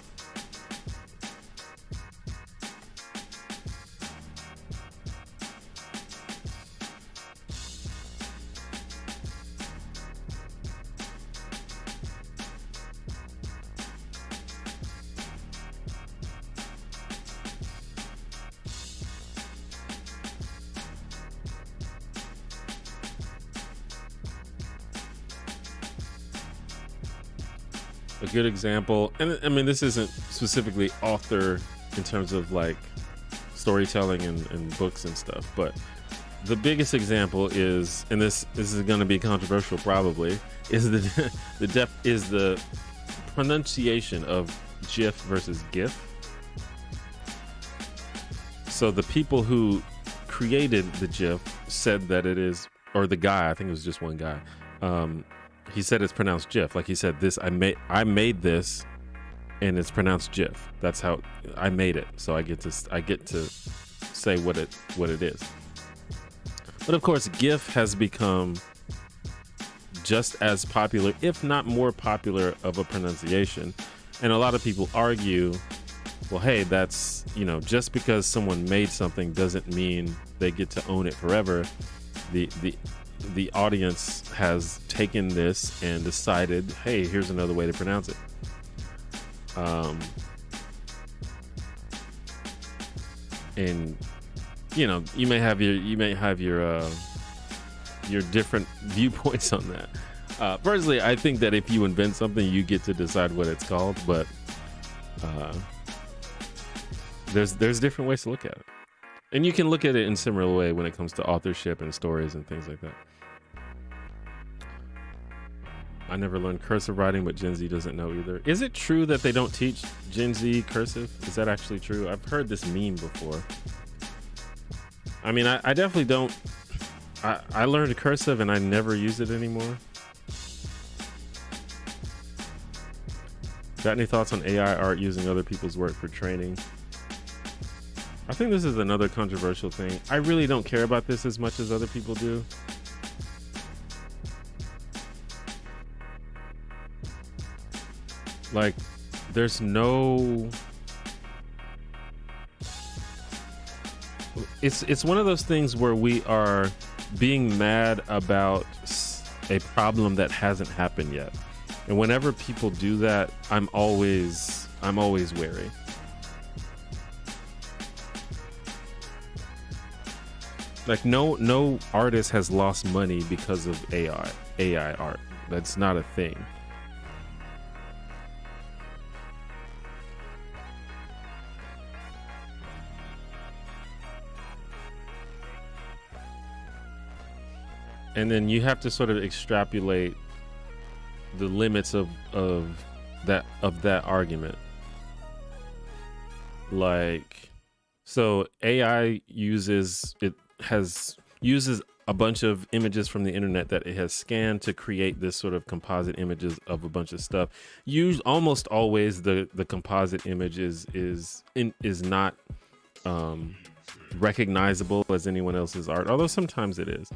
A good example, and I mean, this isn't specifically author in terms of like storytelling and books and stuff, but the biggest example is, and this is going to be controversial probably, is the pronunciation of GIF versus GIF. So the people who created the GIF said that it is, or the guy, I think it was just one guy, he said it's pronounced GIF. Like he said, I made this, and it's pronounced GIF. That's how I made it. So I get to say what it is. But of course, GIF has become just as popular, if not more popular, of a pronunciation. And a lot of people argue, well, hey, that's, you know, just because someone made something doesn't mean they get to own it forever. The audience has taken this and decided, hey, here's another way to pronounce it. And you know, you may have your different viewpoints on that. Personally, I think that if you invent something, you get to decide what it's called, but there's different ways to look at it. And you can look at it in a similar way when it comes to authorship and stories and things like that. I never learned cursive writing, but Gen Z doesn't know either. Is it true that they don't teach Gen Z cursive? Is that actually true? I've heard this meme before. I mean, I definitely don't. I learned cursive and I never use it anymore. Got any thoughts on AI art using other people's work for training? I think this is another controversial thing. I really don't care about this as much as other people do. Like, there's no... It's one of those things where we are being mad about a problem that hasn't happened yet. And whenever people do that, I'm always wary. Like no artist has lost money because of AI art. That's not a thing. And then you have to sort of extrapolate the limits of that argument. Like, so AI uses a bunch of images from the internet that it has scanned to create this sort of composite images of a bunch of stuff. Almost always the composite image is not recognizable as anyone else's art, although sometimes it is.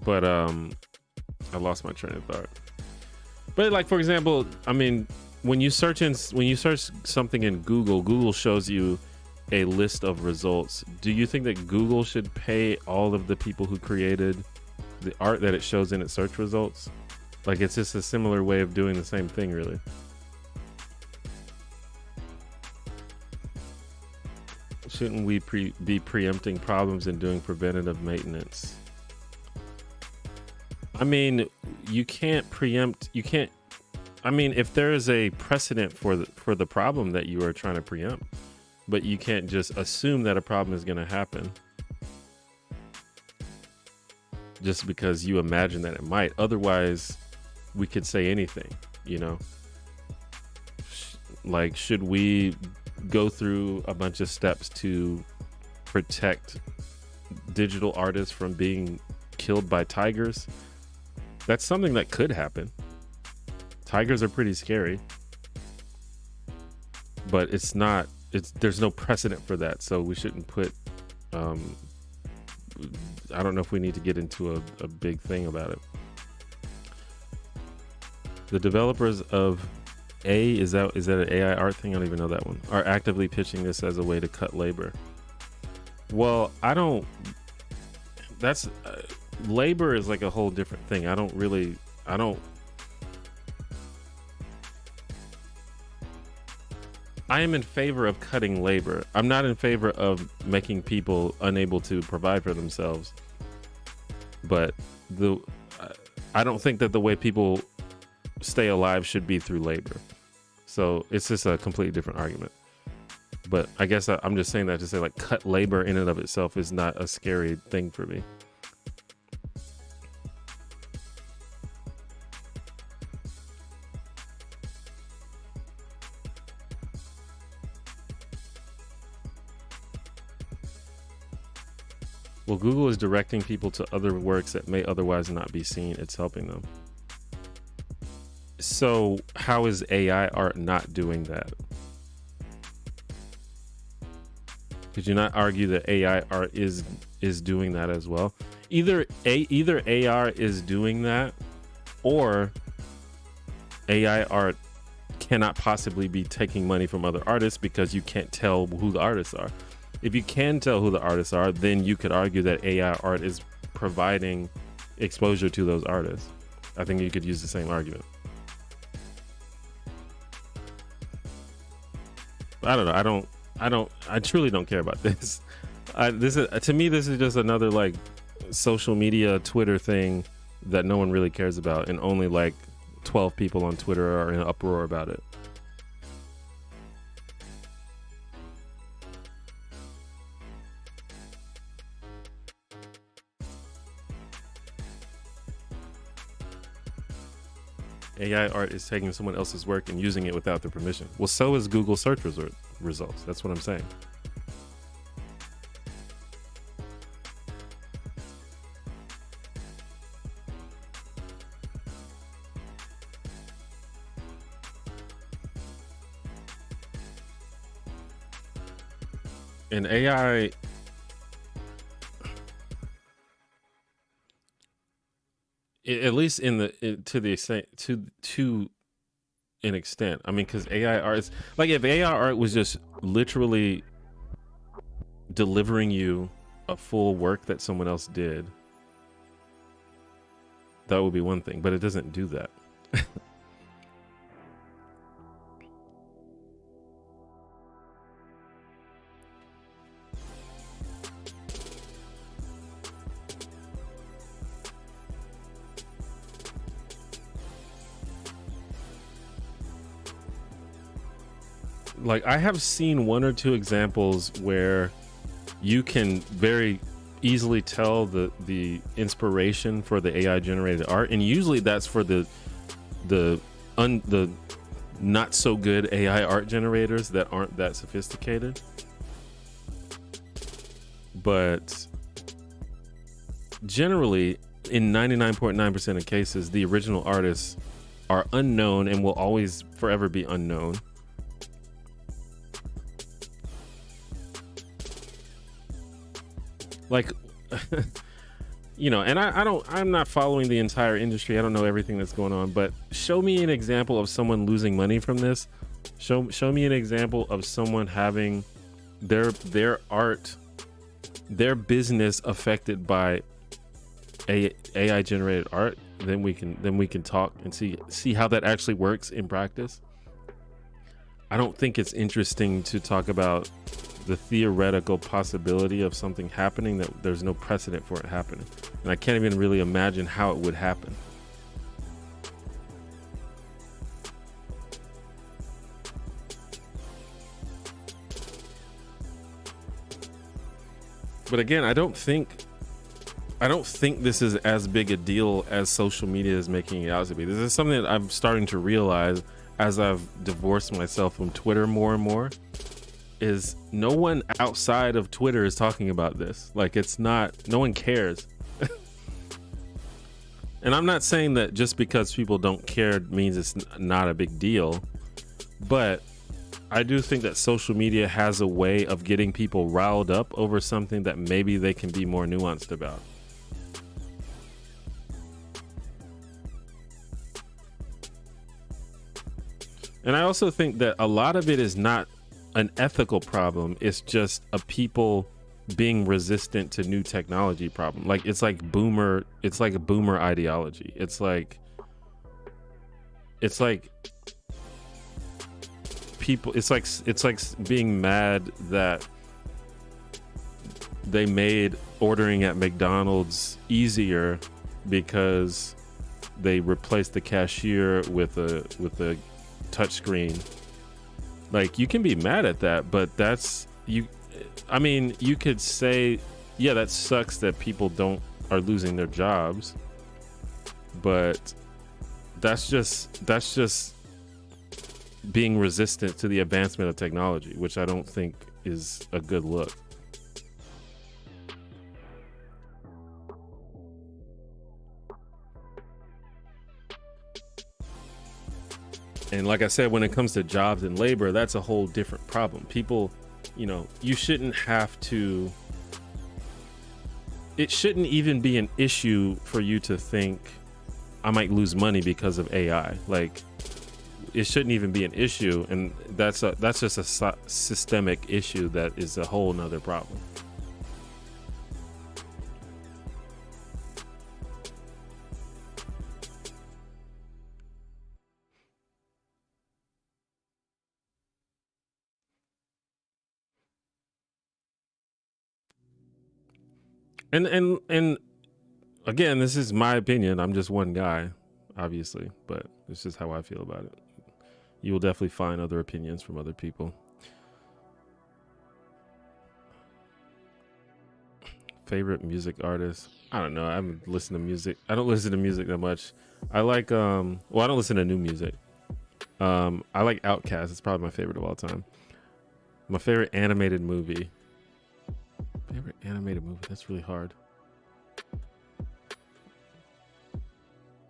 But I lost my train of thought. But like, for example, I mean, when you search something in Google shows you a list of results. Do you think that Google should pay all of the people who created the art that it shows in its search results? Like, it's just a similar way of doing the same thing, really. Shouldn't we be preempting problems and doing preventative maintenance? I mean, you can't preempt. You can't. I mean, if there is a precedent for the problem that you are trying to preempt, but you can't just assume that a problem is going to happen just because you imagine that it might. Otherwise, we could say anything, you know. Like, should we go through a bunch of steps to protect digital artists from being killed by tigers? That's something that could happen. Tigers are pretty scary, but there's no precedent for that, so we shouldn't put I don't know if we need to get into a big thing about it. The developers of is that an AI art thing? I don't even know that one. Are actively pitching this as a way to cut labor. Well, that's labor is like a whole different thing. I am in favor of cutting labor. I'm not in favor of making people unable to provide for themselves. But I don't think that the way people stay alive should be through labor. So it's just a completely different argument. But I guess I'm just saying that to say, like, cut labor in and of itself is not a scary thing for me. Well, Google is directing people to other works that may otherwise not be seen. It's helping them. So how is AI art not doing that? Could you not argue that AI art is doing that as well? Either AR is doing that, or AI art cannot possibly be taking money from other artists because you can't tell who the artists are. If you can tell who the artists are, then you could argue that AI art is providing exposure to those artists. I think you could use the same argument. I don't know. I truly don't care about this. To me, this is just another like social media Twitter thing that no one really cares about, and only like 12 people on Twitter are in an uproar about it. AI art is taking someone else's work and using it without their permission. Well, so is Google search results. That's what I'm saying. And AI, at least to the extent, to an extent. I mean, because AI art is like, if AI art was just literally delivering you a full work that someone else did, that would be one thing, but it doesn't do that. Like, I have seen one or two examples where you can very easily tell the inspiration for the AI generated art, and usually that's for the not so good AI art generators that aren't that sophisticated. But generally, in 99.9% of cases, the original artists are unknown and will always forever be unknown. Like, you know, and I'm not following the entire industry. I don't know everything that's going on, but show me an example of someone losing money from this. Show me an example of someone having their art, their business affected by AI generated art. Then we can talk and see how that actually works in practice. I don't think it's interesting to talk about the theoretical possibility of something happening that there's no precedent for it happening, and I can't even really imagine how it would happen. But again, I don't think this is as big a deal as social media is making it out to be. This is something that I'm starting to realize as I've divorced myself from Twitter more and more, is no one outside of Twitter is talking about this. Like, no one cares. And I'm not saying that just because people don't care means it's not a big deal, but I do think that social media has a way of getting people riled up over something that maybe they can be more nuanced about. And I also think that a lot of it is not an ethical problem. It's just a people being resistant to new technology problem. Like, it's like a boomer ideology. It's like people, it's like being mad that they made ordering at McDonald's easier because they replaced the cashier with a touch screen. Like, you can be mad at that, but I mean, you could say, yeah, that sucks that people are losing their jobs, but that's just being resistant to the advancement of technology, which I don't think is a good look. And like I said, when it comes to jobs and labor, that's a whole different problem. People, you know, it shouldn't even be an issue for you to think I might lose money because of AI. Like, it shouldn't even be an issue. And that's just a systemic issue that is a whole nother problem. And again, this is my opinion. I'm just one guy, obviously, but it's just how I feel about it. You will definitely find other opinions from other people. Favorite music artist? I don't know. I haven't listened to music. I don't listen to music that much. I like well, I don't listen to new music. I like Outkast. It's probably my favorite of all time. My favorite animated movie. Favorite animated movie? That's really hard.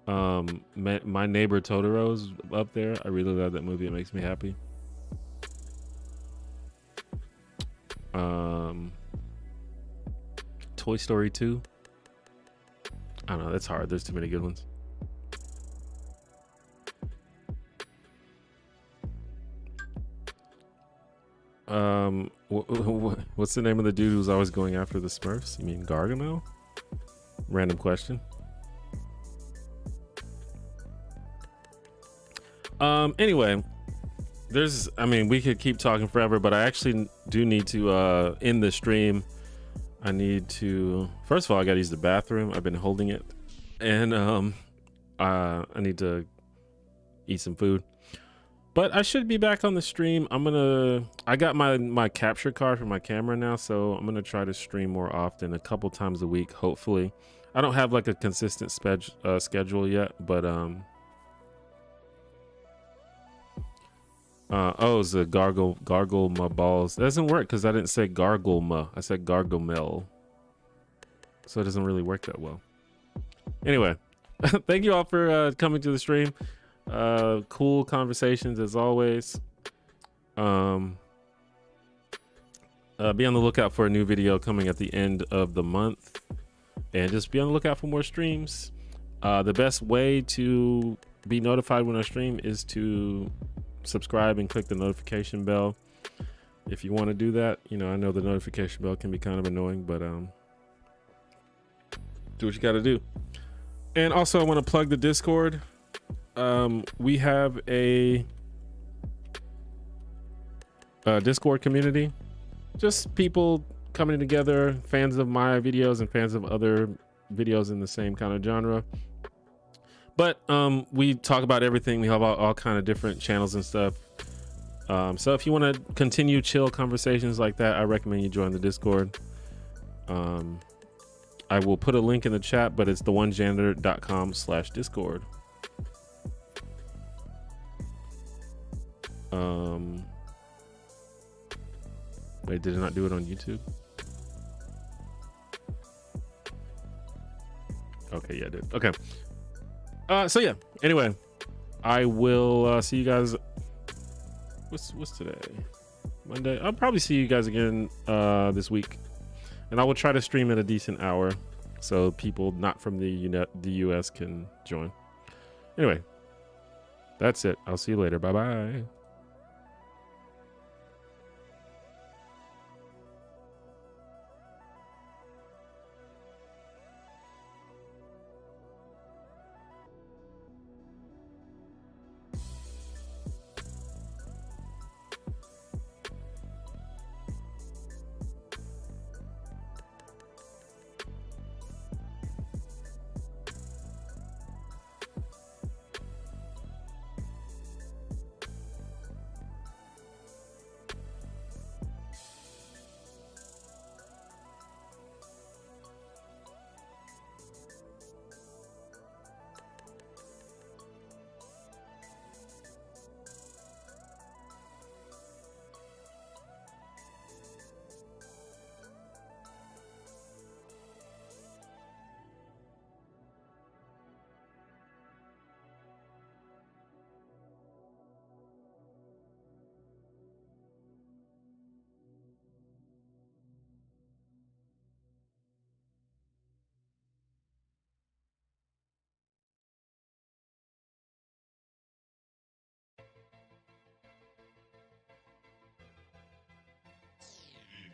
My Neighbor Totoro's up there. I really love that movie. It makes me happy. Um, Toy Story 2. I don't know. That's hard. There's too many good ones. What's the name of the dude who's always going after the Smurfs? You mean Gargamel? Random question. Anyway, I mean, we could keep talking forever, but I actually do need to end the stream. I need to, first of all, I gotta use the bathroom. I've been holding it, and I need to eat some food. But I should be back on the stream. I got my capture card for my camera now, so I'm gonna try to stream more often, a couple times a week, hopefully. I don't have like a consistent schedule yet, but oh, it's a gargle my balls. That doesn't work because I didn't say gargle ma. I said gargomel. So it doesn't really work that well. Anyway, thank you all for coming to the stream. Cool conversations as always. Be on the lookout for a new video coming at the end of the month, and just be on the lookout for more streams. The best way to be notified when I stream is to subscribe and click the notification bell. If you want to do that, you know, I know the notification bell can be kind of annoying, but do what you got to do. And also I want to plug the Discord. We have a Discord community, just people coming together, fans of my videos and fans of other videos in the same kind of genre. But we talk about everything. We have all kind of different channels and stuff. So if you want to continue chill conversations like that, I recommend you join the Discord. I will put a link in the chat, but it's theonejanitor.com/discord. Wait, did it not do it on YouTube? Okay, yeah, it did. Okay. So yeah, anyway, I will see you guys. What's today? Monday. I'll probably see you guys again this week, and I will try to stream at a decent hour so people not from the US can join. Anyway, that's it. I'll see you later. Bye bye.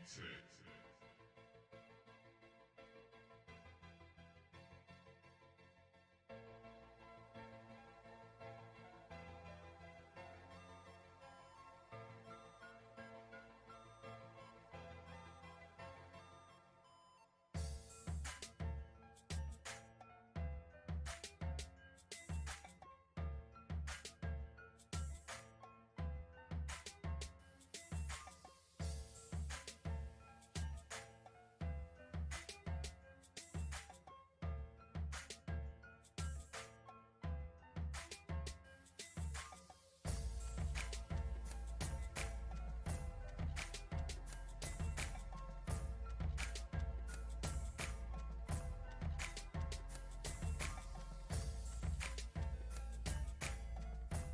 Insert.